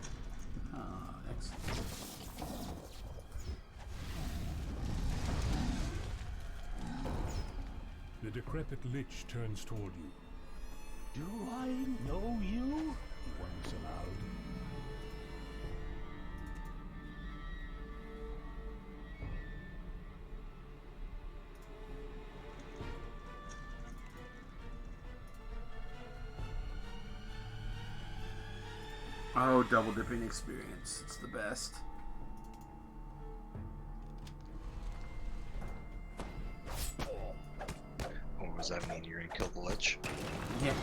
Speaker 1: Ah, excellent.
Speaker 11: The decrepit lich turns toward you.
Speaker 12: Do I know you? Once aloud.
Speaker 1: Oh, double dipping experience. It's the best.
Speaker 5: What does that mean? You're gonna kill the lich?
Speaker 1: Yeah.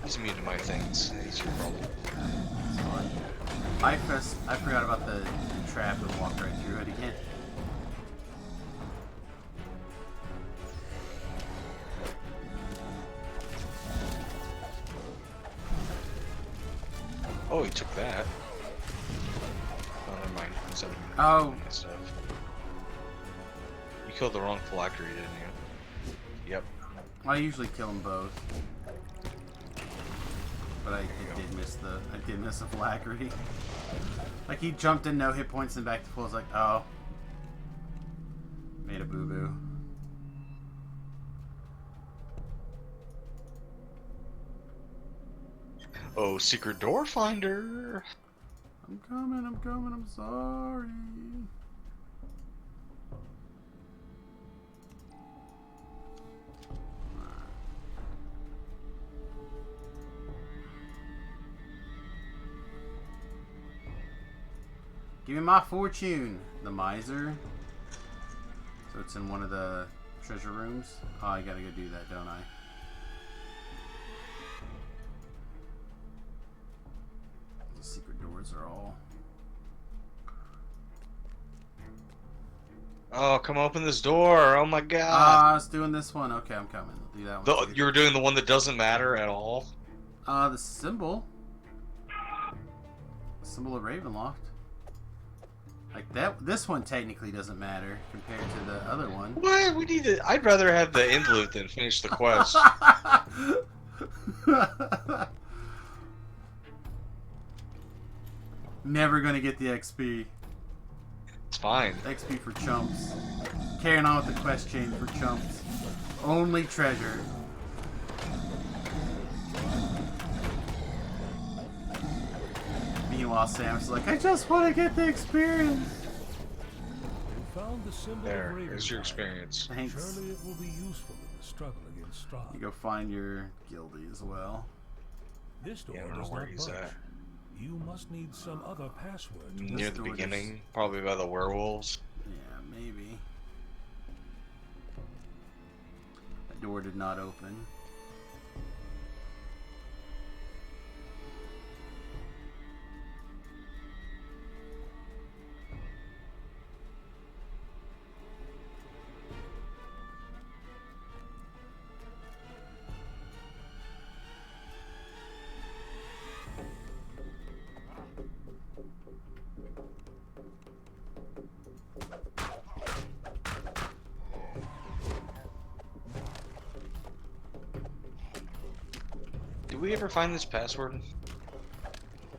Speaker 5: He's immune to my things. He's your problem.
Speaker 1: I forgot about the trap and walked right through it again.
Speaker 5: Oh, he took that. Oh, never mind.
Speaker 1: Oh.
Speaker 5: Stuff. You killed the wrong phylactery, didn't you? Yep.
Speaker 1: I usually kill them both, but I did miss a phylactery. Like he jumped in no hit points and back to full. I was like, oh, made a boo boo.
Speaker 5: Oh, secret door finder.
Speaker 1: I'm coming, I'm sorry. Give me my fortune, the miser. So it's in one of the treasure rooms. Oh, I gotta go do that, don't I? The secret doors are all...
Speaker 5: Oh, come open this door! Oh my god!
Speaker 1: Ah, I was doing this one. Okay, I'm coming. I'll do that one.
Speaker 5: You were doing the one that doesn't matter at all?
Speaker 1: The symbol. The symbol of Ravenloft. Like that. This one technically doesn't matter compared to the other one.
Speaker 5: What? We need to. I'd rather have the interlude than finish the quest.
Speaker 1: Never gonna get the XP.
Speaker 5: It's fine.
Speaker 1: XP for chumps. Carrying on with the quest chain for chumps. Only treasure. Meanwhile, Sam's like, I just want to get the experience.
Speaker 11: You found the symbol
Speaker 5: There,
Speaker 11: of
Speaker 5: there's your experience.
Speaker 1: Thanks.
Speaker 11: Surely it will be useful in the struggle against Strahd.
Speaker 1: You go find your guildie as well.
Speaker 11: This door
Speaker 5: Yeah, I don't know
Speaker 11: does
Speaker 5: where
Speaker 11: not
Speaker 5: he's
Speaker 11: budge.
Speaker 5: at.
Speaker 11: You must need some other password. To
Speaker 5: Near
Speaker 1: This
Speaker 5: the
Speaker 1: door
Speaker 5: beginning, probably by the werewolves.
Speaker 1: Yeah, maybe. That door did not open.
Speaker 5: Did we ever find this password?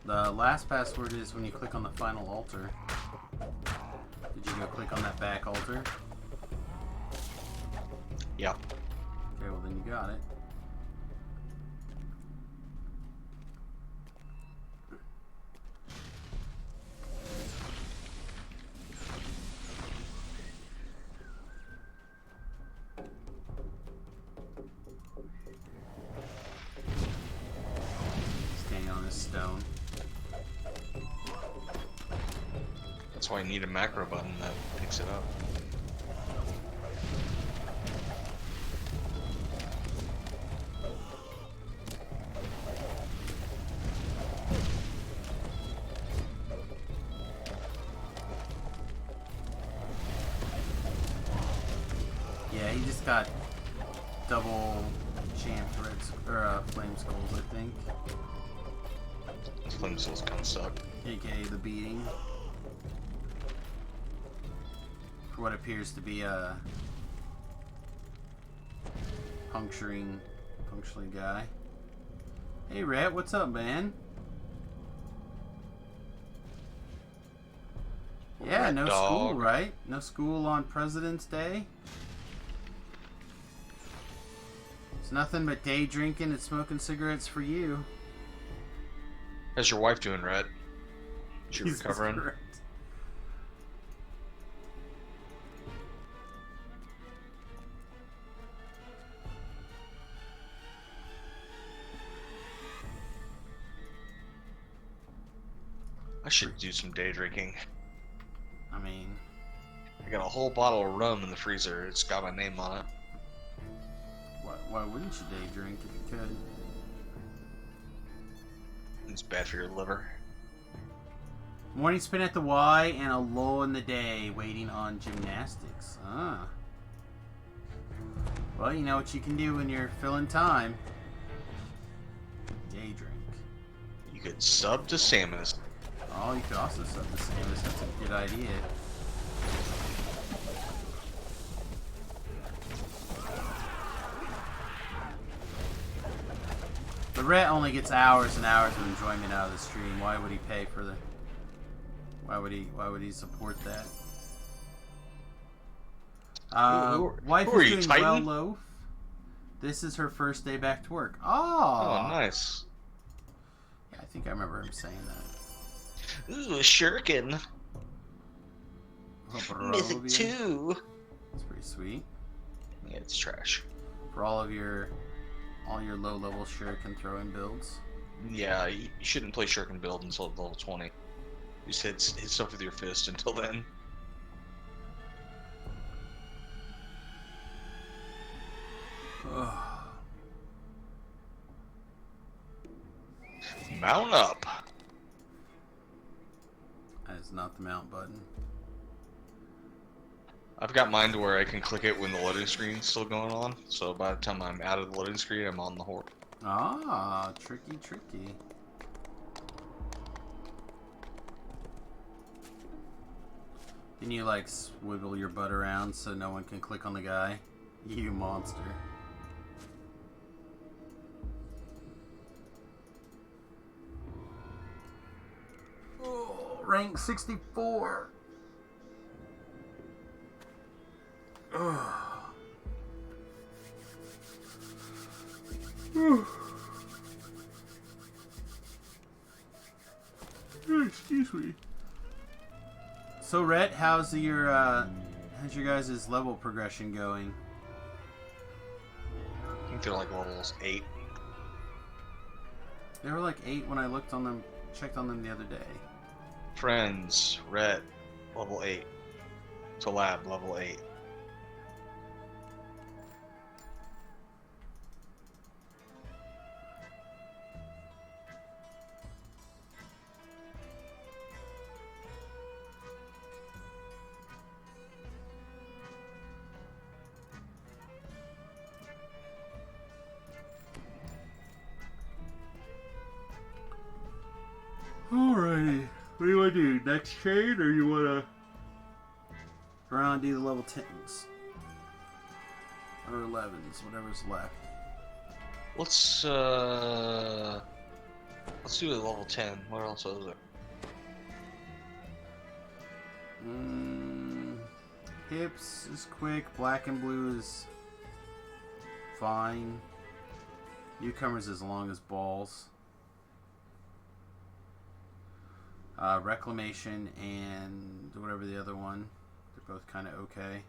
Speaker 1: The last password is when you click on the final altar. Did you go click on that back altar?
Speaker 5: Yeah.
Speaker 1: Okay, well then you got it. Standing on this stone.
Speaker 5: That's why I need a macro button that picks it up.
Speaker 1: Yeah, he just got double champed flame skulls, I think.
Speaker 5: Flame souls kind of suck.
Speaker 1: AKA the beating. For what appears to be a puncturing guy. Hey Rhett, what's up, man? Yeah, no school, right? No school on President's Day? It's nothing but day drinking and smoking cigarettes for you.
Speaker 5: How's your wife doing, Rhett? Is she
Speaker 1: Jesus
Speaker 5: recovering?
Speaker 1: Christ.
Speaker 5: I should do some day drinking.
Speaker 1: I mean,
Speaker 5: I got a whole bottle of rum in the freezer. It's got my name on it.
Speaker 1: why wouldn't you day drink if you could?
Speaker 5: It's bad for your liver.
Speaker 1: Morning spin at the Y and a lull in the day waiting on gymnastics. Ah. Well, you know what you can do when you're filling time. Day drink.
Speaker 5: You could sub to Samius.
Speaker 1: Oh, you could also sub the Samius. That's a good idea. The Rhett only gets hours and hours of enjoyment out of the stream. Why would he pay for the... Why would he support that? Wife
Speaker 5: who are
Speaker 1: is
Speaker 5: you,
Speaker 1: doing
Speaker 5: Titan?
Speaker 1: well, Loaf. This is her first day back to work. Oh,
Speaker 5: Nice.
Speaker 1: Yeah, I think I remember him saying that.
Speaker 5: Ooh, a shuriken. Mythic
Speaker 1: Barovia.
Speaker 5: 2.
Speaker 1: That's pretty sweet.
Speaker 5: Yeah, it's trash.
Speaker 1: For all your low-level shuriken throwing builds.
Speaker 5: Yeah, you shouldn't play shuriken build until level 20. Just hit stuff with your fist until then. Mount up.
Speaker 1: That is not the mount button.
Speaker 5: I've got mine to where I can click it when the loading screen's still going on. So by the time I'm out of the loading screen, I'm on the horse.
Speaker 1: Ah, tricky, tricky. Can you like swiggle your butt around so no one can click on the guy? You monster. Oh, rank 64. Oh. Excuse me. So, Rhett, how's your guys' level progression going?
Speaker 5: I think they're like levels 8.
Speaker 1: They were like 8 when I looked on them, checked on them the other day.
Speaker 5: Friends, Red, level 8. Talab, level 8.
Speaker 1: Alrighty. What do you want to do? Next trade, or you want to around do the level 10s? Or 11s, whatever's left.
Speaker 5: Let's do the level 10. What else is there?
Speaker 1: Hips is quick. Black and blue is fine. Newcomers as long as balls. Reclamation and whatever the other one. They're both kind of okay.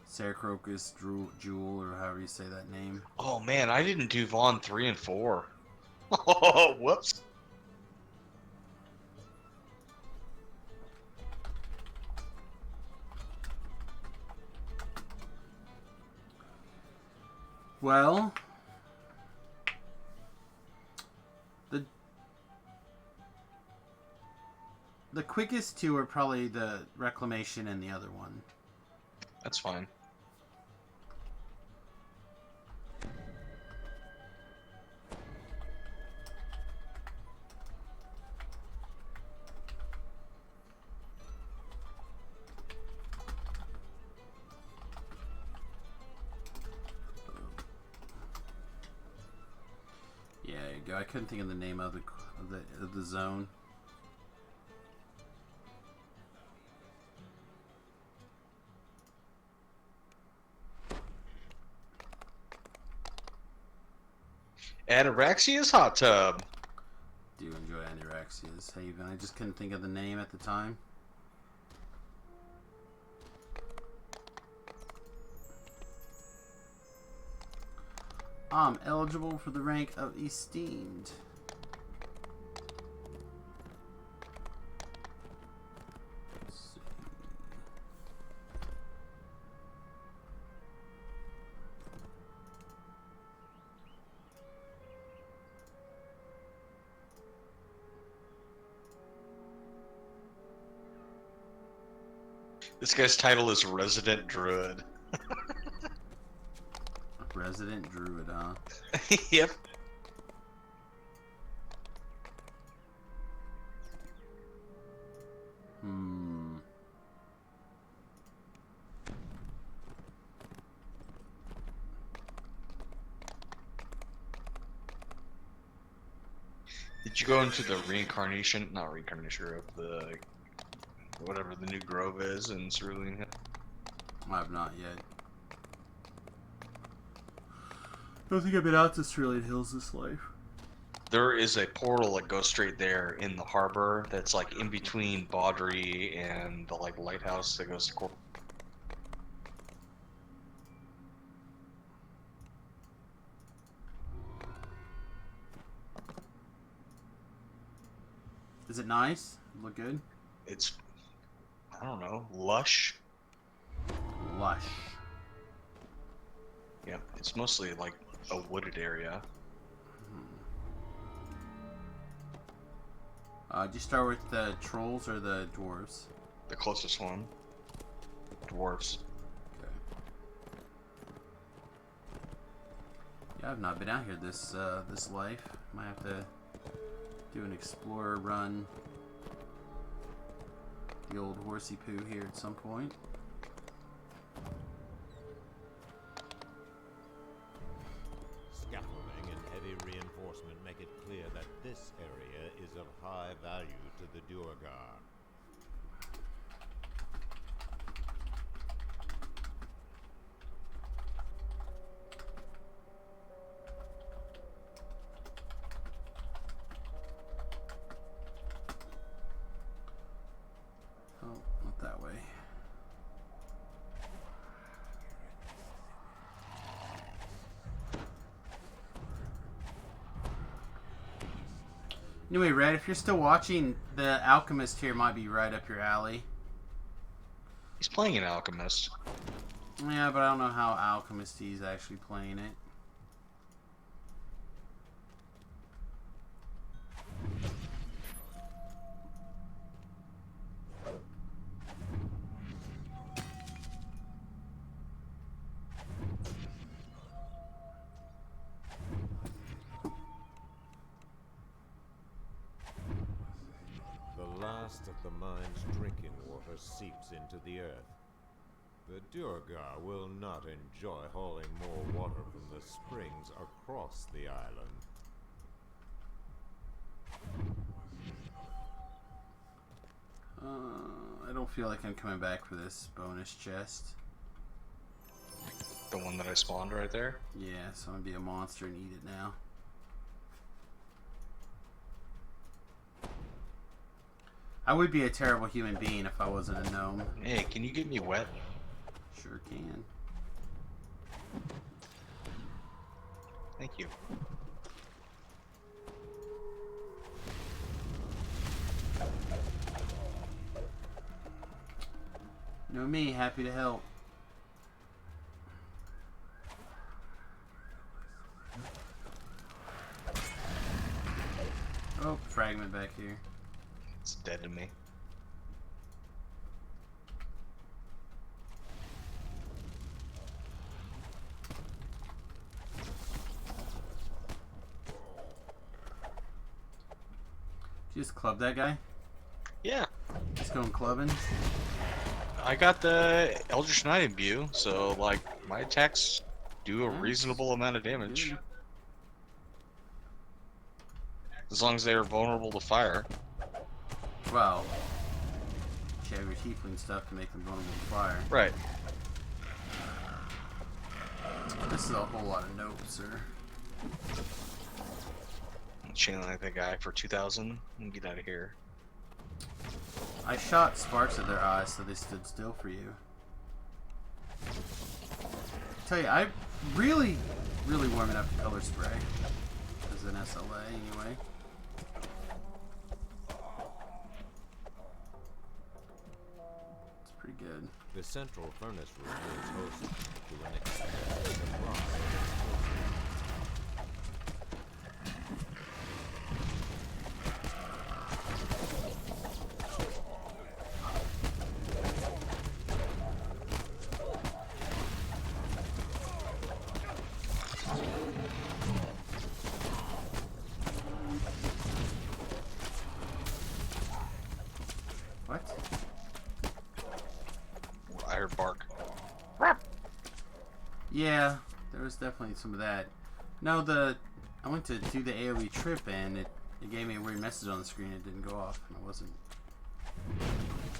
Speaker 1: Saracrocus, Jewel, or however you say that name.
Speaker 5: Oh man, I didn't do Vaughn 3 and 4. Oh, whoops.
Speaker 1: Well, the quickest two are probably the Reclamation and the other one.
Speaker 5: That's fine.
Speaker 1: Yeah, there you go. I couldn't think of the name of the zone.
Speaker 5: Ataraxia's hot tub.
Speaker 1: Do enjoy Ataraxia's Haven. I just couldn't think of the name at the time. I'm eligible for the rank of Esteemed.
Speaker 5: This guy's title is Resident Druid.
Speaker 1: Resident Druid, huh?
Speaker 5: Yep. Did you go into the reincarnation? Not reincarnation of the whatever the new grove is in Cerulean Hill?
Speaker 1: I have not yet. I don't think I've been out to Cerulean Hills this life.
Speaker 5: There is a portal that goes straight there in the harbor that's like in between Baudry and the like lighthouse that goes to
Speaker 1: Is it nice? Look good?
Speaker 5: It's, I don't know, lush.
Speaker 1: Lush.
Speaker 5: Yeah, it's mostly like a wooded area.
Speaker 1: Do you start with the trolls or the dwarves?
Speaker 5: The closest one. Dwarves.
Speaker 1: Okay. Yeah, I've not been out here this this life. Might have to do an explorer run. The old horsey poo here at some point.
Speaker 4: Scaffolding and heavy reinforcement make it clear that this area is of high value to the Duergar.
Speaker 1: Oh, not that way. Anyway, Red, if you're still watching, the Alchemist here might be right up your alley.
Speaker 5: He's playing an alchemist.
Speaker 1: Yeah, but I don't know how Alchemist he's actually playing it.
Speaker 4: The last of the mine's drinking water seeps into the earth. The Duergar will not enjoy hauling more water from the springs across the island.
Speaker 1: I don't feel like I'm coming back for this bonus chest.
Speaker 5: The one that I spawned right there?
Speaker 1: Yeah, so I'm gonna be a monster and eat it now. I would be a terrible human being if I wasn't a gnome.
Speaker 5: Hey, can you get me wet?
Speaker 1: Sure can.
Speaker 5: Thank you.
Speaker 1: You know me, happy to help. Oh, fragment back here.
Speaker 5: It's dead to me.
Speaker 1: Did you just club that guy?
Speaker 5: Yeah.
Speaker 1: Just going clubbing?
Speaker 5: I got the Eldritch Knight imbue, so like my attacks do a reasonable amount of damage. As long as they are vulnerable to fire.
Speaker 1: Well, you have your tiefling stuff to make them vulnerable to fire.
Speaker 5: Right.
Speaker 1: This is a whole lot of nope, sir.
Speaker 5: Chain like that guy for 2,000 and get out of here.
Speaker 1: I shot sparks at their eyes so they stood still for you. I tell you, I really warming up the color spray as an SLA anyway. It's pretty good.
Speaker 4: The central furnace room is host to an expansive rock.
Speaker 1: What?
Speaker 5: I heard bark.
Speaker 1: Yeah, there was definitely some of that. No, I went to do the AoE trip and it gave me a weird message on the screen. It didn't go off, and I wasn't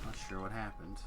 Speaker 1: not sure what happened.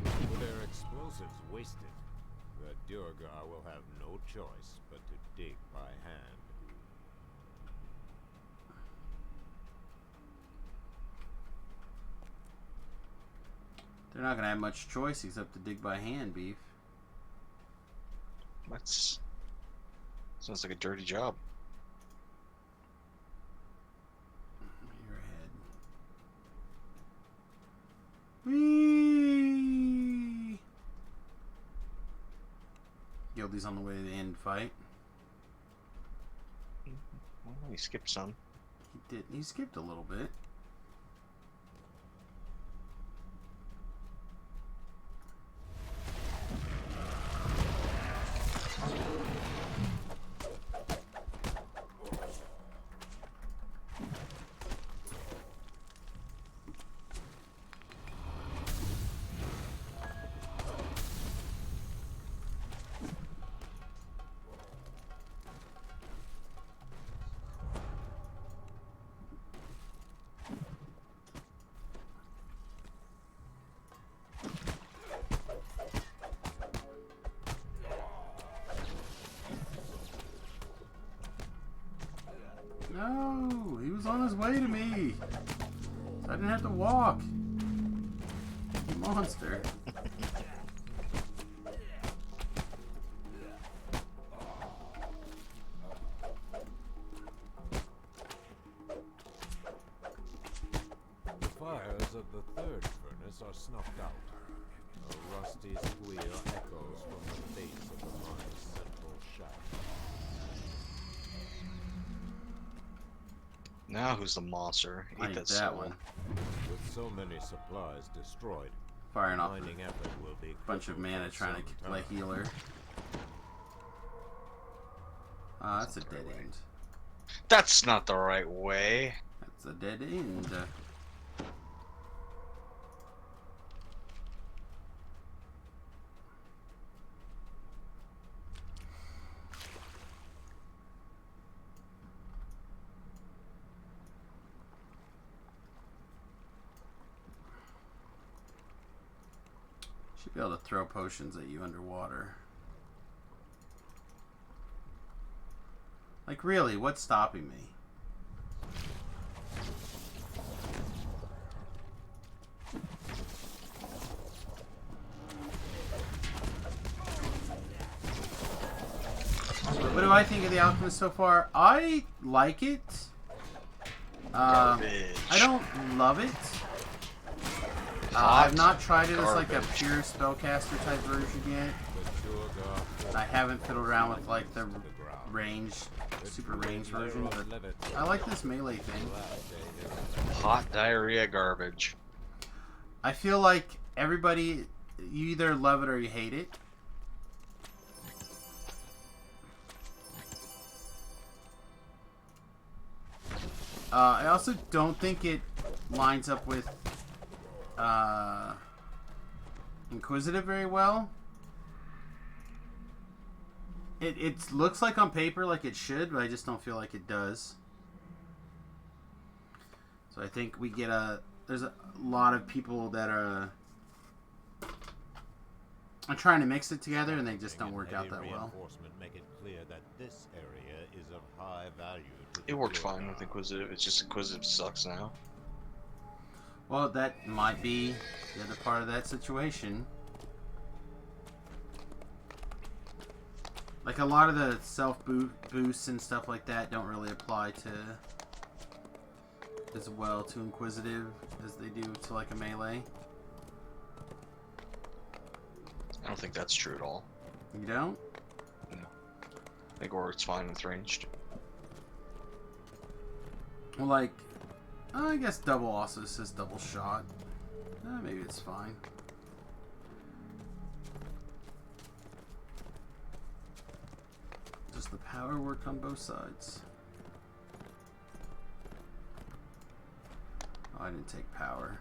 Speaker 4: With their explosives wasted, the Duergar will have no choice but to dig by hand.
Speaker 1: They're not gonna have much choice except to dig by hand, beef.
Speaker 5: That's Sounds like a dirty job.
Speaker 1: You're ahead. Whee! Guildy's on the way to the end fight.
Speaker 5: Well, he skipped some.
Speaker 1: He did. He skipped a little bit. No, he was on his way to me. I didn't have to walk. You monster.
Speaker 4: The fires of the third furnace are snuffed out. A rusty squeal echoes from the face of the mine's central shaft.
Speaker 5: Now who's the monster? Eat that soul.
Speaker 1: one.
Speaker 4: With so many supplies destroyed,
Speaker 1: Firing off
Speaker 4: mining effort will be
Speaker 1: a bunch of mana trying to
Speaker 4: some
Speaker 1: play
Speaker 4: time.
Speaker 1: healer. That's a dead end.
Speaker 5: That's not the right way.
Speaker 1: That's a dead end. Should be able to throw potions at you underwater. Like, really, what's stopping me? What do I think of the Alchemist so far? I like it.
Speaker 5: Garbage.
Speaker 1: I don't love it. I've not tried it as like a pure spellcaster type version yet. I haven't fiddled around with like the range, super range version, but I like this melee thing.
Speaker 5: Hot diarrhea garbage.
Speaker 1: I feel like everybody, you either love it or you hate it. I also don't think it lines up with Inquisitive very well. It looks like on paper like it should, but I just don't feel like it does. So I think we get there's a lot of people that are trying to mix it together and they just don't work out that well.
Speaker 4: Make it clear that this area is of high value to
Speaker 5: It worked fine with Inquisitive. It's just Inquisitive sucks now.
Speaker 1: Well, that might be the other part of that situation. Like a lot of the self boosts and stuff like that don't really apply to as well to Inquisitive as they do to like a melee.
Speaker 5: I don't think that's true at all.
Speaker 1: You don't?
Speaker 5: No. I think it works fine with ranged.
Speaker 1: Well, like, I guess double also says double shot. Maybe it's fine. Does the power work on both sides? Oh, I didn't take power.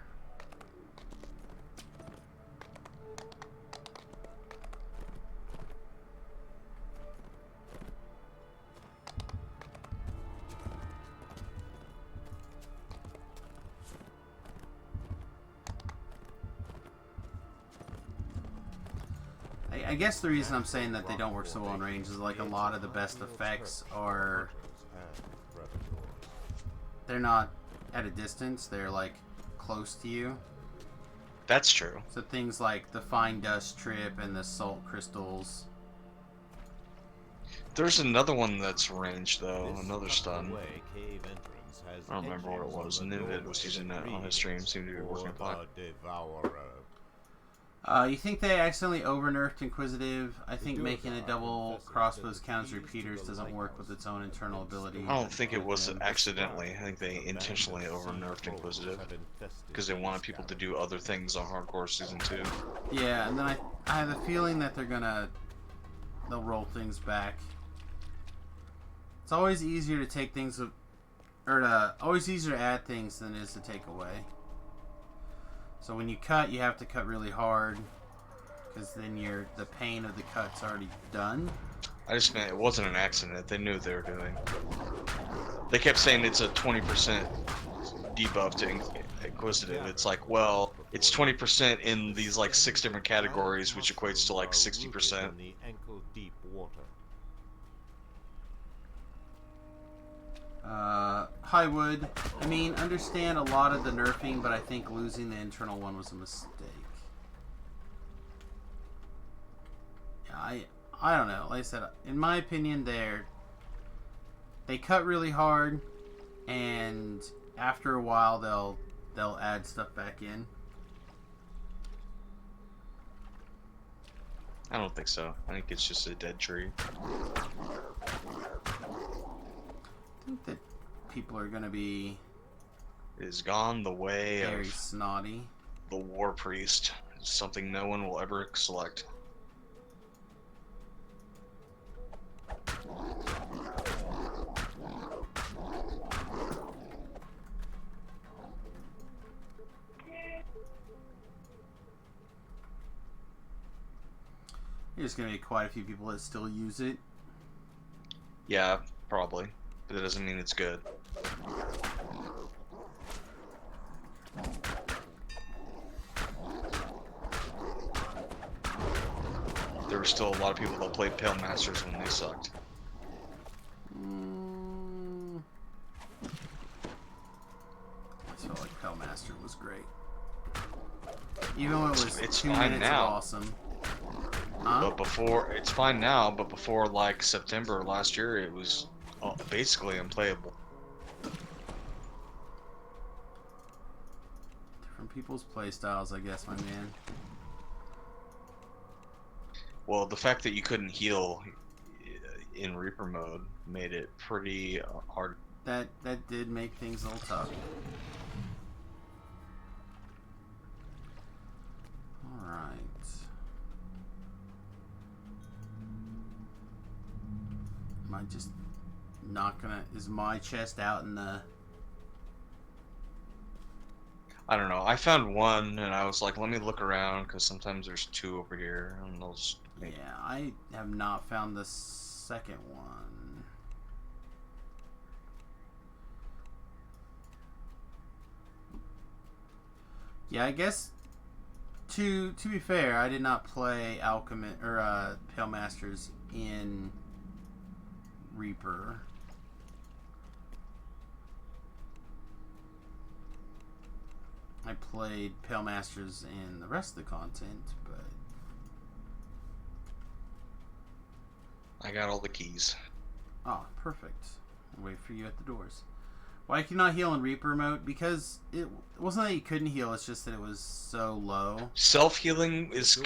Speaker 1: I guess the reason I'm saying that they don't work so well in range is like a lot of the best effects are they're not at a distance, they're like close to you.
Speaker 5: That's true.
Speaker 1: So things like the fine dust trip and the salt crystals.
Speaker 5: There's another one that's ranged though,
Speaker 4: This
Speaker 5: another stun.
Speaker 4: tucked-away cave entrance has
Speaker 5: I don't remember what it
Speaker 4: etchings
Speaker 5: was.
Speaker 4: on the
Speaker 5: Nivid was
Speaker 4: doorway
Speaker 5: using
Speaker 4: that
Speaker 5: that on his stream.
Speaker 4: reads,
Speaker 5: Seemed to be working
Speaker 4: "For
Speaker 5: fine.
Speaker 4: the Devourer."
Speaker 1: You think they accidentally over-nerfed Inquisitive? I think making a double crossbows count as repeaters doesn't work with its own internal ability.
Speaker 5: I don't think it was accidentally. I think they intentionally over-nerfed Inquisitive because they wanted people to do other things on Hardcore Season 2.
Speaker 1: Yeah, and then I have a feeling that they'll roll things back. It's always easier to take things, always easier to add things than it is to take away. So when you cut, you have to cut really hard, because then the pain of the cut's already done.
Speaker 5: I just meant it wasn't an accident. They knew what they were doing. They kept saying it's a 20% debuff to Inquisitive. It's like, well, it's 20% in these like 6 different categories, which equates to like 60%.
Speaker 4: In the ankle-deep water.
Speaker 1: Highwood. I mean, understand a lot of the nerfing, but I think losing the internal one was a mistake. Yeah, I don't know. Like I said, in my opinion, they cut really hard, and after a while they'll add stuff back in.
Speaker 5: I don't think so. I think it's just a dead tree.
Speaker 1: I think that people are going to be...
Speaker 5: It is gone the way
Speaker 1: very
Speaker 5: of
Speaker 1: snotty.
Speaker 5: The War Priest. It's something no one will ever select.
Speaker 1: There's going to be quite a few people that still use it.
Speaker 5: Yeah, probably. But that doesn't mean it's good. There were still a lot of people that played Pale Masters when they sucked.
Speaker 1: I felt like Pale Master was great. Even when it was
Speaker 5: it's
Speaker 1: 2
Speaker 5: fine
Speaker 1: minutes
Speaker 5: now.
Speaker 1: of awesome. Huh?
Speaker 5: But before, it's fine now, but before like September last year, it was basically unplayable.
Speaker 1: Different people's playstyles, I guess, my man.
Speaker 5: Well, the fact that you couldn't heal in Reaper mode made it pretty hard.
Speaker 1: That did make things a little tough. Alright. Am I just not gonna... Is my chest out in the...
Speaker 5: I don't know. I found one, and I was like, let me look around, because sometimes there's 2 over here, and they'll just...
Speaker 1: Yeah, I have not found the second one. Yeah, I guess to be fair, I did not play Alchemist or Pale Masters in Reaper. I played Pale Masters in the rest of the content, but
Speaker 5: I got all the keys.
Speaker 1: ah, perfect. I'll wait for you at the doors. Why can you not heal in Reaper mode? Because it wasn't that you couldn't heal, it's just that it was so low.
Speaker 5: Self-healing is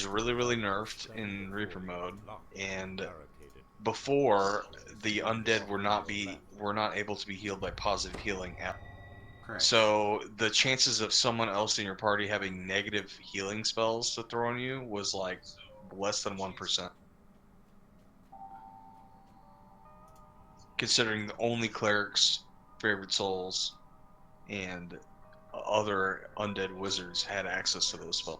Speaker 5: really, really nerfed in Reaper mode, and before, the undead were not able to be healed by positive healing at all.
Speaker 1: Correct.
Speaker 5: So the chances of someone else in your party having negative healing spells to throw on you was like less than 1%. Considering the only clerics, favorite souls, and other undead wizards had access to those spells.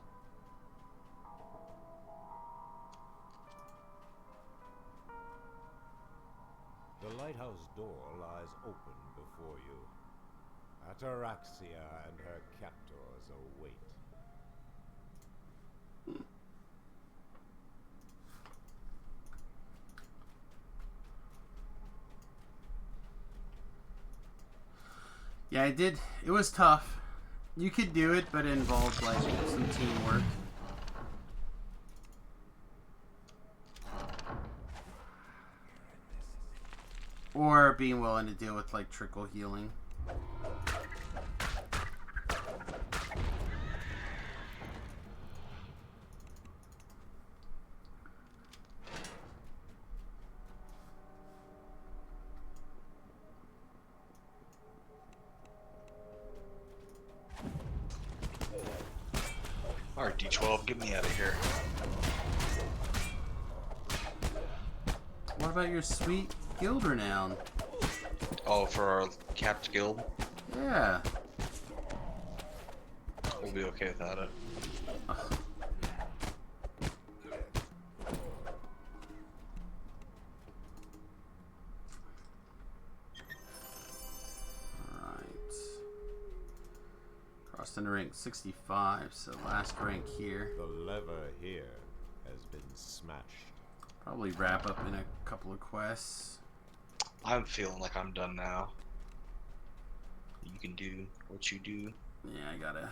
Speaker 4: The lighthouse door lies open before you. Ataraxia and her captors await.
Speaker 1: Yeah, I did. It was tough. You could do it, but it involved like some teamwork. Or being willing to deal with like trickle healing.
Speaker 5: Alright, D12, get me out of here.
Speaker 1: What about your sweet guild renown?
Speaker 5: Oh, for our capped guild?
Speaker 1: Yeah.
Speaker 5: We'll be okay without it.
Speaker 1: Crossed into rank 65, so last rank here.
Speaker 4: The lever here has been smashed.
Speaker 1: Probably wrap up in a couple of quests.
Speaker 5: I'm feeling like I'm done now. You can do what you do.
Speaker 1: Yeah, I gotta...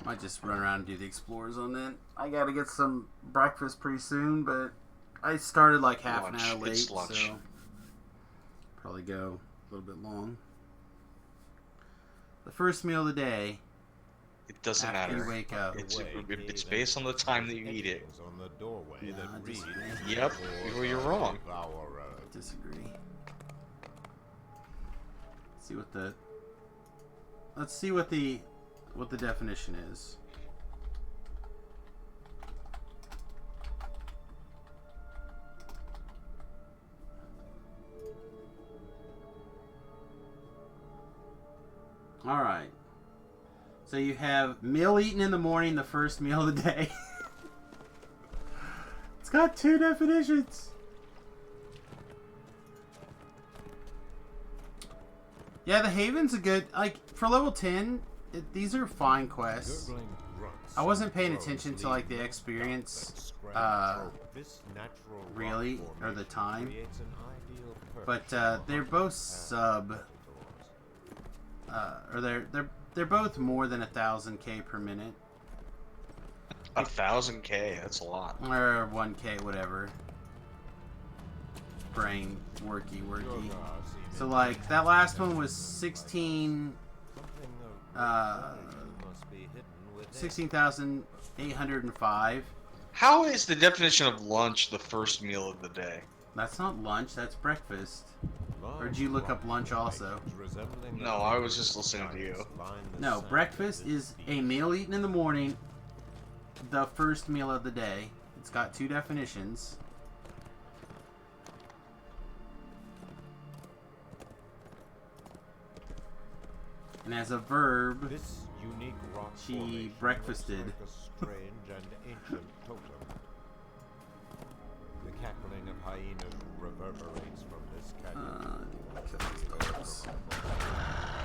Speaker 1: Might just run around and do the explorers on that. I gotta get some breakfast pretty soon, but I started like half an hour late, so probably go a little bit long. The first meal of the day.
Speaker 5: It doesn't
Speaker 1: after
Speaker 5: matter.
Speaker 1: You wake up.
Speaker 5: It's based on the time that you eat it.
Speaker 4: On the doorway that reads,
Speaker 5: yep, you're wrong.
Speaker 1: Disagree. See what the. Let's see what the definition is. All right. So you have meal eaten in the morning, the first meal of the day. It's got two definitions. Yeah, the Haven's a good, like, for level 10, these are fine quests. I wasn't paying attention to, like, the experience, really, or the time. But, they're both sub, or they're both more than 1,000k per minute.
Speaker 5: 1,000k, that's a lot.
Speaker 1: Or 1k, whatever. Brain worky. So like that last one was 16,805.
Speaker 5: How is the definition of lunch the first meal of the day?
Speaker 1: That's not lunch, that's breakfast. Or did you look up lunch also?
Speaker 5: No, I was just listening to you.
Speaker 1: No, breakfast is a meal eaten in the morning, the first meal of the day. It's got two definitions. And as a verb,
Speaker 4: this unique rock
Speaker 1: she breakfasted.
Speaker 4: Like a strange and ancient totem. The cackling of hyenas reverberates from this canyon.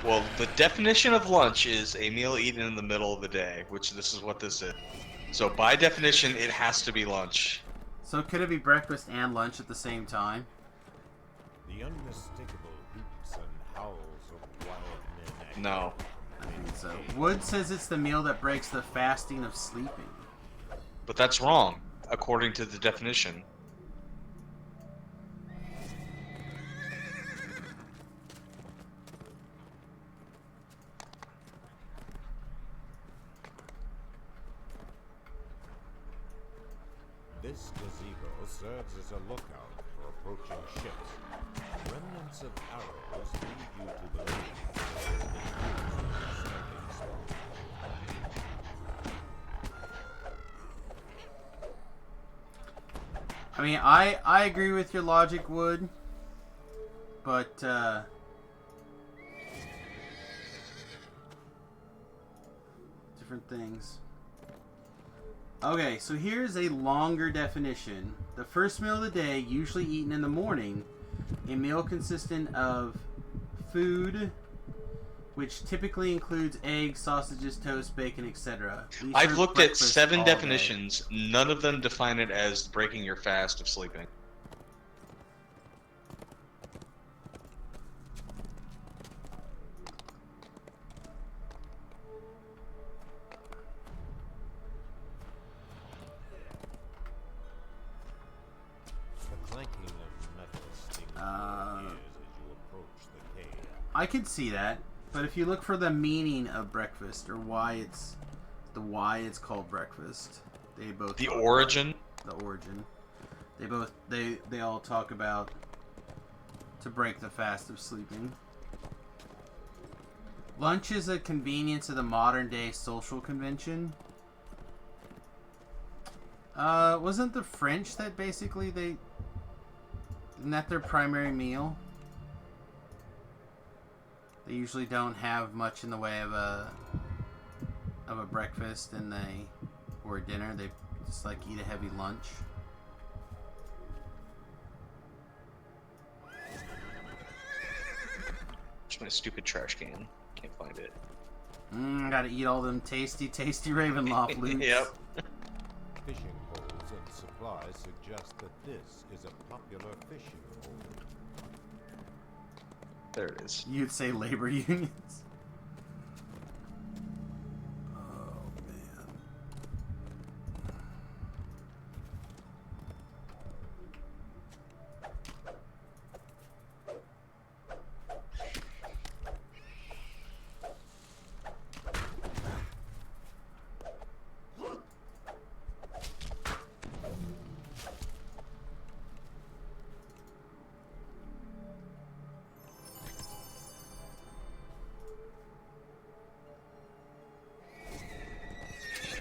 Speaker 5: Well, the definition of lunch is a meal eaten in the middle of the day, which this is what this is. So by definition, it has to be lunch.
Speaker 1: So could it be breakfast and lunch at the same time?
Speaker 4: The unmistakable hoots and howls of wild men.
Speaker 5: No.
Speaker 1: I think so. Wood says it's the meal that breaks the fasting of sleeping.
Speaker 5: But that's wrong, according to the definition.
Speaker 4: This gazebo serves as a lookout for approaching ships. Remnants of arrows lead you to believe there has been used as a stepping stone.
Speaker 1: I mean, I agree with your logic, Wood, but different things. Okay, so here's a longer definition. The first meal of the day, usually eaten in the morning, a meal consisting of food, which typically includes eggs, sausages, toast, bacon, etc.
Speaker 5: I've looked at 7 definitions. None of them define it as breaking your fast of sleeping.
Speaker 1: I could see that, but if you look for the meaning of breakfast or why it's called breakfast, they both
Speaker 5: The
Speaker 1: talk
Speaker 5: origin.
Speaker 1: about the origin. They all talk about to break the fast of sleeping. Lunch is a convenience of the modern day social convention. Wasn't the French that basically isn't that their primary meal? They usually don't have much in the way of a breakfast or a dinner. They just like eat a heavy lunch.
Speaker 5: It's my stupid trash can. Can't find it.
Speaker 1: Gotta eat all them tasty Ravenloft loots.
Speaker 5: Yep.
Speaker 4: Fishing poles and supplies suggest that this is a popular fishing hole.
Speaker 5: There it is.
Speaker 1: You'd say labor unions. Oh man.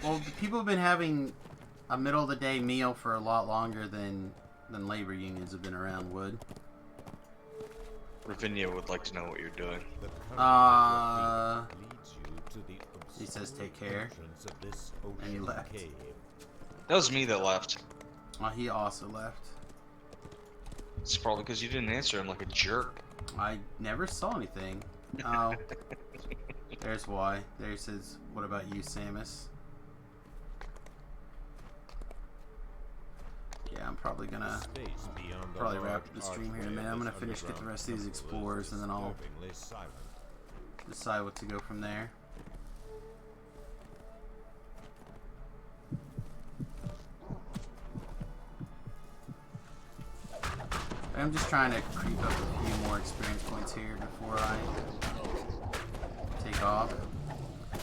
Speaker 1: Well, people have been having a middle of the day meal for a lot longer than labor unions have been around, Wood.
Speaker 5: Ravinia would like to know what you're doing.
Speaker 1: He says take care. And he left.
Speaker 5: That was me that left.
Speaker 1: Oh, he also left.
Speaker 5: It's probably because you didn't answer him like a jerk.
Speaker 1: I never saw anything. Oh. There's why. There he says, what about you, Samus? Yeah, I'm probably gonna wrap up the stream here in a minute. I'm gonna finish, get the rest of these explorers, and then I'll decide what to go from there. I'm just trying to creep up a few more experience points here before I take off.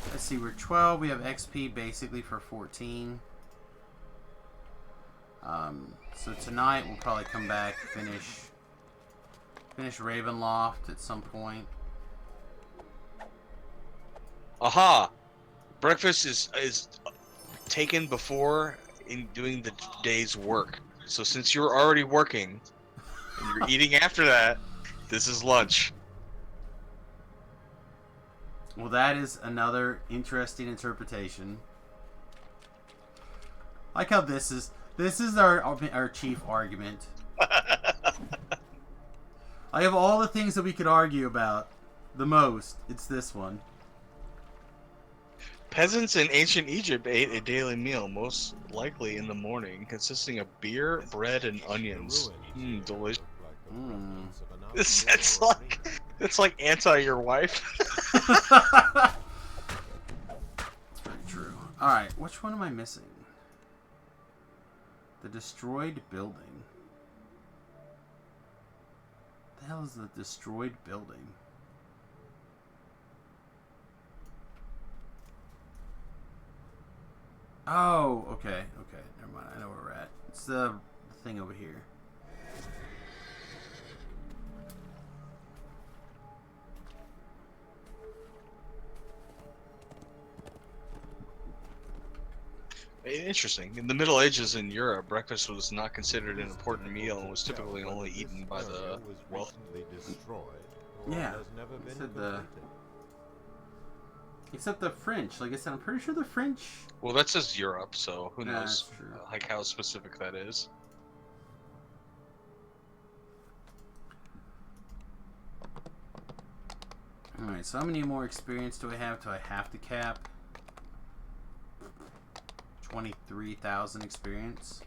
Speaker 1: Let's see, we're 12. We have XP basically for 14. So tonight we'll probably come back, finish Ravenloft at some point.
Speaker 5: Aha! Breakfast is taken before in doing the day's work. So since you're already working and you're eating after that, this is lunch.
Speaker 1: Well, that is another interesting interpretation. I like how this is our chief argument. I have all the things that we could argue about. The most, it's this one.
Speaker 5: Peasants in ancient Egypt ate a daily meal, most likely in the morning, consisting of beer, bread, and onions. Delicious. It's like anti your wife.
Speaker 1: That's very true. Alright, which one am I missing? The destroyed building. The hell is the destroyed building? Oh, okay, never mind. I know where we're at. It's the thing over here.
Speaker 5: Interesting. In the Middle Ages in Europe, breakfast was not considered an important meal and was typically only eaten by the wealthy.
Speaker 1: Yeah, except the French. Like I said, I'm pretty sure the French.
Speaker 5: Well, that says Europe, so who knows?
Speaker 1: That's true.
Speaker 5: Like how specific that is.
Speaker 1: All right, so how many more experience do I have till I have to cap? 23,000 experience.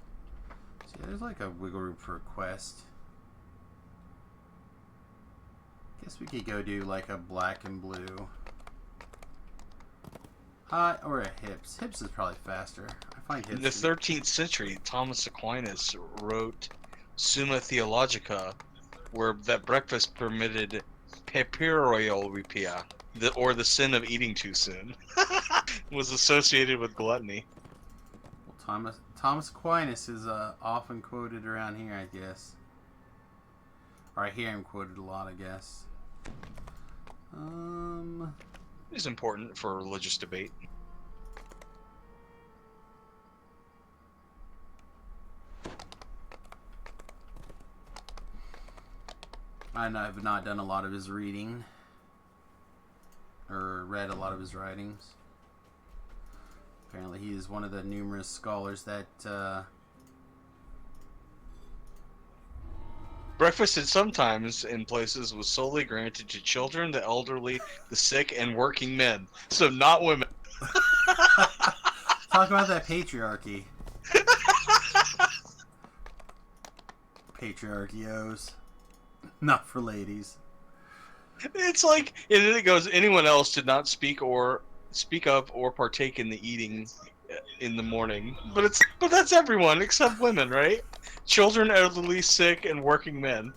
Speaker 1: See, there's like a wiggle room for a quest. Guess we could go do like a black and blue. Or a hips. Hips is probably faster. I find hips.
Speaker 5: In the 13th century, Thomas Aquinas wrote Summa Theologica, where that breakfast permitted Papyrolipia, or the sin of eating too soon, was associated with gluttony.
Speaker 1: Well, Thomas Aquinas is often quoted around here, I guess. Or I hear him quoted a lot, I guess.
Speaker 5: It's important for religious debate.
Speaker 1: I have not done a lot of his reading. Or read a lot of his writings. Apparently he is one of the numerous scholars that...
Speaker 5: Breakfast sometimes in places was solely granted to children, the elderly, the sick, and working men. So not women.
Speaker 1: Talk about that patriarchy. Patriarchios. Not for ladies.
Speaker 5: It's like, and then it goes, anyone else did not speak up or partake in the eating in the morning. But that's everyone except women, right? Children, elderly, sick, and working men.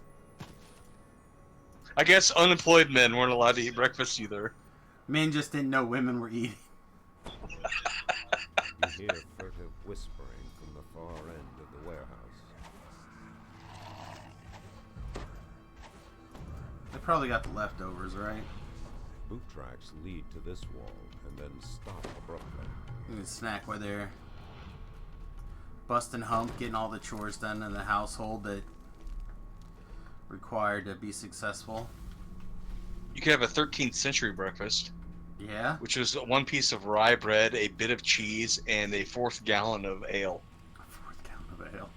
Speaker 5: I guess unemployed men weren't allowed to eat breakfast either.
Speaker 1: Men just didn't know women were eating.
Speaker 4: You hear furtive whispering from the far end of the warehouse.
Speaker 1: They probably got the leftovers, right?
Speaker 4: Boot tracks lead to this wall and then stop abruptly.
Speaker 1: You can snack while they're busting hump, getting all the chores done in the household that required to be successful.
Speaker 5: You could have a 13th century breakfast.
Speaker 1: Yeah?
Speaker 5: Which was 1 piece of rye bread, a bit of cheese, and a 4th gallon of ale.
Speaker 1: A 4th gallon of ale.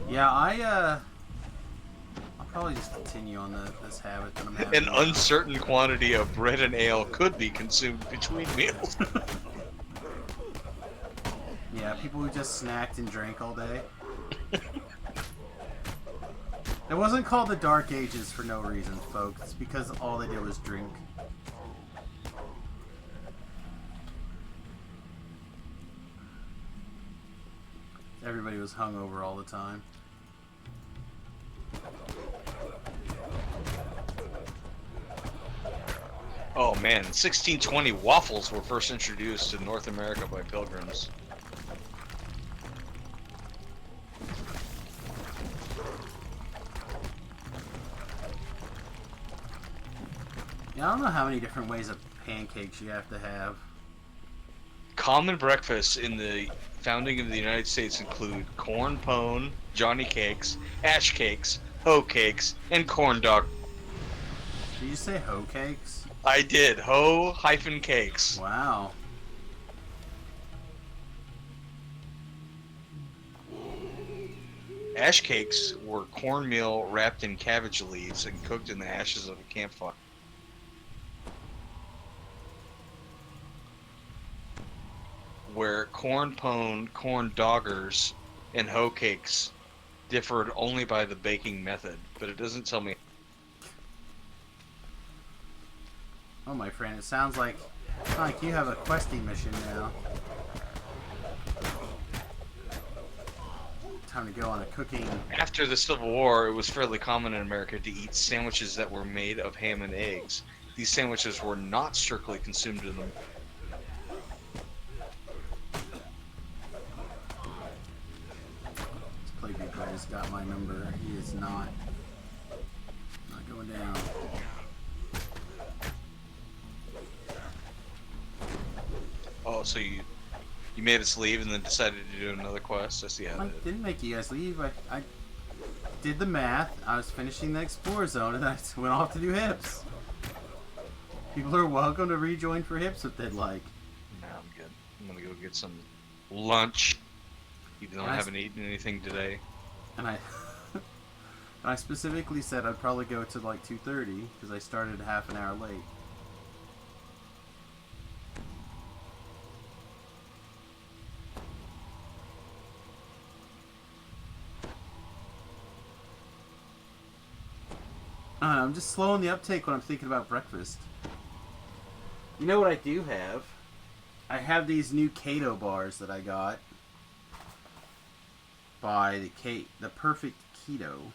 Speaker 1: Yeah, I'll probably just continue on this habit that I'm having.
Speaker 5: An uncertain quantity of bread and ale could be consumed between meals.
Speaker 1: Yeah, people who just snacked and drank all day. It wasn't called the Dark Ages for no reason, folks. It's because all they did was drink. Everybody was hungover all the time.
Speaker 5: Oh man, 1620 waffles were first introduced to North America by pilgrims.
Speaker 1: Yeah, I don't know how many different ways of pancakes you have to have.
Speaker 5: Common breakfasts in the founding of the United States include corn pone, Johnny cakes, ash cakes, hoe cakes, and corn dog.
Speaker 1: Did you say hoe cakes?
Speaker 5: I did. Hoe-cakes.
Speaker 1: Wow.
Speaker 5: Ash cakes were cornmeal wrapped in cabbage leaves and cooked in the ashes of a campfire. Where corn pone, corn doggers, and hoe cakes differed only by the baking method, but it doesn't tell me.
Speaker 1: Oh, my friend, it sounds like you have a questing mission now. Time to go on a cooking.
Speaker 5: After the Civil War, it was fairly common in America to eat sandwiches that were made of ham and eggs. These sandwiches were not strictly consumed in them.
Speaker 1: Playboy guy's got my number. He is not going down.
Speaker 5: Oh, so you made us leave and then decided to do another quest? I see how
Speaker 1: I didn't make you guys leave. I did the math. I was finishing the Explore Zone and I went off to do hips. People are welcome to rejoin for hips if they'd like.
Speaker 5: No, I'm good. I'm gonna go get some lunch. Even though I haven't eaten anything today.
Speaker 1: And I specifically said I'd probably go to like 2:30 because I started half an hour late. I'm just slow on the uptake when I'm thinking about breakfast. You know what I do have? I have these new keto bars that I got by the Perfect Keto.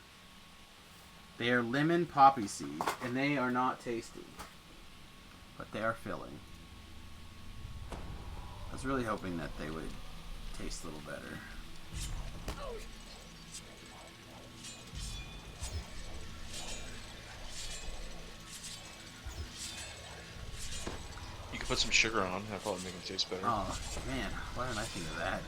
Speaker 1: They are lemon poppy seed, and they are not tasty, but they are filling. I was really hoping that they would taste a little better.
Speaker 5: You could put some sugar on. That'd probably make them taste better.
Speaker 1: Oh man, why didn't I think of that?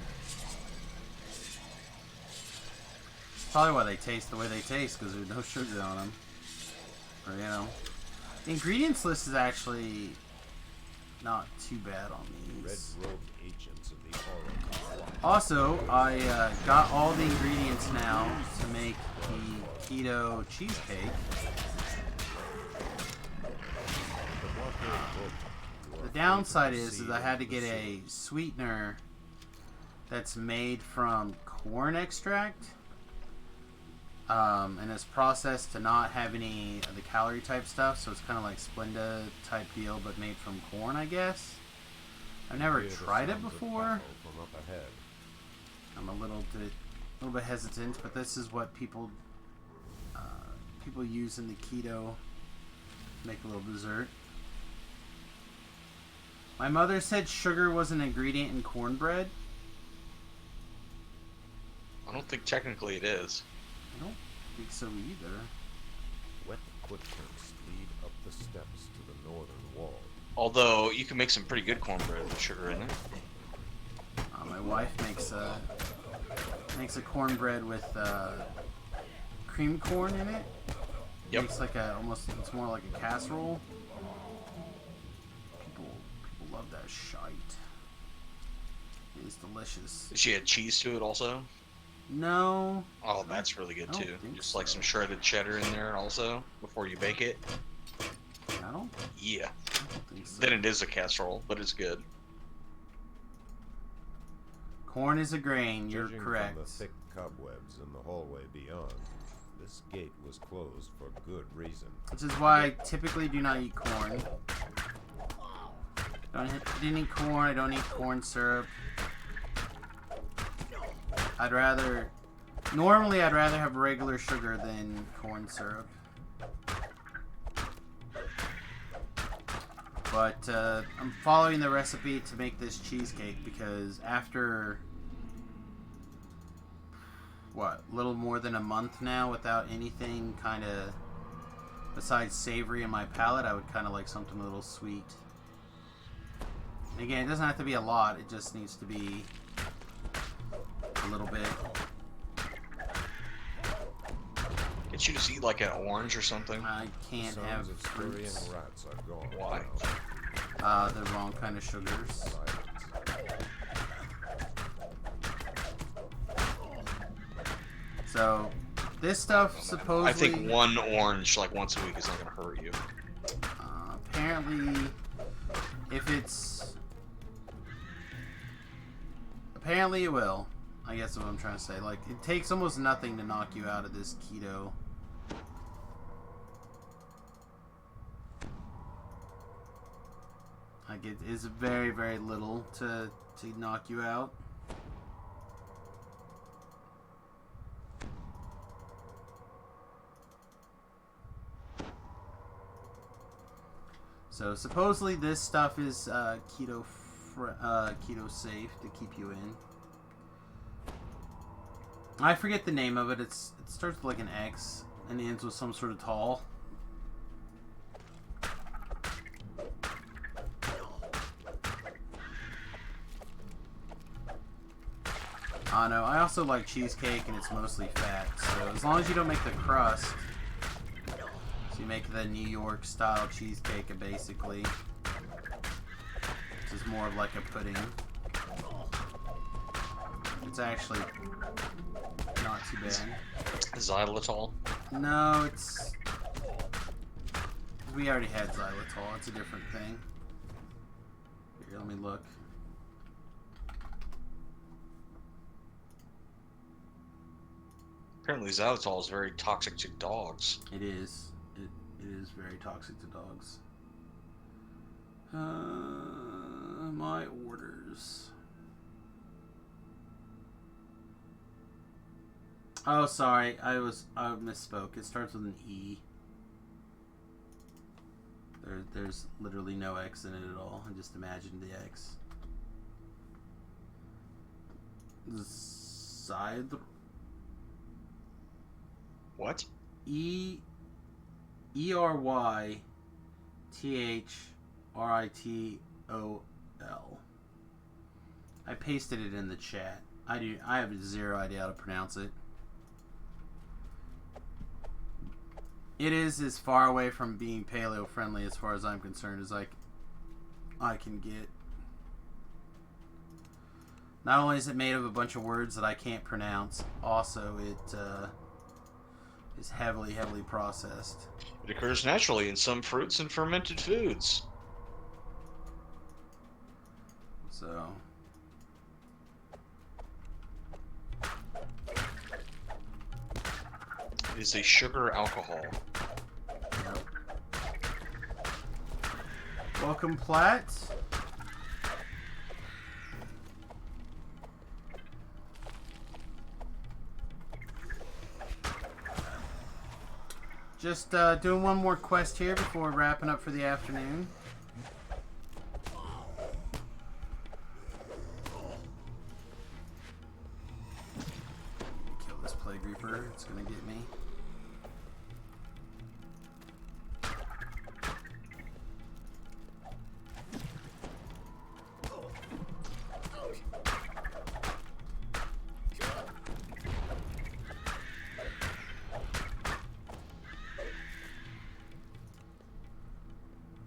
Speaker 1: Probably why they taste the way they taste, because there's no sugar on them. Or, you know, the ingredients list is actually not too bad on these.
Speaker 4: Red-robed agents of the Oracle.
Speaker 1: Also, I got all the ingredients now to make the keto cheesecake. The downside is I had to get a sweetener that's made from corn extract. And it's processed to not have any of the calorie type stuff, so it's kind of like Splenda type deal, but made from corn, I guess. I've never tried it before. I'm a little bit hesitant, but this is what people use in the keto to make a little dessert. My mother said sugar was an ingredient in cornbread.
Speaker 5: I don't think technically it is.
Speaker 1: I don't think so either.
Speaker 4: Wet footprints lead up the steps to the northern wall.
Speaker 5: Although you can make some pretty good cornbread with sugar in it.
Speaker 1: My wife makes a cornbread with cream corn in it.
Speaker 5: Yep.
Speaker 1: Makes like it's more like a casserole. People love that shite. It is delicious.
Speaker 5: Does she add cheese to it also?
Speaker 1: No.
Speaker 5: Oh, that's really good too. Just like some shredded cheddar in there also before you bake it.
Speaker 1: I don't.
Speaker 5: Yeah.
Speaker 1: I don't think so.
Speaker 5: Then it is a casserole, but it's good.
Speaker 1: Corn is a grain. You're
Speaker 4: Judging
Speaker 1: correct.
Speaker 4: From the thick cobwebs in the hallway beyond, this gate was closed for good reason.
Speaker 1: Which is why I typically do not eat corn. I didn't eat corn. I don't eat corn syrup. Normally I'd rather have regular sugar than corn syrup. But I'm following the recipe to make this cheesecake because after, a little more than a month now without anything kind of besides savory in my palate, I would kind of like something a little sweet. And again, it doesn't have to be a lot, it just needs to be a little bit.
Speaker 5: Can't you just eat like an orange or something?
Speaker 1: I can't have fruits.
Speaker 4: Rats are gone.
Speaker 5: Why?
Speaker 1: The wrong kind of sugars. So, this stuff supposedly...
Speaker 5: I think one orange like once a week is not going to hurt you.
Speaker 1: Apparently, Apparently it will. I guess is what I'm trying to say. Like, it takes almost nothing to knock you out of this keto. Like, it is very, very little to knock you out. So supposedly this stuff is keto safe to keep you in. I forget the name of it. It starts with like an X and ends with some sort of tall. No, I also like cheesecake and it's mostly fat. So as long as you don't make the crust, so you make the New York style cheesecake basically, which is more of like a pudding. It's actually not too bad.
Speaker 5: Xylitol?
Speaker 1: No, we already had xylitol. It's a different thing. Here, let me look.
Speaker 5: Apparently xylitol is very toxic to dogs.
Speaker 1: It is. It is very toxic to dogs. My orders. Oh, sorry. I misspoke. It starts with an E. There's literally no X in it at all. I just imagined the X. Side.
Speaker 5: What?
Speaker 1: ERYTHRITOL. I pasted it in the chat. I have zero idea how to pronounce it. It is as far away from being paleo friendly as far as I'm concerned as I can get. Not only is it made of a bunch of words that I can't pronounce, also it is heavily processed.
Speaker 5: It occurs naturally in some fruits and fermented foods.
Speaker 1: So
Speaker 5: it is a sugar alcohol.
Speaker 1: Yep. Welcome, Platt. Just doing one more quest here before wrapping up for the afternoon. Kill this Plague Reaper. It's gonna get me.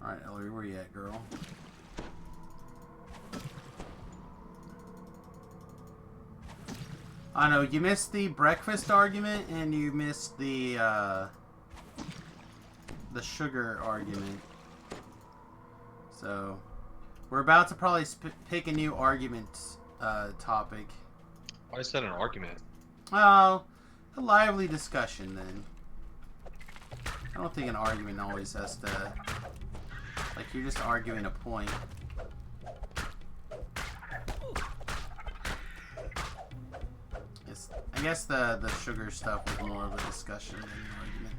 Speaker 1: Alright, Ellery, where you at, girl? I know, you missed the breakfast argument and you missed the sugar argument. So, we're about to probably pick a new argument topic.
Speaker 5: Why is that an argument?
Speaker 1: Well, a lively discussion then. I don't think an argument always has to... Like, you're just arguing a point. I guess the sugar stuff was more of a discussion than an argument.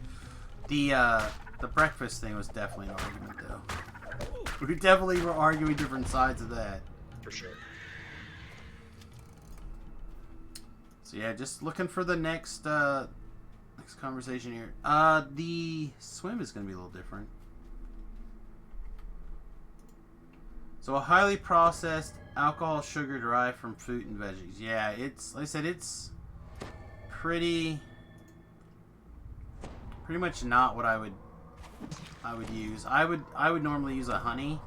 Speaker 1: The breakfast thing was definitely an argument, though. We definitely were arguing different sides of that.
Speaker 5: For sure.
Speaker 1: So yeah, just looking for the next conversation here. The swim is going to be a little different. So a highly processed alcohol sugar derived from fruit and veggies. Yeah, it's like I said, it's pretty much not what I would use. I would normally use a honey.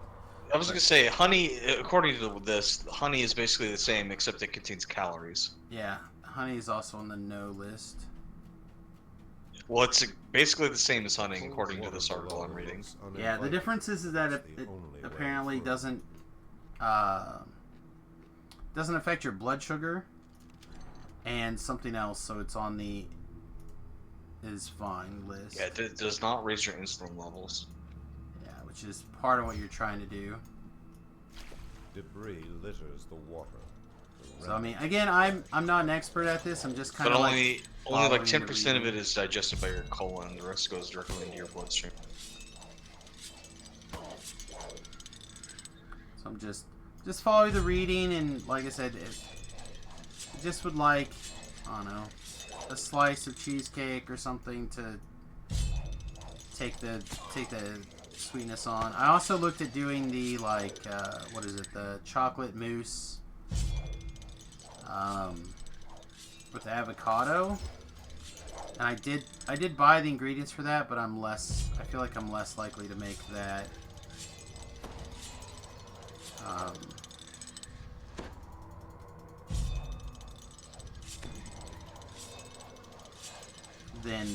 Speaker 5: I was gonna say honey. According to this, honey is basically the same except it contains calories.
Speaker 1: Yeah, honey is also on the no list.
Speaker 5: Well, it's basically the same as honey, according to this article I'm reading.
Speaker 1: Yeah, the difference is that it apparently doesn't affect your blood sugar and something else, so it's on the is fine list.
Speaker 5: Yeah, it does not raise your insulin levels.
Speaker 1: Yeah, which is part of what you're trying to do.
Speaker 4: Debris litters the water.
Speaker 1: So I mean, again, I'm not an expert at this. I'm just kind
Speaker 5: But
Speaker 1: of
Speaker 5: only like 10% of it is digested by your colon. The rest goes directly into your bloodstream.
Speaker 1: So I'm just follow the reading, and like I said, I just would like, I don't know, a slice of cheesecake or something to take the sweetness on. I also looked at doing the what is it, the chocolate mousse with the avocado, and I did buy the ingredients for that, but I feel like I'm less likely to make that. Than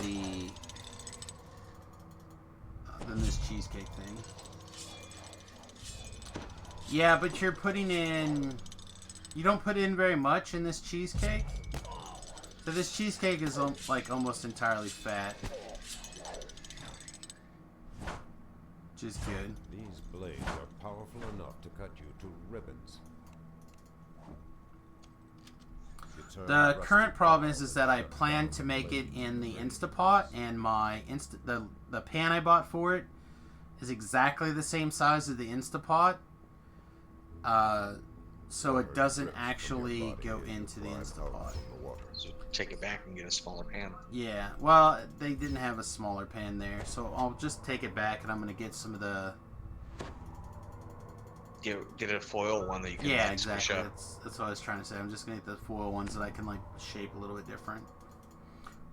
Speaker 1: this cheesecake thing. Yeah, but you're putting in... You don't put in very much in this cheesecake. So this cheesecake is like almost entirely fat. Which is good.
Speaker 4: These blades are powerful enough to cut you to ribbons.
Speaker 1: The current problem is that I plan to make it in the Instapot, and my the pan I bought for it is exactly the same size as the Instapot. So it doesn't actually go into the Instapot.
Speaker 5: So take it back and get a smaller pan.
Speaker 1: Yeah, well, they didn't have a smaller pan there, so I'll just take it back, and I'm gonna get some of the.
Speaker 5: Get a foil one that you can.
Speaker 1: Yeah, exactly. That's what I was trying to say. I'm just gonna get the foil ones that I can like shape a little bit different,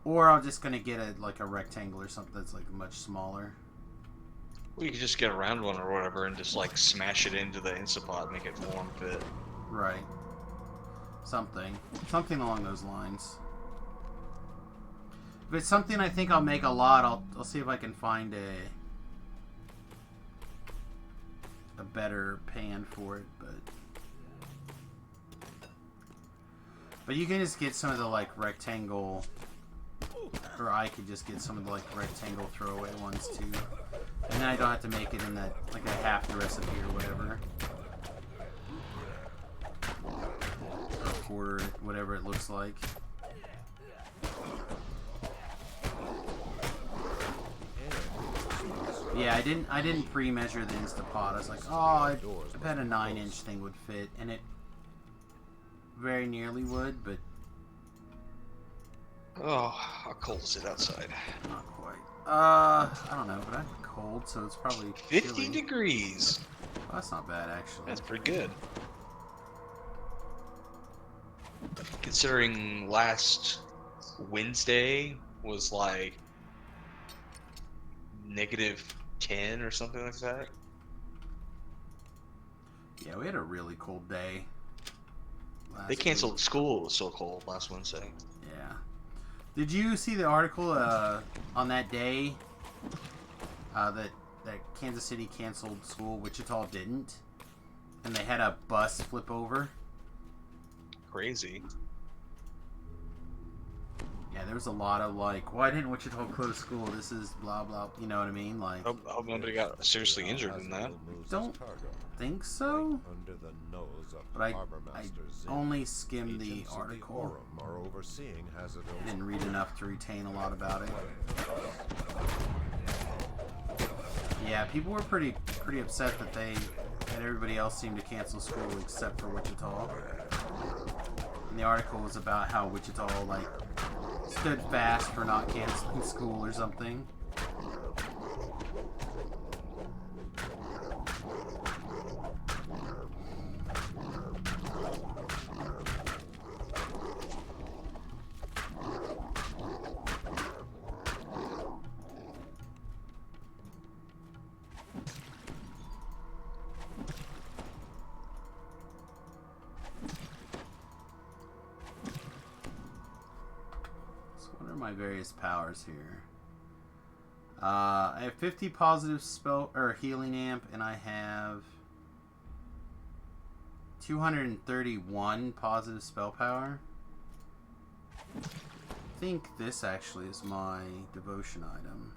Speaker 1: or I'm just gonna get a rectangle or something that's like much smaller.
Speaker 5: Well, you can just get a round one or whatever and just like smash it into the Instapot and make it form fit.
Speaker 1: Right. Something along those lines. If it's something I think I'll make a lot, I'll see if I can find a better pan for it, but you can just get some of the like rectangle, or I could just get some of the like rectangle throwaway ones too, and then I don't have to make it in that like a half the recipe or whatever, or a quarter, whatever it looks like. Yeah, I didn't pre-measure the Instapot. I was like, oh, I bet a 9-inch thing would fit, and it very nearly would, but
Speaker 5: oh, how cold is it outside?
Speaker 1: Not quite. I don't know, but I'm cold, so it's probably
Speaker 5: 50
Speaker 1: chilly.
Speaker 5: degrees.
Speaker 1: Well, that's not bad, actually.
Speaker 5: That's pretty good. Considering last Wednesday was like -10 or something like that.
Speaker 1: Yeah, we had a really cold day.
Speaker 5: They canceled school. It was so cold last Wednesday.
Speaker 1: Yeah. Did you see the article on that day that Kansas City canceled school, Wichita didn't, and they had a bus flip over?
Speaker 5: Crazy.
Speaker 1: Yeah, there was a lot of like, why didn't Wichita close school? This is blah blah. You know what I mean? Like,
Speaker 5: I hope nobody got seriously injured in that.
Speaker 1: Don't think so. But I only skimmed the article. I didn't read enough to retain a lot about it. Yeah, people were pretty upset that everybody else seemed to cancel school except for Wichita. And the article was about how Wichita like stood fast for not canceling school or something. My various powers here. I have 50 positive spell or healing amp, and I have 231 positive spell power. I think this actually is my devotion item.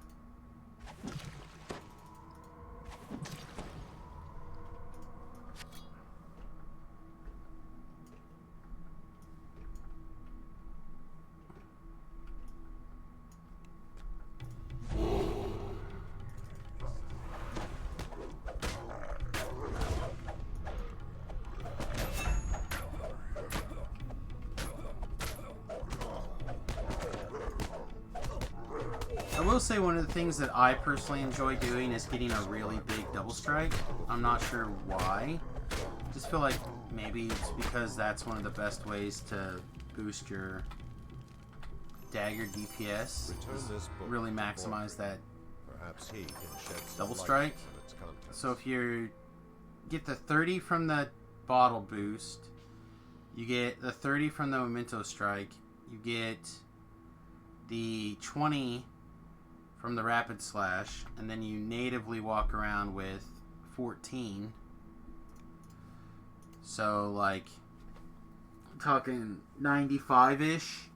Speaker 1: I will say one of the things that I personally enjoy doing is getting a really big double strike. I'm not sure why. Just feel like maybe it's because that's one of the best ways to boost your dagger DPS. Really maximize that double strike. So if you get the 30 from the bottle boost, you get the 30 from the memento strike, you get the 20 from the rapid slash, and then you natively walk around with 14. So like, I'm talking 95-ish,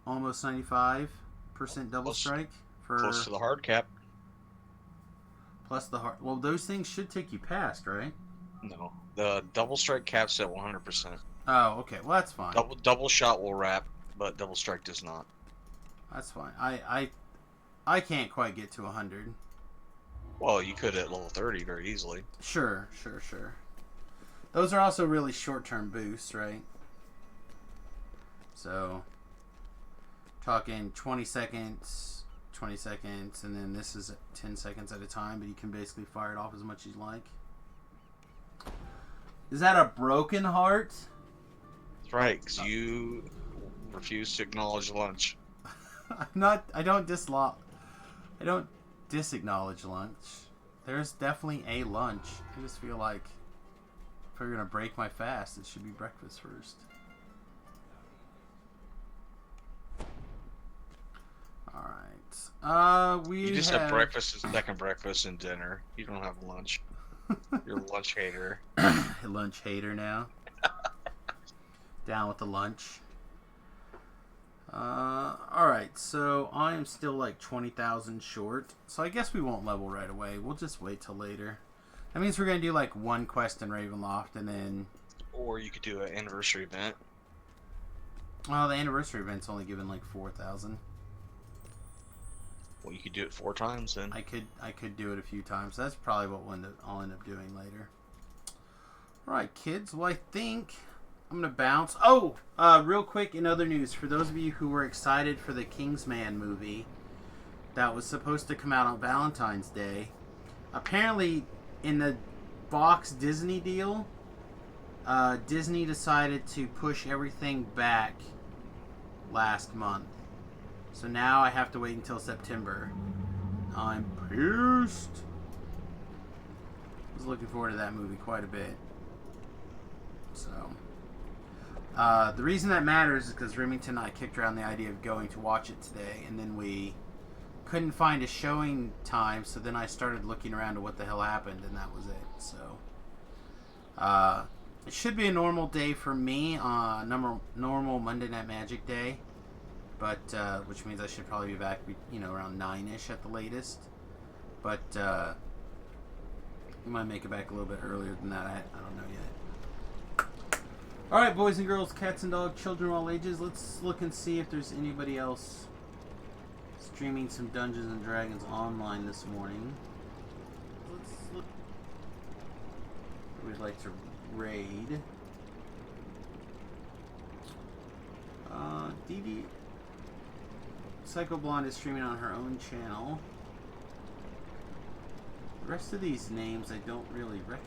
Speaker 1: almost 95% double strike for
Speaker 5: close to the hard cap.
Speaker 1: Plus the hard. Well, those things should take you past, right?
Speaker 5: No, the double strike caps at 100%.
Speaker 1: Oh, okay. Well, that's fine.
Speaker 5: Double shot will wrap, but double strike does not.
Speaker 1: That's fine. I can't quite get to 100.
Speaker 5: Well, you could at level 30 very easily.
Speaker 1: Sure. Those are also really short-term boosts, right? So, talking 20 seconds, and then this is 10 seconds at a time, but you can basically fire it off as much as you like. Is that a broken heart?
Speaker 5: That's right, because you refuse to acknowledge lunch.
Speaker 1: I don't disacknowledge lunch. There's definitely a lunch. I just feel like if we're gonna break my fast, it should be breakfast first. Alright.
Speaker 5: You just have breakfast, second breakfast, and dinner. You don't have lunch. You're a lunch hater.
Speaker 1: Lunch hater now. Down with the lunch. Alright, so I am still like 20,000 short. So I guess we won't level right away. We'll just wait till later. That means we're going to do like one quest in Ravenloft and then...
Speaker 5: Or you could do an anniversary event.
Speaker 1: Well, the anniversary event's only given like 4,000.
Speaker 5: Well, you could do it 4 times then.
Speaker 1: I could do it a few times. That's probably what I'll end up doing later. Alright, kids. Well, I think I'm going to bounce. Oh! Real quick, in other news, for those of you who were excited for the Kingsman movie that was supposed to come out on Valentine's Day, apparently in the Fox Disney deal, Disney decided to push everything back last month. So now I have to wait until September. I'm pissed. I was looking forward to that movie quite a bit. So, the reason that matters is because Remington and I kicked around the idea of going to watch it today, and then we couldn't find a showing time, so then I started looking around to what the hell happened, and that was it. So, it should be a normal day for me, normal Monday Night Magic day. But, which means I should probably be back, around 9-ish at the latest. But, we might make it back a little bit earlier than that. I don't know yet. Alright, boys and girls, cats and dogs, children of all ages, let's look and see if there's anybody else streaming some Dungeons and Dragons online this morning. Let's look. We'd like to raid. Dee Psycho Blonde is streaming on her own channel. The rest of these names I don't really recognize.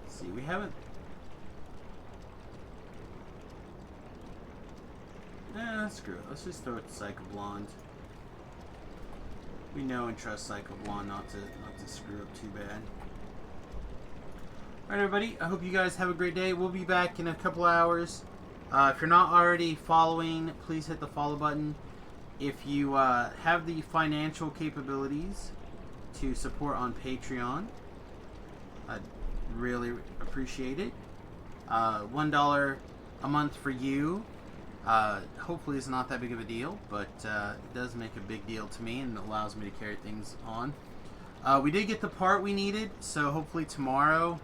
Speaker 1: Let's see, we haven't... screw it. Let's just throw it to Psycho Blonde. We know and trust Psycho Blonde not to screw up too bad. Alright, everybody. I hope you guys have a great day. We'll be back in a couple hours. If you're not already following, please hit the follow button. If you have the financial capabilities to support on Patreon, I'd really appreciate it. $1 a month for you. Hopefully it's not that big of a deal, but it does make a big deal to me and allows me to carry things on. We did get the part we needed, so hopefully tomorrow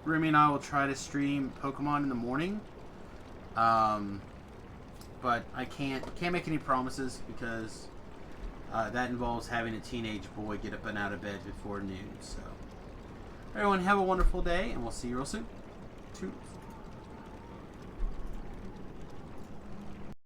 Speaker 1: Remy and I will try to stream Pokemon in the morning. But I can't make any promises because that involves having a teenage boy get up and out of bed before noon. So everyone have a wonderful day, and we'll see you real soon. Toodles.